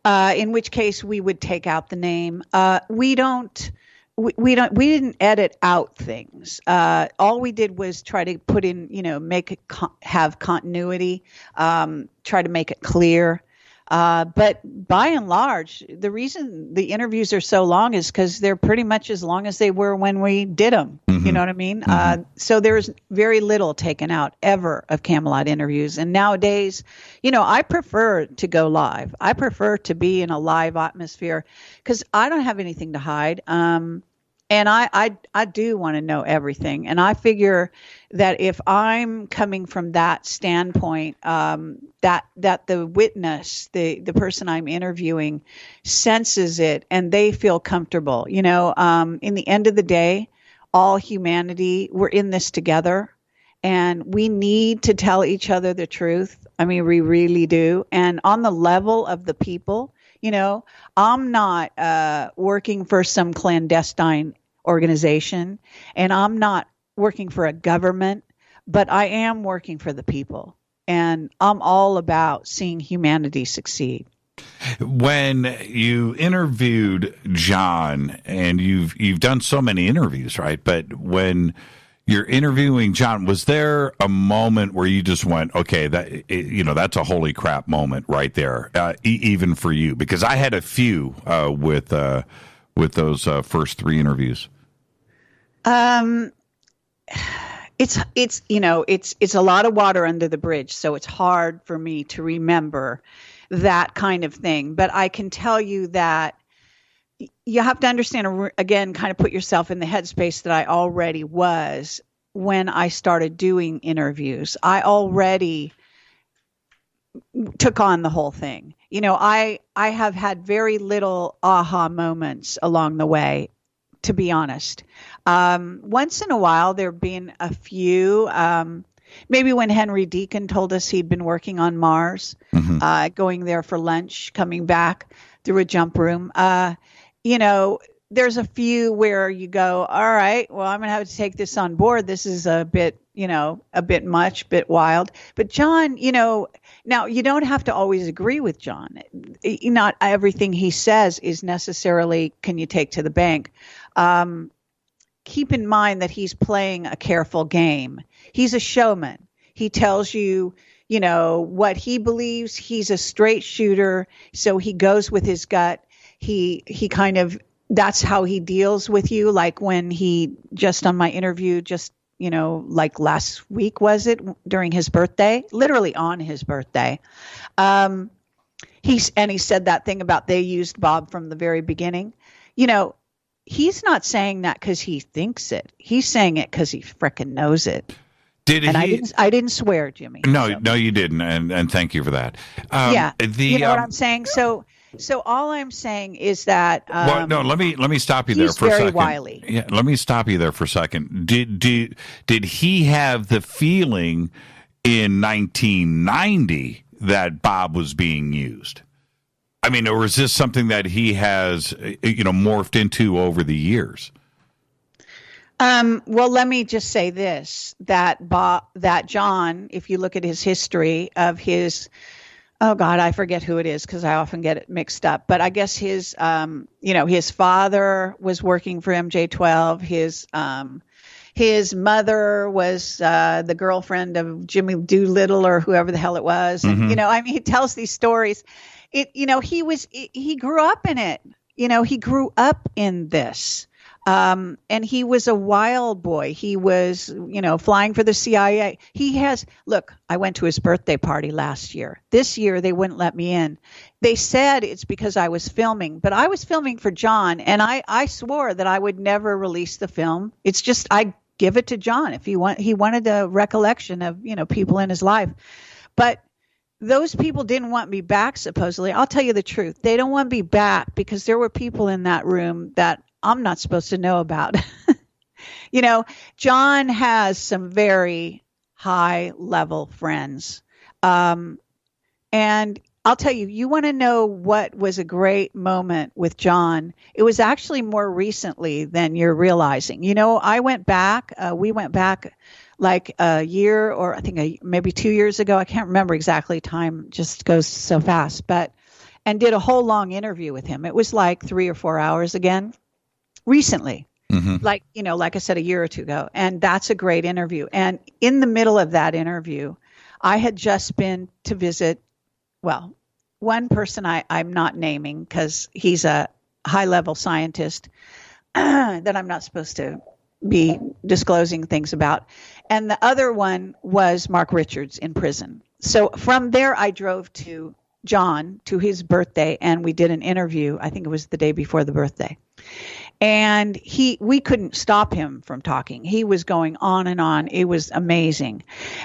S13: In which case we would take out the name. We didn't edit out things. All we did was try to put in, make it have continuity, try to make it clear. But by and large, the reason the interviews are so long is because they're pretty much as long as they were when we did them. Mm-hmm. You know what I mean? Mm-hmm. So there's very little taken out ever of Camelot interviews. And nowadays, I prefer to go live. I prefer to be in a live atmosphere because I don't have anything to hide. And I do want to know everything. And I figure that if I'm coming from that standpoint, that the witness, the person I'm interviewing senses it and they feel comfortable. In the end of the day, all humanity, we're in this together and we need to tell each other the truth. I mean, we really do. And on the level of the people, I'm not working for some clandestine organization, and I'm not working for a government, but I am working for the people, and I'm all about seeing humanity succeed.
S6: When you interviewed John, and you've done so many interviews, right? But when you're interviewing John, was there a moment where you just went, okay, that's a holy crap moment right there, even for you? Because I had a few with those first 3 interviews.
S13: It's a lot of water under the bridge, so it's hard for me to remember that kind of thing. But I can tell you that you have to understand, again, kind of put yourself in the headspace that I already was when I started doing interviews. I already took on the whole thing. I have had very little aha moments along the way, to be honest. Once in a while, there have been a few, maybe when Henry Deacon told us he'd been working on Mars, mm-hmm. Going there for lunch, coming back through a jump room. There's a few where you go, all right, well, I'm going to have to take this on board. This is a bit much, bit wild. But John, now you don't have to always agree with John. Not everything he says is necessarily can you take to the bank. keep in mind that he's playing a careful game. He's a showman. He tells you, what he believes. He's a straight shooter, so he goes with his gut. He kind of, that's how he deals with you. Like when he, just on my interview, like last week, was it, during his birthday, literally on his birthday. He said that thing about they used Bob from the very beginning. He's not saying that because he thinks it. He's saying it because he frickin' knows it. I didn't swear, Jimmy.
S6: No, you didn't, and thank you for that.
S13: Yeah, you know what I'm saying. So all I'm saying is that.
S6: Well, no, let me stop you there for a second.
S13: He's very wily.
S6: Yeah, let me stop you there for a second. Did he have the feeling in 1990 that Bob was being used? I mean, or is this something that he has, morphed into over the years?
S13: Well, let me just say this, that John, if you look at his history of his, oh God, I forget who it is because I often get it mixed up, but I guess his, his father was working for MJ12. His mother was the girlfriend of Jimmy Doolittle or whoever the hell it was.
S6: Mm-hmm.
S13: And, he tells these stories. He grew up in it. He grew up in this. And he was a wild boy. He was, flying for the CIA. I went to his birthday party last year. This year, they wouldn't let me in. They said it's because I was filming, but I was filming for John, and I swore that I would never release the film. It's just, I give it to John if he wanted a recollection of, people in his life. But those people didn't want me back, supposedly. I'll tell you the truth. They don't want me back because there were people in that room that I'm not supposed to know about. John has some very high level friends. And I'll tell you, you want to know what was a great moment with John? It was actually more recently than you're realizing. We went back like a year, or I think maybe 2 years ago. I can't remember exactly. Time just goes so fast, and did a whole long interview with him. It was like 3 or 4 hours again. Recently, like I said, a year or two ago. And that's a great interview. And in the middle of that interview, I had just been to visit, one person I'm not naming because he's a high-level scientist that I'm not supposed to be disclosing things about. And the other one was Mark Richards in prison. So from there, I drove to John to his birthday, and we did an interview. I think it was the day before the birthday. And we couldn't stop him from talking. He was going on and on. It was amazing.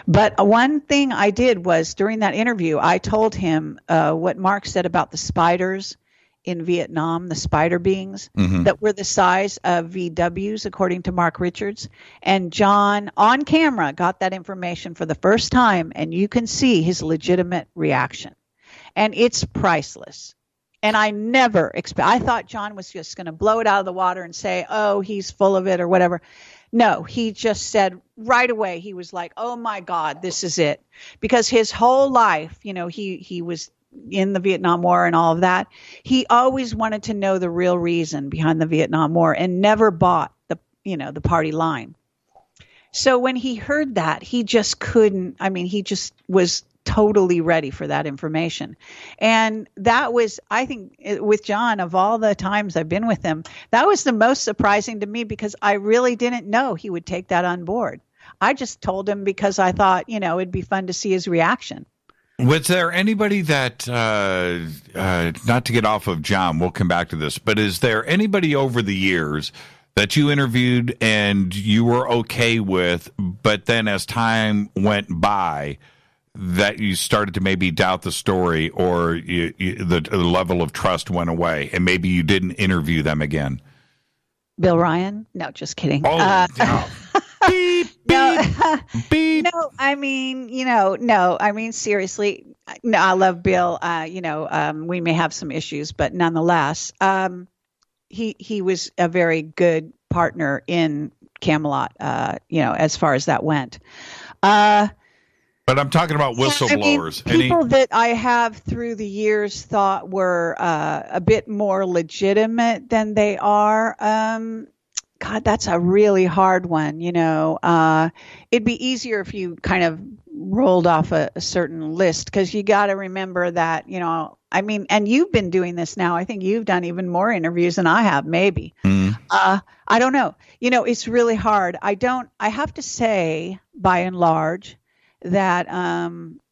S13: But one thing I did was during that interview, I told him what Mark said about the spiders in Vietnam, the spider beings that were the size of VWs, according to Mark Richards. And John, on camera, got that information for the first time, and you can see his legitimate reaction. And it's priceless. And I never I thought John was just going to blow it out of the water and say, oh, he's full of it or whatever. No, he just said right away, he was like, oh my God, this is it. Because his whole life, he was in the Vietnam War and all of that. He always wanted to know the real reason behind the Vietnam War and never bought the party line. So when he heard that, he just couldn't, he just was totally ready for that information. And that was, I think, with John, of all the times I've been with him, that was the most surprising to me because I really didn't know he would take that on board. I just told him because I thought, it'd be fun to see his reaction.
S6: Was there anybody that, not to get off of John, we'll come back to this, but is there anybody over the years that you interviewed and you were okay with, but then as time went by, that you started to maybe doubt the story or the level of trust went away and maybe you didn't interview them again?
S13: Bill Ryan? No, just kidding.
S6: Oh, no. Beep, beep.
S13: No, seriously, no, I love Bill. We may have some issues, but nonetheless, he was a very good partner in Camelot, as far as that went.
S6: But I'm talking about whistleblowers.
S13: People that I have through the years thought were a bit more legitimate than they are. God, that's a really hard one. It'd be easier if you kind of rolled off a certain list, because you got to remember that, and you've been doing this now. I think you've done even more interviews than I have, maybe. I don't know. It's really hard. I have to say, by and large, that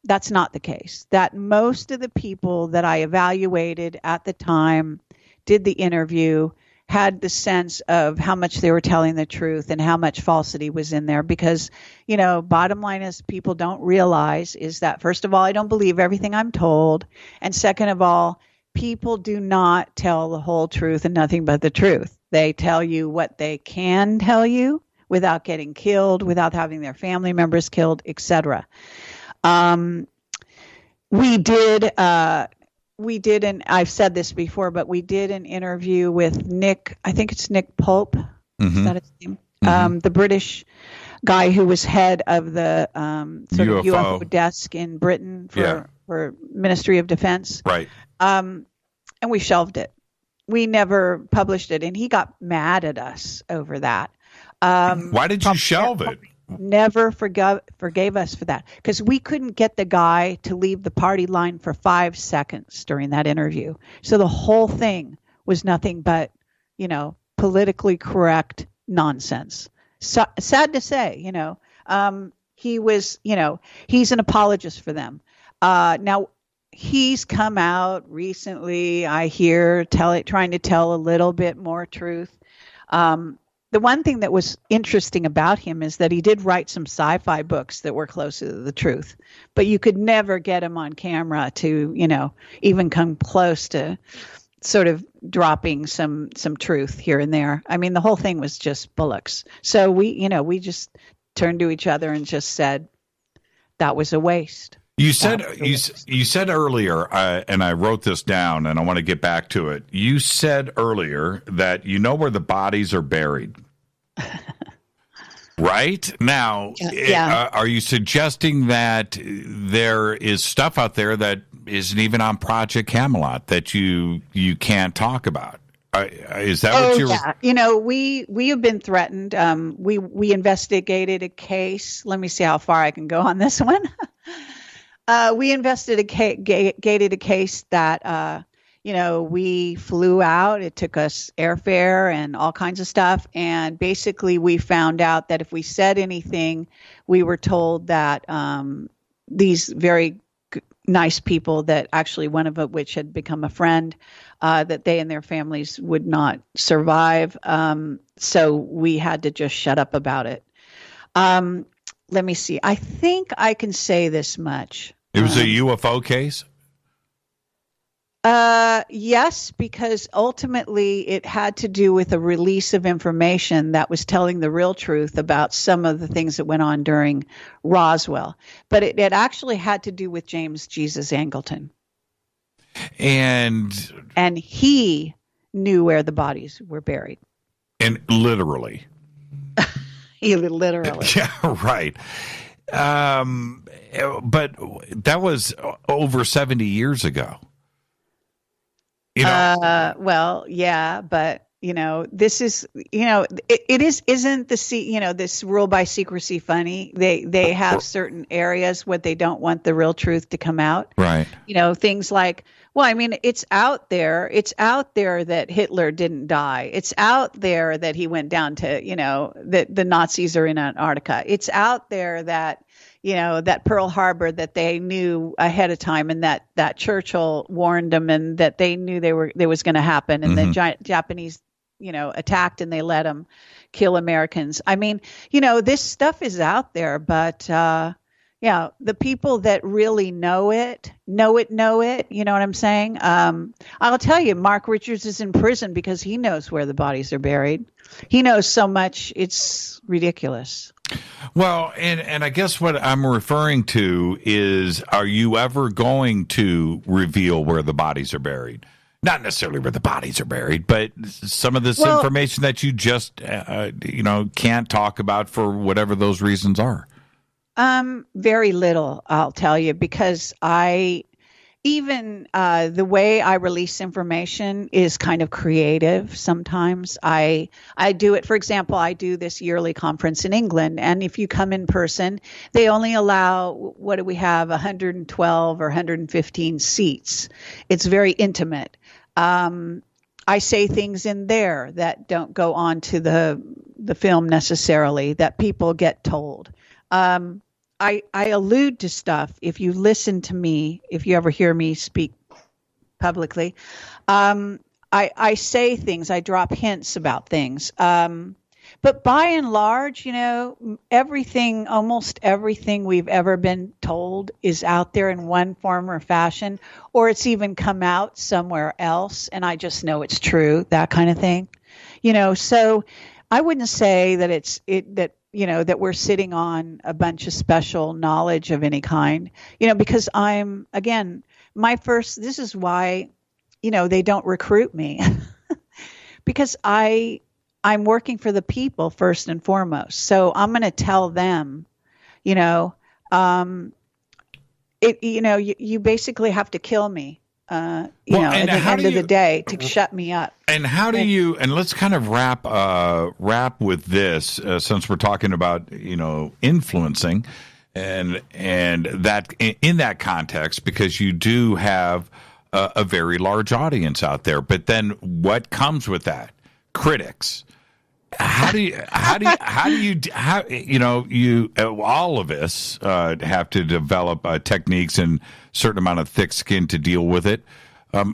S13: that's not the case. That most of the people that I evaluated at the time, did the interview, had the sense of how much they were telling the truth and how much falsity was in there. Because, bottom line is, people don't realize is that, first of all, I don't believe everything I'm told. And second of all, people do not tell the whole truth and nothing but the truth. They tell you what they can tell you without getting killed, without having their family members killed, etc. We did, and I've said this before, but we did an interview with Nick, I think it's Nick Pope, is that his name? The British guy who was head of the sort of UFO desk in Britain for Ministry of Defense.
S6: Right.
S13: And we shelved it. We never published it, and he got mad at us over that.
S6: Why did you shelve it?
S13: Never forgave us for that, because we couldn't get the guy to leave the party line for 5 seconds during that interview. So the whole thing was nothing but, politically correct nonsense. So, sad to say, he was, he's an apologist for them. Now, he's come out recently, I hear, trying to tell a little bit more truth. The one thing that was interesting about him is that he did write some sci-fi books that were closer to the truth, but you could never get him on camera to, even come close to sort of dropping some truth here and there. I mean, the whole thing was just bullocks. So we just turned to each other and just said that was a waste.
S6: You said earlier, and I wrote this down, and I want to get back to it. You said earlier that you know where the bodies are buried. Right? Now, are you suggesting that there is stuff out there that isn't even on Project Camelot that you can't talk about? Is that what you're...
S13: Yeah. We have been threatened. We investigated a case. Let me see how far I can go on this one. We investigated a case that, we flew out. It took us airfare and all kinds of stuff. And basically we found out that if we said anything, we were told that these very nice people, that actually one of which had become a friend, that they and their families would not survive. So we had to just shut up about it. Let me see. I think I can say this much.
S6: It was a UFO case?
S13: Yes, because ultimately it had to do with a release of information that was telling the real truth about some of the things that went on during Roswell. But it actually had to do with James Jesus Angleton.
S6: And
S13: he knew where the bodies were buried.
S6: And literally.
S13: Literally.
S6: Yeah, right. But that was over 70 years ago.
S13: Well, yeah, but this is, isn't the this rule by secrecy funny? They have certain areas where they don't want the real truth to come out.
S6: Right.
S13: Things like, well, I mean, it's out there. It's out there that Hitler didn't die. It's out there that he went down to, that the Nazis are in Antarctica. It's out there that, that Pearl Harbor, that they knew ahead of time, and that Churchill warned them, and that they knew there was going to happen, and the Japanese, attacked, and they let them kill Americans. I mean, this stuff is out there, but the people that really know it. You know what I'm saying? I'll tell you, Mark Richards is in prison because he knows where the bodies are buried. He knows so much, it's ridiculous.
S6: Well, and I guess what I'm referring to is, are you ever going to reveal where the bodies are buried? Not necessarily where the bodies are buried, but some of this information that you just, can't talk about for whatever those reasons are.
S13: Very little, I'll tell you, because even the way I release information is kind of creative sometimes. I do it, for example, I do this yearly conference in England, and if you come in person, they only allow, what do we have, 112 or 115 seats. It's very intimate. I say things in there that don't go on to the film necessarily, that people get told. I allude to stuff. If you listen to me, if you ever hear me speak publicly, I say things, I drop hints about things. But by and large, everything, almost everything we've ever been told is out there in one form or fashion, or it's even come out somewhere else, and I just know it's true, that kind of thing. So I wouldn't say that that we're sitting on a bunch of special knowledge of any kind, because this is why, they don't recruit me because I'm working for the people first and foremost. So I'm going to tell them, you basically have to kill me, at the end of the day to shut me up.
S6: And how do you, and let's kind of wrap with this, since we're talking about, influencing and that in that context, because you do have a very large audience out there, but then what comes with that? Critics. All of us have to develop techniques and certain amount of thick skin to deal with it.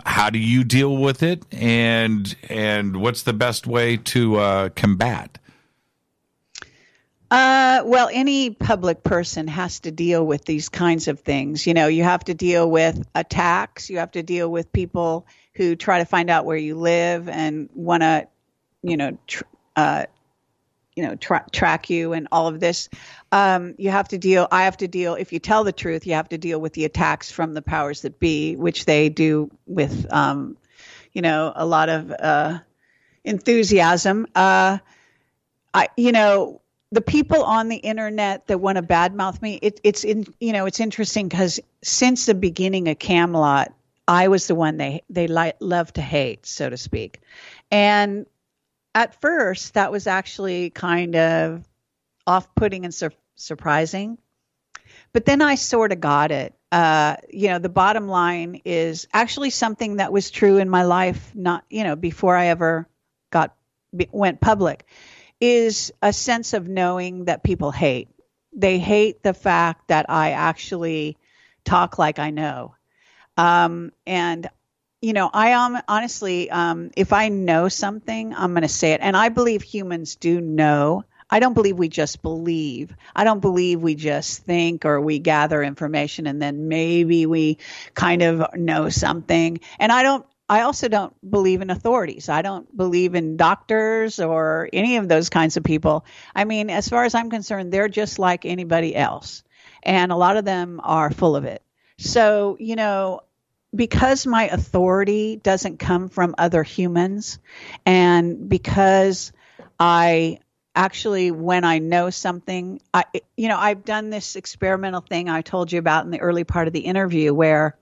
S6: How do you deal with it, and what's the best way to combat?
S13: Well, any public person has to deal with these kinds of things. You have to deal with attacks. You have to deal with people who try to find out where you live and want to, track you and all of this. I have to deal, if you tell the truth, you have to deal with the attacks from the powers that be, which they do with, a lot of enthusiasm. The people on the internet that want to badmouth me, it's interesting because since the beginning of Camelot, I was the one they love to hate, so to speak. And at first, that was actually kind of off-putting and surprising. But then I sort of got it. The bottom line is actually something that was true in my life, not, before I ever went public, is a sense of knowing that people hate. They hate the fact that I actually talk like I know. I am honestly, if I know something, I'm going to say it. And I believe humans do know. I don't believe we just believe. I don't believe we just think or we gather information and then maybe we kind of know something. And I also don't believe in authorities. I don't believe in doctors or any of those kinds of people. I mean, as far as I'm concerned, they're just like anybody else. And a lot of them are full of it. So, because my authority doesn't come from other humans, and because I actually, when I know something, I've done this experimental thing I told you about in the early part of the interview where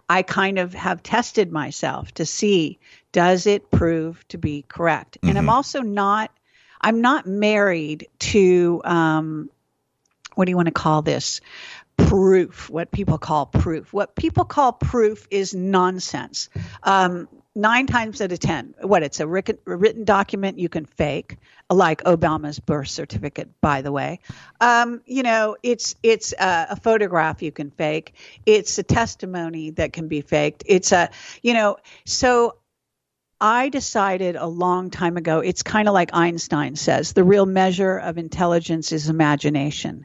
S13: I kind of have tested myself to see, does it prove to be correct? Mm-hmm. And I'm not married to, what do you want to call this? Proof, what people call proof. What people call proof is nonsense. 9 times out of 10, it's a written document you can fake, like Obama's birth certificate, by the way. It's a photograph you can fake. It's a testimony that can be faked. So I decided a long time ago, it's kind of like Einstein says, the real measure of intelligence is imagination.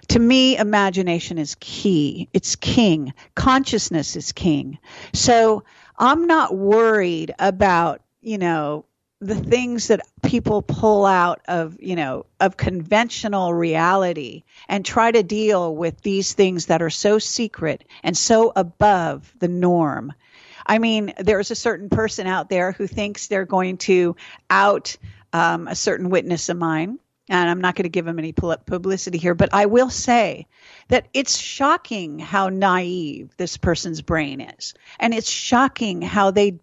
S13: To me, imagination is key. It's king. Consciousness is king. So I'm not worried about, the things that people pull out of conventional reality and try to deal with these things that are so secret and so above the norm. I mean, there's a certain person out there who thinks they're going to out a certain witness of mine. And I'm not going to give him any publicity here, but I will say that it's shocking how naive this person's brain is. And it's shocking how they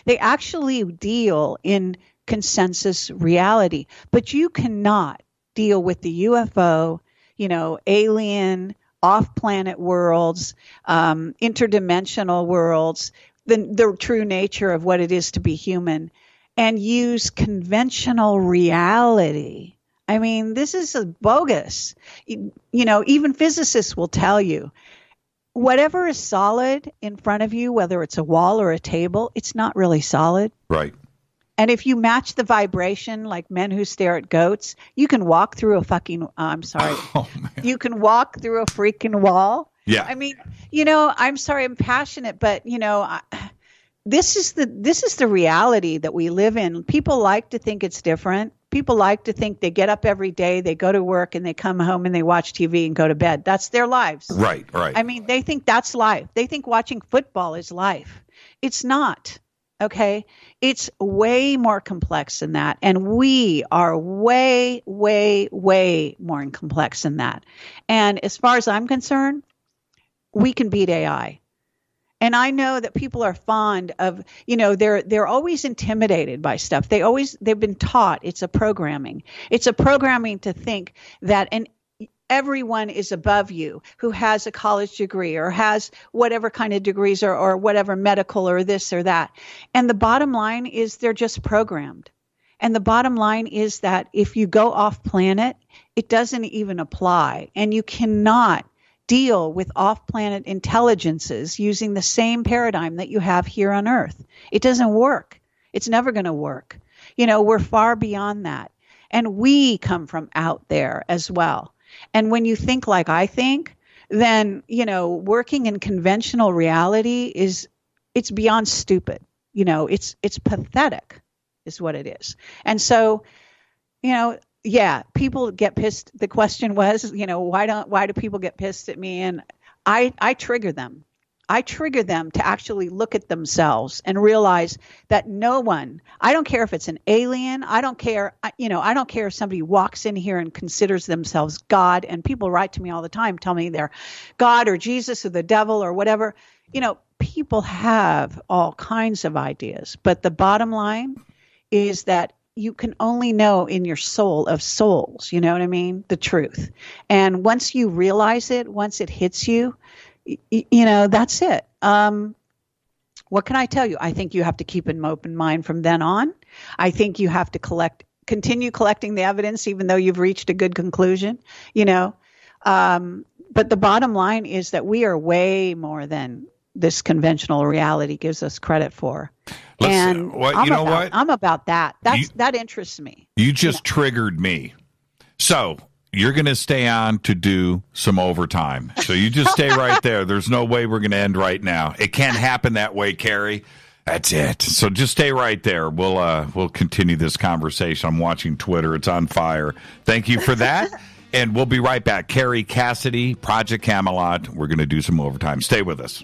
S13: actually deal in consensus reality. But you cannot deal with the UFO, alien, off-planet worlds, interdimensional worlds, the true nature of what it is to be human, and use conventional reality. I mean, this is bogus. Even physicists will tell you, whatever is solid in front of you, whether it's a wall or a table, it's not really solid.
S6: Right.
S13: And if you match the vibration, like men who stare at goats, you can walk through you can walk through a freaking wall.
S6: Yeah.
S13: I mean, I'm sorry, I'm passionate, but this is the reality that we live in. People like to think it's different. People like to think they get up every day, they go to work, and they come home and they watch TV and go to bed. That's their lives.
S6: Right.
S13: I mean, they think that's life. They think watching football is life. It's not. Okay? It's way more complex than that. And we are way, way, way more complex than that. And as far as I'm concerned, we can beat AI. And I know that people are fond of, they're always intimidated by stuff. They've been taught it's a programming. It's a programming to think that everyone is above you who has a college degree or has whatever kind of degrees or whatever medical or this or that. And the bottom line is they're just programmed. And the bottom line is that if you go off planet, it doesn't even apply. And you cannot deal with off-planet intelligences using the same paradigm that you have here on Earth. It doesn't work. It's never going to work. We're far beyond that. And we come from out there as well. And when you think like I think, then, working in conventional reality it's beyond stupid. It's pathetic is what it is. And so, yeah, people get pissed. The question was, why do people get pissed at me? And I trigger them. I trigger them to actually look at themselves and realize that no one, I don't care if it's an alien. I don't care. I don't care if somebody walks in here and considers themselves God. And people write to me all the time, tell me they're God or Jesus or the devil or whatever. People have all kinds of ideas. But the bottom line is that you can only know in your soul of souls, you know what I mean? The truth. And once you realize it, once it hits you, that's it. What can I tell you? I think you have to keep an open mind from then on. I think you have to continue collecting the evidence, even though you've reached a good conclusion, But the bottom line is that we are way more than this conventional reality gives us credit for. And I'm about that. That interests me.
S6: You just triggered me. So you're going to stay on to do some overtime. So you just stay right there. There's no way we're going to end right now. It can't happen that way, Carrie. That's it. So just stay right there. We'll continue this conversation. I'm watching Twitter. It's on fire. Thank you for that. And we'll be right back. Kerry Cassidy, Project Camelot. We're going to do some overtime. Stay with us.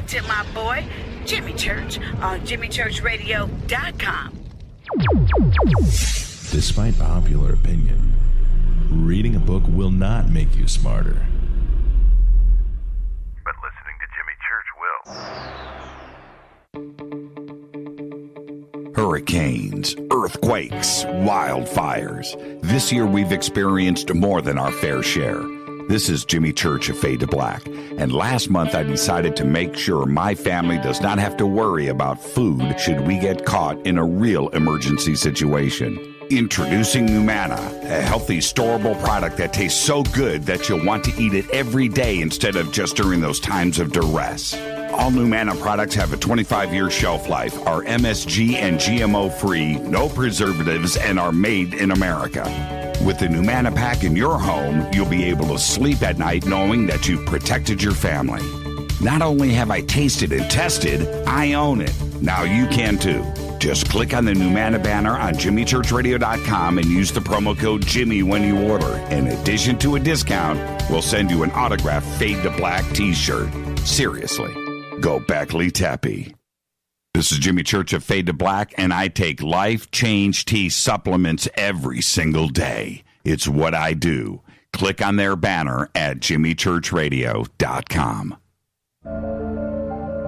S9: To my boy, Jimmy Church, on JimmyChurchRadio.com.
S15: Despite popular opinion, reading a book will not make you smarter.
S16: But listening to Jimmy Church will.
S14: Hurricanes, earthquakes, wildfires. This year we've experienced more than our fair share. This is Jimmy Church of Fade to Black, and last month I decided to make sure my family does not have to worry about food should we get caught in a real emergency situation. Introducing Humana, a healthy, storable product that tastes so good that you'll want to eat it every day instead of just during those times of duress. All Numanna products have a 25-year shelf life, are MSG and GMO free, no preservatives, and are made in America. With the Numanna pack in your home, you'll be able to sleep at night knowing that you've protected your family. Not only have I tasted and tested, I own it. Now you can too. Just click on the Numanna banner on jimmychurchradio.com and use the promo code Jimmy when you order. In addition to a discount, we'll send you an autographed Fade to Black t-shirt. Seriously, go Beckley Teppy. This is Jimmy Church of Fade to Black, and I take Life Change Tea supplements every single day. It's what I do. Click on their banner at jimmychurchradio.com.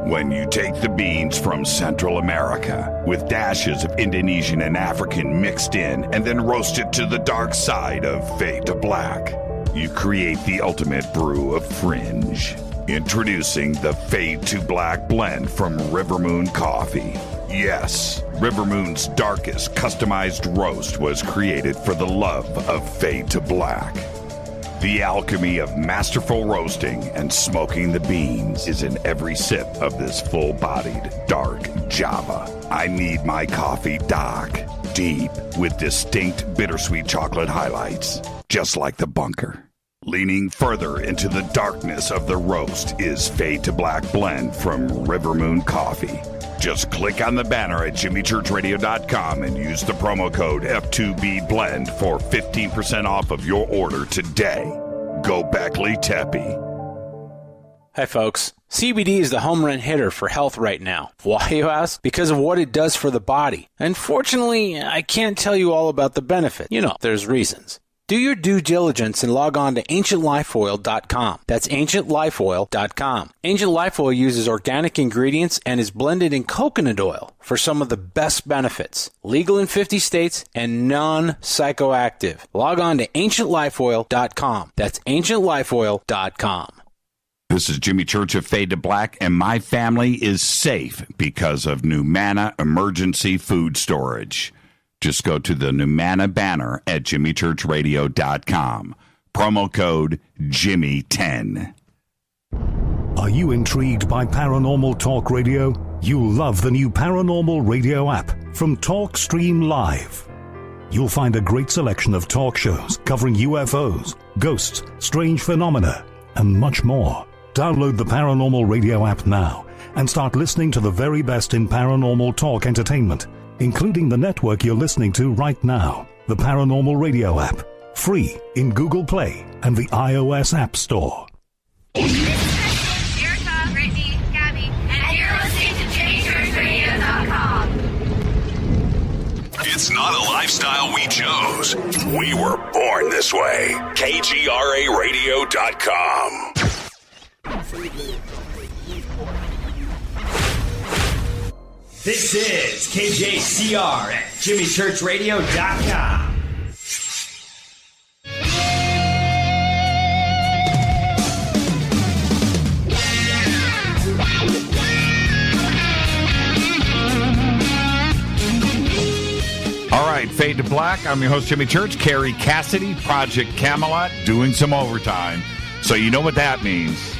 S14: When you take the beans from Central America with dashes of Indonesian and African mixed in and then roast it to the dark side of Fade to Black, you create the ultimate brew of fringe. Introducing the Fade to Black blend from Rivermoon Coffee. Yes, Rivermoon's darkest customized roast was created for the love of Fade to Black. The alchemy of masterful roasting and smoking the beans is in every sip of this full-bodied, dark Java. I need my coffee dark, deep, with distinct bittersweet chocolate highlights, just like the bunker. Leaning further into the darkness of the roast is Fade to Black blend from Rivermoon Coffee. Just click on the banner at jimmychurchradio.com and use the promo code F2BBLEND for 15% off of your order today. Go Beckley Teppy.
S2: Hi, folks. CBD is the home run hitter for health right now. Why, you ask? Because of what it does for the body. Unfortunately, I can't tell you all about the benefit. You know, there's reasons. Do your due diligence and log on to ancientlifeoil.com. That's ancientlifeoil.com. Ancient Life Oil uses organic ingredients and is blended in coconut oil for some of the best benefits. Legal in 50 states and non-psychoactive. Log on to ancientlifeoil.com. That's ancientlifeoil.com.
S14: This is Jimmy Church of Fade to Black, and my family is safe because of Numanna Emergency Food Storage. Just go to the Numanna banner at jimmychurchradio.com. Promo code Jimmy10.
S19: Are you intrigued by Paranormal Talk Radio? You'll love the new Paranormal Radio app from TalkStream Live. You'll find a great selection of talk shows covering UFOs, ghosts, strange phenomena, and much more. Download the Paranormal Radio app now and start listening to the very best in paranormal talk entertainment, including the network you're listening to right now, the Paranormal Radio app, free in Google Play and the iOS App Store.
S4: Erica, Brittany, Gabby, and you're listening to JimmyChurchRadio.com.
S17: It's not a lifestyle we chose. We were born this way. KGRARadio.com.
S18: This is KJCR at JimmyChurchRadio.com.
S6: All right, Fade to Black. I'm your host, Jimmy Church. Carrie Cassidy, Project Camelot, doing some overtime. So you know what that means.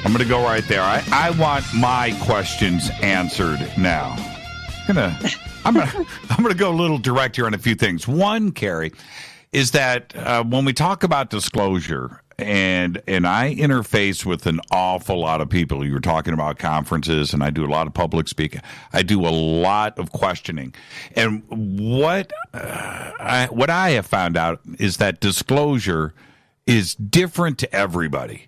S6: I'm going to go right there. I want my questions answered now. I'm gonna go a little direct here on a few things. One, Carrie, is that when we talk about disclosure, and I interface with an awful lot of people. You were talking about conferences, and I do a lot of public speaking. I do a lot of questioning, and what I have found out is that disclosure is different to everybody.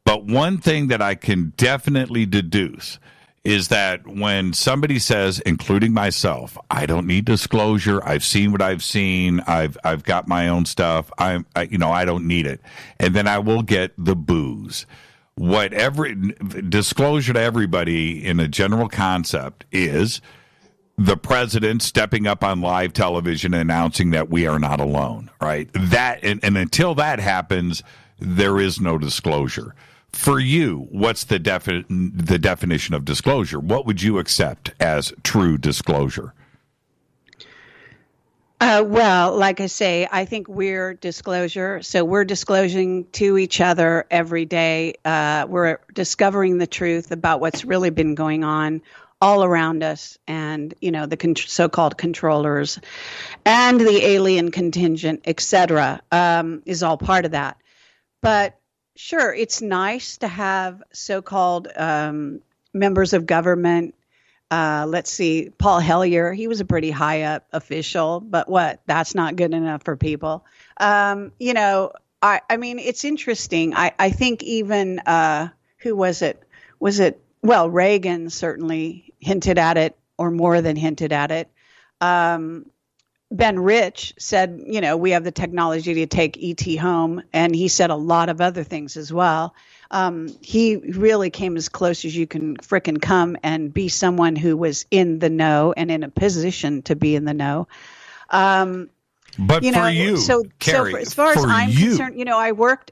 S6: But one thing that I can definitely deduce is that when somebody says, including myself, I don't need disclosure. I've seen what I've seen. I've got my own stuff. I don't need it. And then I will get the boos. Disclosure to everybody in a general concept is the president stepping up on live television and announcing that we are not alone, right? That and until that happens, there is no disclosure. For you, what's the definition of disclosure? What would you accept as true disclosure?
S13: Well, like I say, I think we're disclosure. So we're disclosing to each other every day. We're discovering the truth about what's really been going on all around us, and the so-called controllers and the alien contingent, etc., is all part of that. But sure, it's nice to have so-called members of government. Let's see, Paul Hellyer, he was a pretty high up official, but that's not good enough for people. I mean, it's interesting. I think even, who was it? Well, Reagan certainly hinted at it, or more than hinted at it. Ben Rich said, we have the technology to take ET home. And he said a lot of other things as well. He really came as close as you can frickin' come and be someone who was in the know and in a position to be in the know.
S6: But for you, Carrie,
S13: as far as I'm concerned, I worked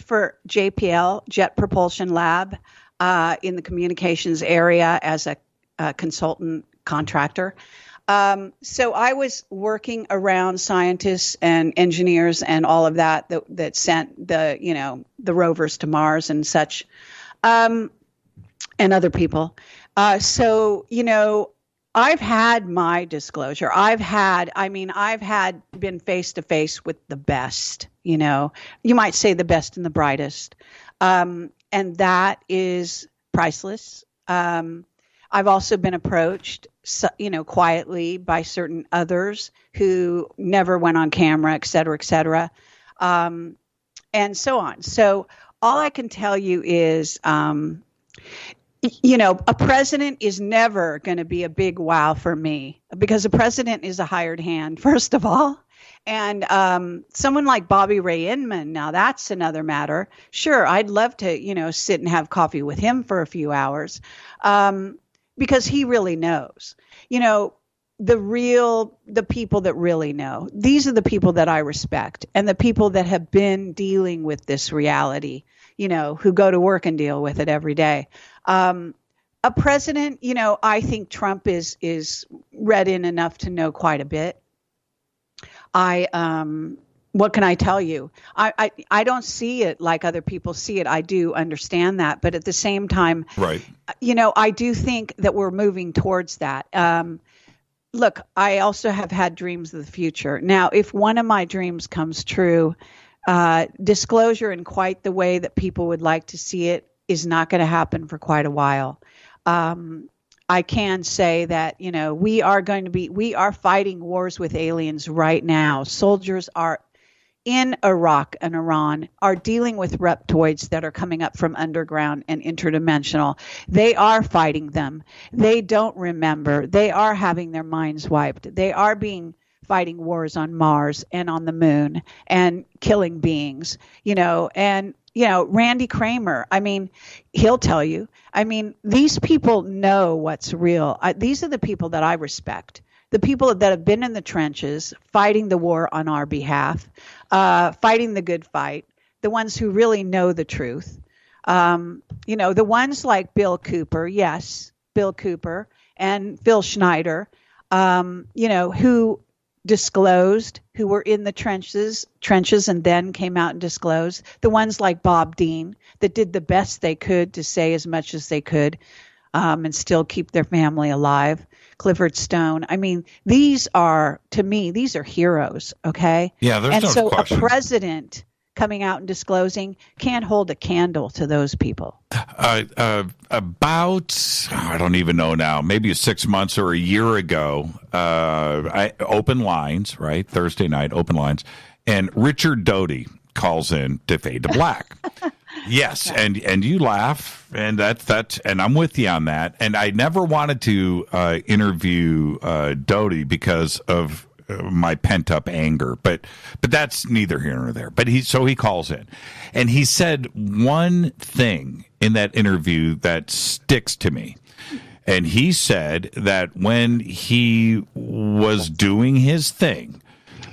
S13: for JPL, Jet Propulsion Lab, in the communications area as a consultant contractor. So I was working around scientists and engineers and all of that sent the rovers to Mars and such, and other people. So I've had my disclosure. I've had been face to face with the best, you might say the best and the brightest. And that is priceless. I've also been approached, quietly by certain others who never went on camera, et cetera, and so on. So all I can tell you is, a president is never going to be a big wow for me, because a president is a hired hand, first of all. And someone like Bobby Ray Inman, now that's another matter. Sure, I'd love to, sit and have coffee with him for a few hours, because he really knows. The people that really know. These are the people that I respect, and the people that have been dealing with this reality, who go to work and deal with it every day. A president, I think Trump is read in enough to know quite a bit. What can I tell you? I don't see it like other people see it. I do understand that. But at the same time,
S6: right.
S13: I do think that we're moving towards that. Look, I also have had dreams of the future. Now, if one of my dreams comes true, disclosure in quite the way that people would like to see it is not going to happen for quite a while. I can say that, we are fighting wars with aliens right now. Soldiers are in Iraq and Iran are dealing with reptoids that are coming up from underground and interdimensional. They are fighting them. They don't remember. They are having their minds wiped. They are fighting wars on Mars and on the moon and killing beings, and Randy Kramer, he'll tell you. These people know what's real. These are the people that I respect. The people that have been in the trenches, fighting the war on our behalf, fighting the good fight, the ones who really know the truth. The ones like Bill Cooper, Bill Cooper, and Phil Schneider, who disclosed, who were in the trenches and then came out and disclosed. The ones like Bob Dean that did the best they could to say as much as they could, and still keep their family alive. Clifford Stone. These are heroes. Okay.
S6: Yeah. There's no question.
S13: A president coming out and disclosing can't hold a candle to those people.
S6: About, I don't even know now, maybe 6 months or a year ago, open lines, right? Thursday night, open lines. And Richard Doty calls in to Fade to Black. Yes, okay. and you laugh, and that's and I'm with you on that. And I never wanted to interview Doty because of my pent up anger, but that's neither here nor there. But he calls in, and he said one thing in that interview that sticks to me. And he said that when he was doing his thing,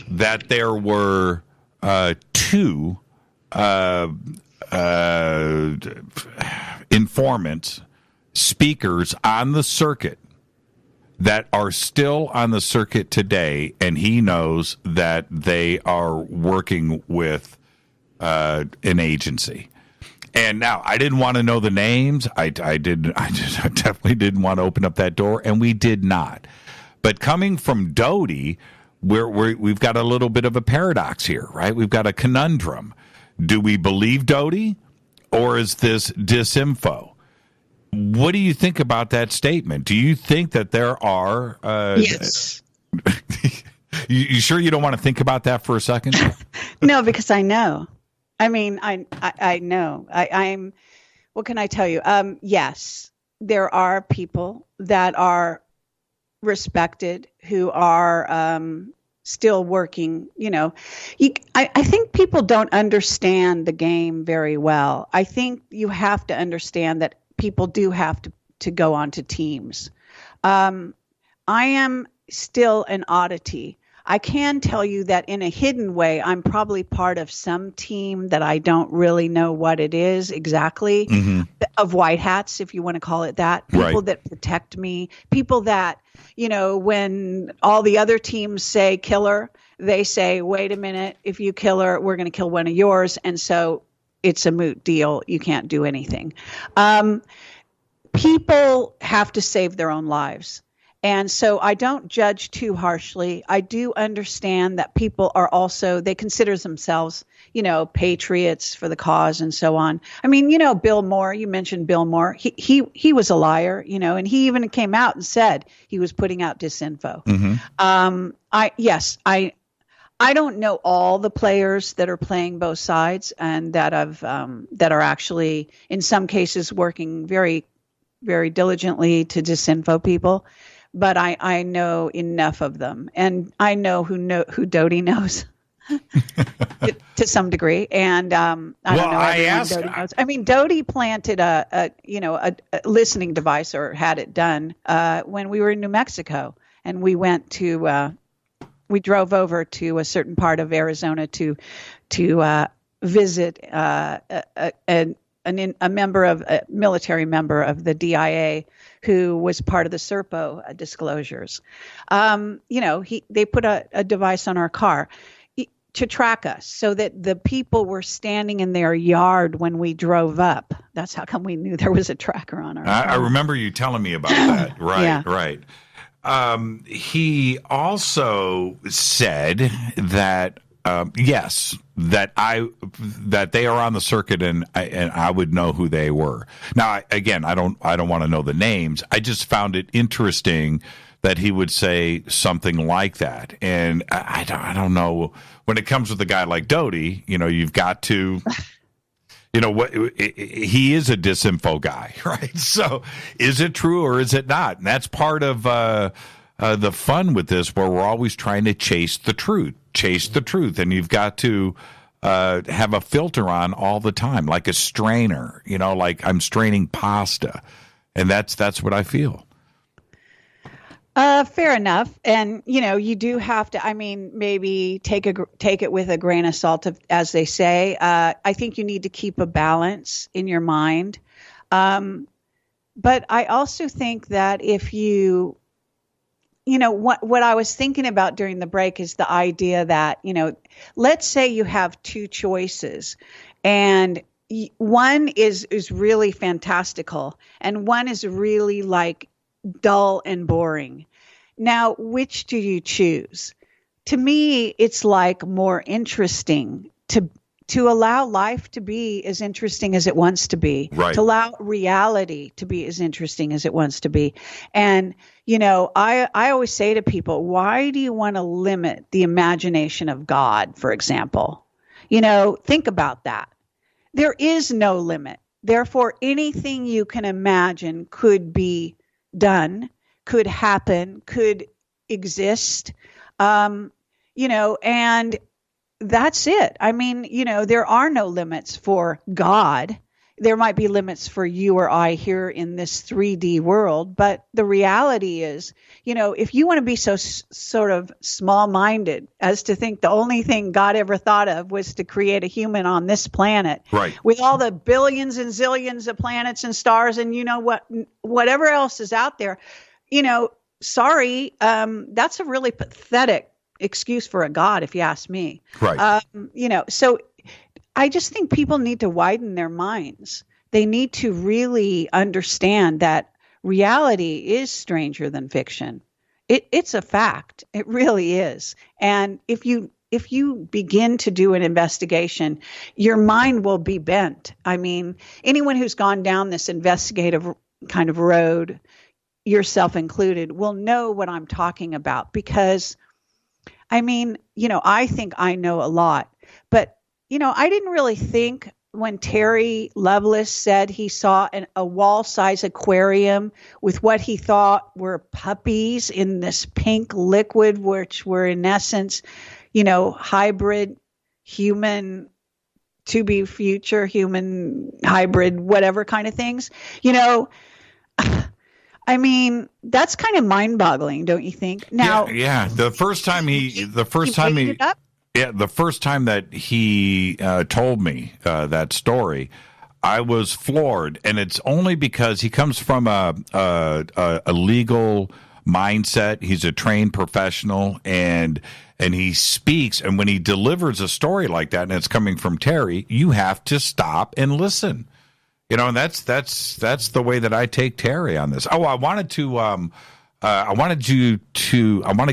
S6: that there were two informants, speakers on the circuit that are still on the circuit today, and he knows that they are working with an agency. And now, I didn't want to know the names. I definitely didn't want to open up that door, and we did not. But coming from Doty, we've got a little bit of a paradox here, right? We've got a conundrum. Do we believe Doty, or is this disinfo? What do you think about that statement? Do you think that there are...
S13: yes.
S6: You sure you don't want to think about that for a second?
S13: No, because I know. I mean, I know. I'm. What can I tell you? Yes, there are people that are respected who are still working. You know, I think people don't understand the game very well. I think you have to understand that people do have to go onto teams. I am still an oddity. I can tell you that in a hidden way, I'm probably part of some team that I don't really know what it is exactly, of white hats, if you want to call it that. People that protect me, people that, you know, when all the other teams say kill her, they say, wait a minute, if you kill her, we're going to kill one of yours. And so it's a moot deal. You can't do anything. People have to save their own lives. And so I don't judge too harshly. I do understand that people are also, they consider themselves, you know, patriots for the cause and so on. I mean, you know, Bill Moore, you mentioned Bill Moore. He was a liar, you know, and he even came out and said he was putting out disinfo. I don't know all the players that are playing both sides and that are actually in some cases working very, very diligently to disinfo people. But I know enough of them, and I know who Doty knows to some degree. And I don't know everyone Doty knows. I mean, Doty planted a listening device, or had it done when we were in New Mexico, and we went to we drove over to a certain part of Arizona to visit a military member of the DIA who was part of the Serpo disclosures. They put a device on our car to track us so that the people were standing in their yard when we drove up. That's how come we knew there was a tracker on our car.
S6: I remember you telling me about that. Right, right. He also said that yes, that they are on the circuit, and I would know who they were. Now, again, I don't want to know the names. I just found it interesting that he would say something like that, and I don't know. When it comes with a guy like Doty, you know, you've got to. You know what? He is a disinfo guy, right? So, is it true or is it not? And that's part of the fun with this, where we're always trying to chase the truth, and you've got to have a filter on all the time, like a strainer. You know, like I'm straining pasta, and that's what I feel.
S13: Fair enough. And, you know, you do have to, I mean, maybe take it with a grain of salt, as they say. I think you need to keep a balance in your mind. But I also think that if you know, what I was thinking about during the break is the idea that, you know, let's say you have two choices, and one is really fantastical and one is really like dull and boring. Now, which do you choose? To me, it's like more interesting to allow life to be as interesting as it wants to be,
S6: right.
S13: To allow reality to be as interesting as it wants to be. And, you know, I always say to people, why do you want to limit the imagination of God, for example? You know, think about that. There is no limit. Therefore, anything you can imagine could be done, could happen, could exist, you know, and that's it. I mean, you know, there are no limits for God. There might be limits for you or I here in this 3D world, but the reality is, you know, if you want to be so sort of small-minded as to think the only thing God ever thought of was to create a human on this planet,
S6: right,
S13: with all the billions and zillions of planets and stars and, you know, whatever else is out there, you know, sorry, that's a really pathetic excuse for a God, if you ask me.
S6: Right.
S13: So I just think people need to widen their minds. They need to really understand that reality is stranger than fiction. It's a fact. It really is. And if you begin to do an investigation, your mind will be bent. I mean, anyone who's gone down this investigative kind of road, yourself included, will know what I'm talking about, because I mean, I think I know a lot, but I didn't really think when Terry Lovelace said he saw a wall-size aquarium with what he thought were puppies in this pink liquid, which were in essence, hybrid human, to be future human hybrid, whatever kind of things, I mean, that's kind of mind-boggling, don't you think? Now,
S6: yeah. The first time that he told me that story, I was floored, and it's only because he comes from a legal mindset. He's a trained professional, and he speaks, and when he delivers a story like that, and it's coming from Terry, you have to stop and listen. And that's the way that I take Terry on this. Oh, I want to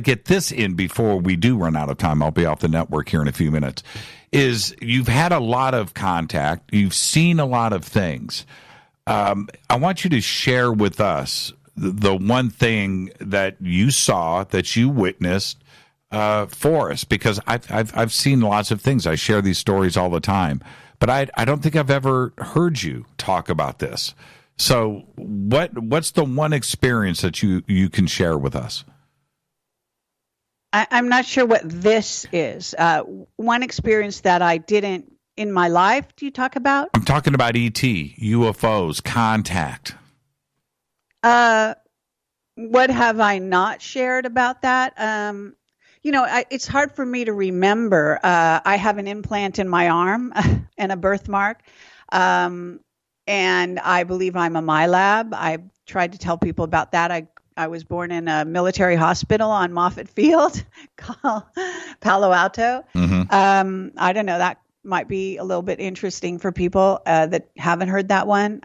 S6: get this in before we do run out of time. I'll be off the network here in a few minutes. Is you've had a lot of contact. You've seen a lot of things. I want you to share with us the one thing that you saw, that you witnessed for us, because I've seen lots of things. I share these stories all the time. But I don't think I've ever heard you talk about this. So what's the one experience that you can share with us?
S13: I'm not sure what this is. One experience that I didn't in my life, do you talk about?
S6: I'm talking about ET, UFOs, contact.
S13: What have I not shared about that? It's hard for me to remember. I have an implant in my arm and a birthmark. And I believe I'm a MyLab. I tried to tell people about that. I was born in a military hospital on Moffett Field called Palo Alto.
S6: Mm-hmm.
S13: I don't know. That might be a little bit interesting for people that haven't heard that one.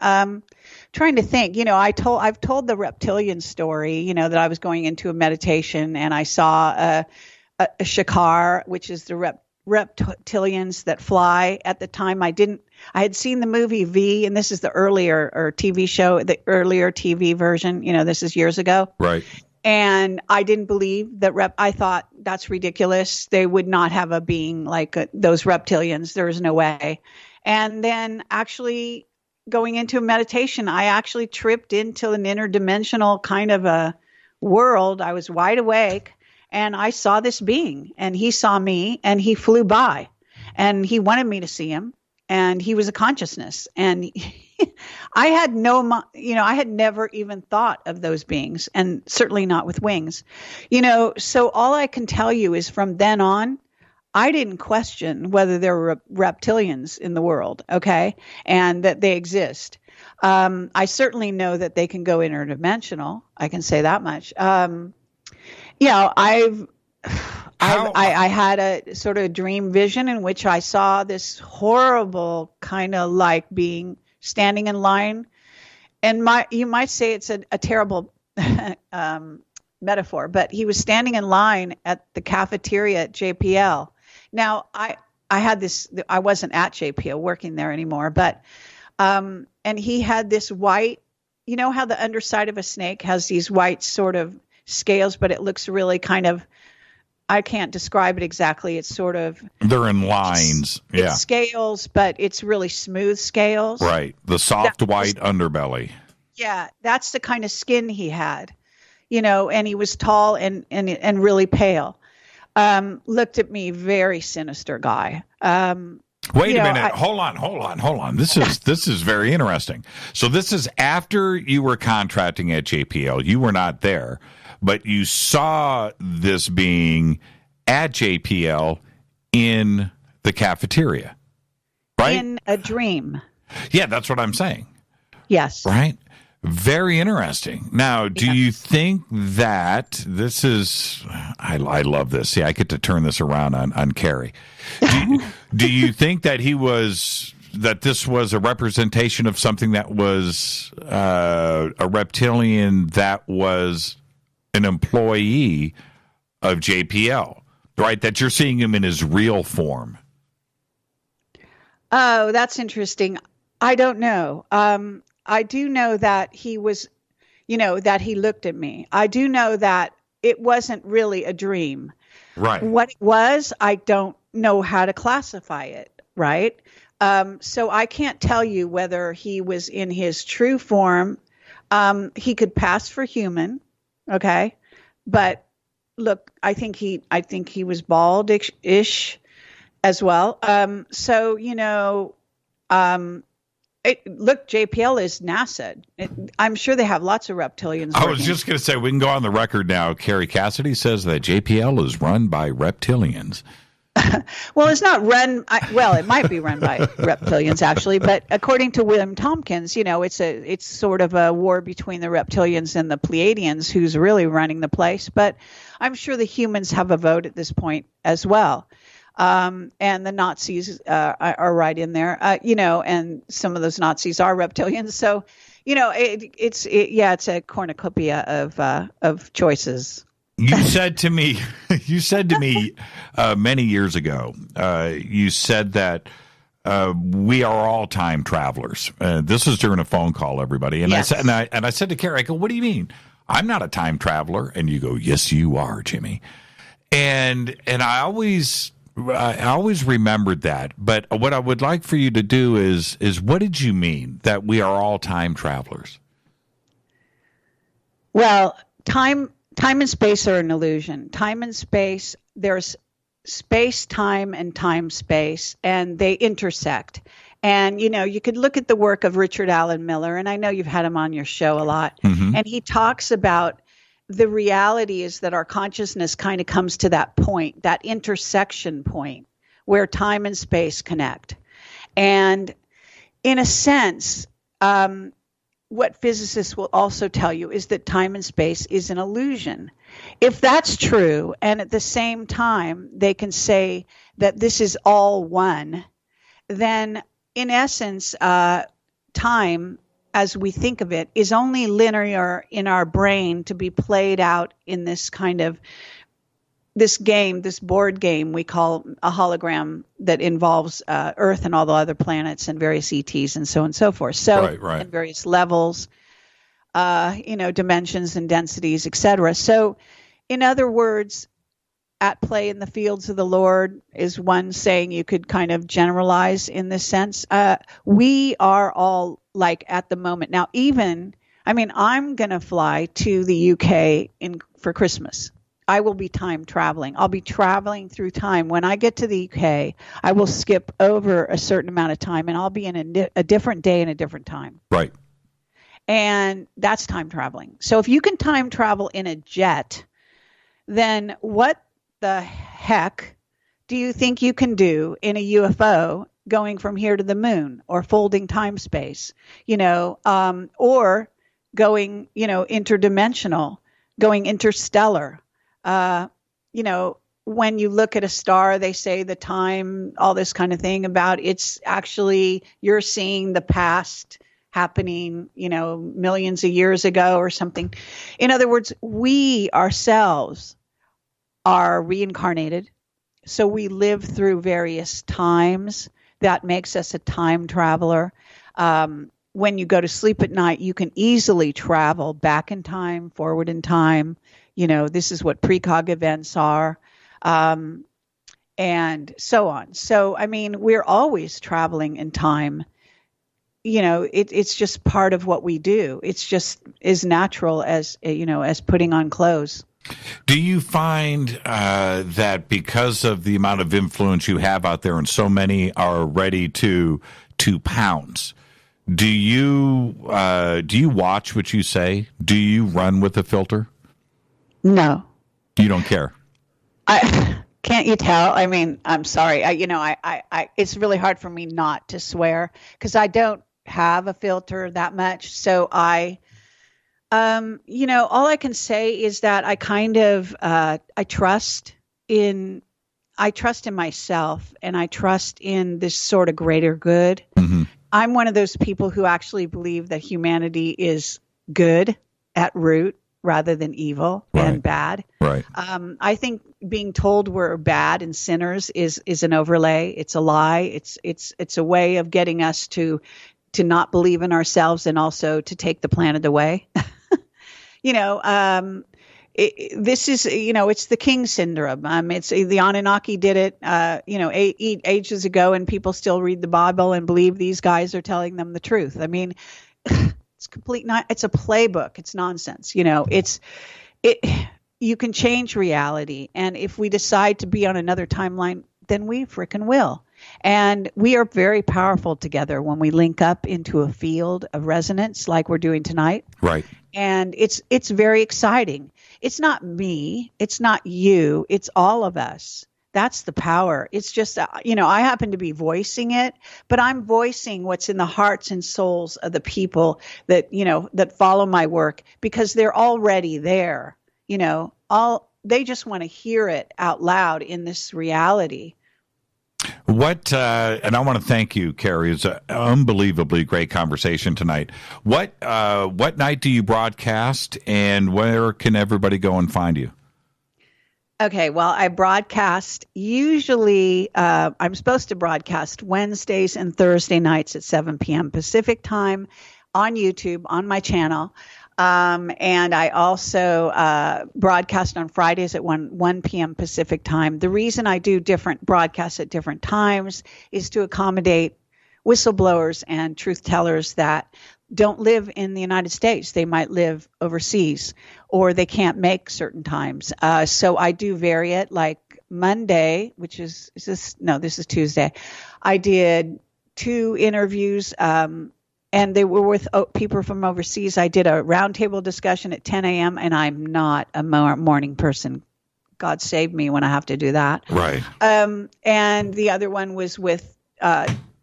S13: Trying to think, I've told the reptilian story, that I was going into a meditation and I saw a shakar, which is the reptilians that fly. At the time, I had seen the movie V, and this is the earlier TV show, the earlier TV version. This is years ago.
S6: Right.
S13: And I didn't believe that I thought that's ridiculous. They would not have a being like those reptilians. There is no way. And then actually going into a meditation, I actually tripped into an interdimensional kind of a world. I was wide awake and I saw this being and he saw me and he flew by and he wanted me to see him and he was a consciousness. And I had I had never even thought of those beings and certainly not with wings, so all I can tell you is from then on, I didn't question whether there were reptilians in the world, okay, and that they exist. I certainly know that they can go interdimensional. I can say that much. I had a sort of dream vision in which I saw this horrible kind of like being standing in line, and you might say it's a terrible metaphor, but he was standing in line at the cafeteria at JPL. Now, I wasn't at JPL working there anymore, but, and he had this white, how the underside of a snake has these white sort of scales, but it looks really kind of, I can't describe it exactly. It's sort of,
S6: they're in lines.
S13: It's scales, but it's really smooth scales.
S6: Right. The soft white underbelly.
S13: Yeah. That's the kind of skin he had, and he was tall and really pale. Looked at me, very sinister guy.
S6: Wait a minute. Hold on. This is very interesting. So this is after you were contracting at JPL. You were not there, but you saw this being at JPL in the cafeteria, right?
S13: In a dream.
S6: Yeah, that's what I'm saying.
S13: Yes.
S6: Right? Very interesting. Now, do you think that this is, I love this. See, I get to turn this around on Kerry. Do you think that this was a representation of something that was a reptilian that was an employee of JPL, right? That you're seeing him in his real form?
S13: Oh, that's interesting. I don't know. I do know that he was, that he looked at me. I do know that it wasn't really a dream.
S6: Right.
S13: What it was, I don't know how to classify it, right? So I can't tell you whether he was in his true form. He could pass for human, okay? But look, I think he was bald-ish as well. Look, JPL is NASA. I'm sure they have lots of reptilians.
S6: I was just going to say, we can go on the record now. Carrie Cassidy says that JPL is run by reptilians.
S13: Well, it's not run. It might be run by reptilians actually, but according to William Tompkins, it's sort of a war between the reptilians and the Pleiadians, who's really running the place. But I'm sure the humans have a vote at this point as well. And the Nazis are right in there, and some of those Nazis are reptilians. So, it's a cornucopia of choices.
S6: You said to me many years ago, you said that we are all time travelers. This was during a phone call, everybody. And
S13: yes.
S6: I said to Carrie, I go, what do you mean? I'm not a time traveler. And you go, yes, you are, Jimmy. And I always remembered that. But what I would like for you to do is what did you mean that we are all time travelers?
S13: Well, time and space are an illusion. Time and space, there's space, time, and time, space, and they intersect. And, you could look at the work of Richard Allen Miller, and I know you've had him on your show a lot, and he talks about the reality is that our consciousness kind of comes to that point, that intersection point where time and space connect. And in a sense, what physicists will also tell you is that time and space is an illusion. If that's true, and at the same time they can say that this is all one, then in essence, time, as we think of it, is only linear in our brain to be played out in this kind of this game, this board game we call a hologram that involves Earth and all the other planets and various ETs and so on and so forth. So,
S6: right.
S13: And various levels, dimensions and densities, etc. So, in other words, at play in the fields of the Lord is one saying you could kind of generalize in this sense. We are all like at the moment now. I'm going to fly to the UK for Christmas. I will be time traveling. I'll be traveling through time. When I get to the UK, I will skip over a certain amount of time, and I'll be in a different day and a different time.
S6: Right.
S13: And that's time traveling. So if you can time travel in a jet, then what the heck do you think you can do in a UFO going from here to the moon, or folding time space, or going, interdimensional, going interstellar? When you look at a star, they say the time, all this kind of thing about it's actually, you're seeing the past happening, millions of years ago or something. In other words, we ourselves are reincarnated. So we live through various times. That makes us a time traveler. When you go to sleep at night, you can easily travel back in time, forward in time. This is what precog events are, and so on. So, we're always traveling in time. It's just part of what we do. It's just as natural as, as putting on clothes.
S6: Do you find that because of the amount of influence you have out there and so many are ready to pounce, do you watch what you say? Do you run with a filter?
S13: No.
S6: You don't care?
S13: Can't you tell? I'm sorry. It's really hard for me not to swear because I don't have a filter that much. So I All I can say is that I kind of I trust in myself, and I trust in this sort of greater good.
S6: Mm-hmm.
S13: I'm one of those people who actually believe that humanity is good at root rather than evil and bad.
S6: Right.
S13: I think being told we're bad and sinners is an overlay. It's a lie. It's a way of getting us to not believe in ourselves and also to take the planet away. This is, it's the king syndrome. It's the Anunnaki did it, ages ago, and people still read the Bible and believe these guys are telling them the truth. I mean, it's it's a playbook. It's nonsense. You can change reality. And if we decide to be on another timeline, then we frickin' will. And we are very powerful together when we link up into a field of resonance like we're doing tonight.
S6: Right.
S13: And it's very exciting. It's not me. It's not you. It's all of us. That's the power. It's just, I happen to be voicing it, but I'm voicing what's in the hearts and souls of the people that, that follow my work, because they're already there. They just want to hear it out loud in this reality.
S6: And I want to thank you, Carrie. It's an unbelievably great conversation tonight. What night do you broadcast, and where can everybody go and find you?
S13: Okay, well, I broadcast usually, I'm supposed to broadcast Wednesdays and Thursday nights at 7 p.m. Pacific time on YouTube, on my channel. And I also broadcast on Fridays at 1 p.m. Pacific time. The reason I do different broadcasts at different times is to accommodate whistleblowers and truth tellers that don't live in the United States. They might live overseas, or they can't make certain times. So I do vary it. Like Monday, this is Tuesday. I did 2 interviews, and they were with people from overseas. I did a roundtable discussion at 10 a.m., and I'm not a morning person. God save me when I have to do that.
S6: Right.
S13: And the other one was with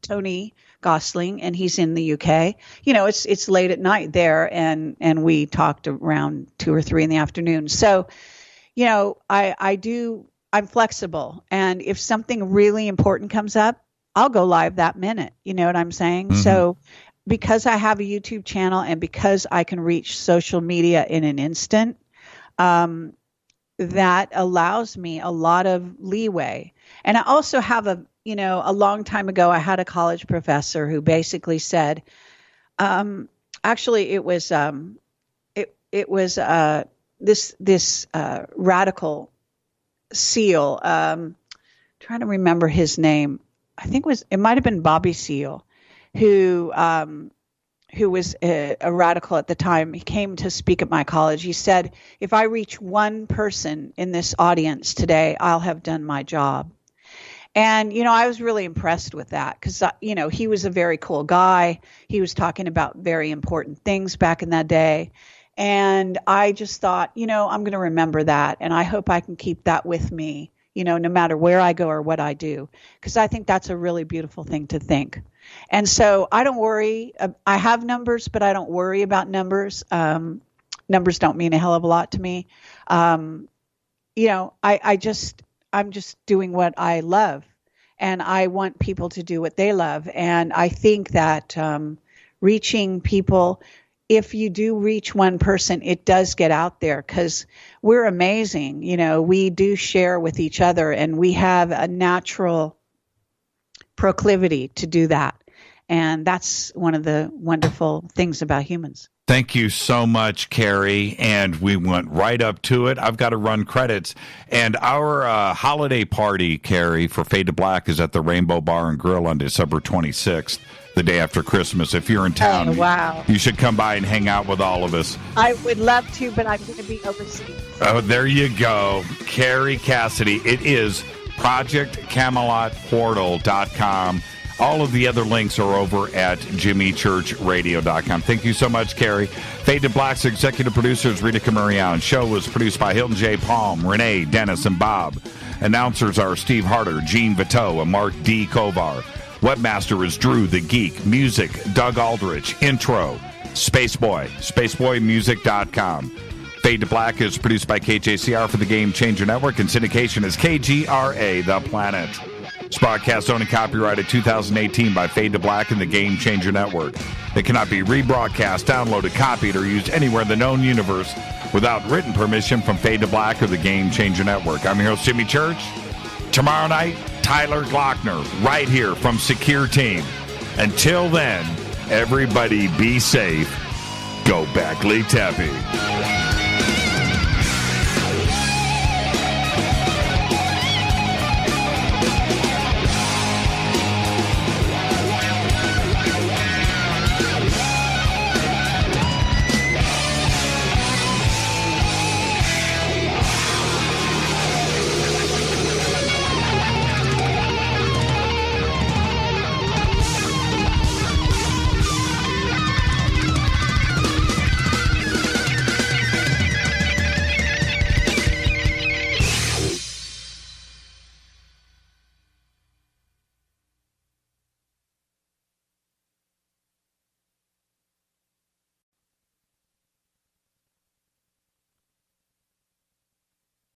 S13: Tony Gosling, and he's in the UK. It's late at night there, and we talked around 2 or 3 in the afternoon. So, I'm flexible, and if something really important comes up, I'll go live that minute. You know what I'm saying? Mm-hmm. So, because I have a YouTube channel and because I can reach social media in an instant, that allows me a lot of leeway. And I also have a long time ago, I had a college professor who basically said, actually it was this radical SEAL, trying to remember his name. I think it might've been Bobby Seale, who was a radical at the time. He came to speak at my college. He said, if I reach one person in this audience today, I'll have done my job. And, I was really impressed with that because, he was a very cool guy. He was talking about very important things back in that day. And I just thought, I'm going to remember that. And I hope I can keep that with me, no matter where I go or what I do, because I think that's a really beautiful thing to think. And so I don't worry. I have numbers, but I don't worry about numbers. Numbers don't mean a hell of a lot to me. I'm just doing what I love, and I want people to do what they love. And I think that reaching people, if you do reach one person, it does get out there because we're amazing. We do share with each other, and we have a natural proclivity to do that. And that's one of the wonderful things about humans.
S6: Thank you so much, Carrie. And we went right up to it. I've got to run credits. And our holiday party, Carrie, for Fade to Black is at the Rainbow Bar and Grill on December 26th, the day after Christmas. If you're in town,
S13: wow,
S6: you should come by and hang out with all of us.
S13: I would love to, but I'm going to be overseas.
S6: Oh, there you go. Carrie Cassidy. It is ProjectCamelotPortal.com. All of the other links are over at JimmyChurchRadio.com. Thank you so much, Carrie. Fade to Black's executive producers, Rita Camurian. Show was produced by Hilton J. Palm, Renee, Dennis, and Bob. Announcers are Steve Harder, Gene Viteau, and Mark D. Kovar. Webmaster is Drew the Geek. Music, Doug Aldrich. Intro, Spaceboy, spaceboymusic.com. Fade to Black is produced by KJCR for the Game Changer Network, and syndication is KGRA, The Planet. This broadcast owned and copyrighted 2018 by Fade to Black and the Game Changer Network. It cannot be rebroadcast, downloaded, copied, or used anywhere in the known universe without written permission from Fade to Black or the Game Changer Network. I'm your host, Jimmy Church. Tomorrow night, Tyler Glockner, right here from Secure Team. Until then, everybody be safe. Go back, Lee Tappy.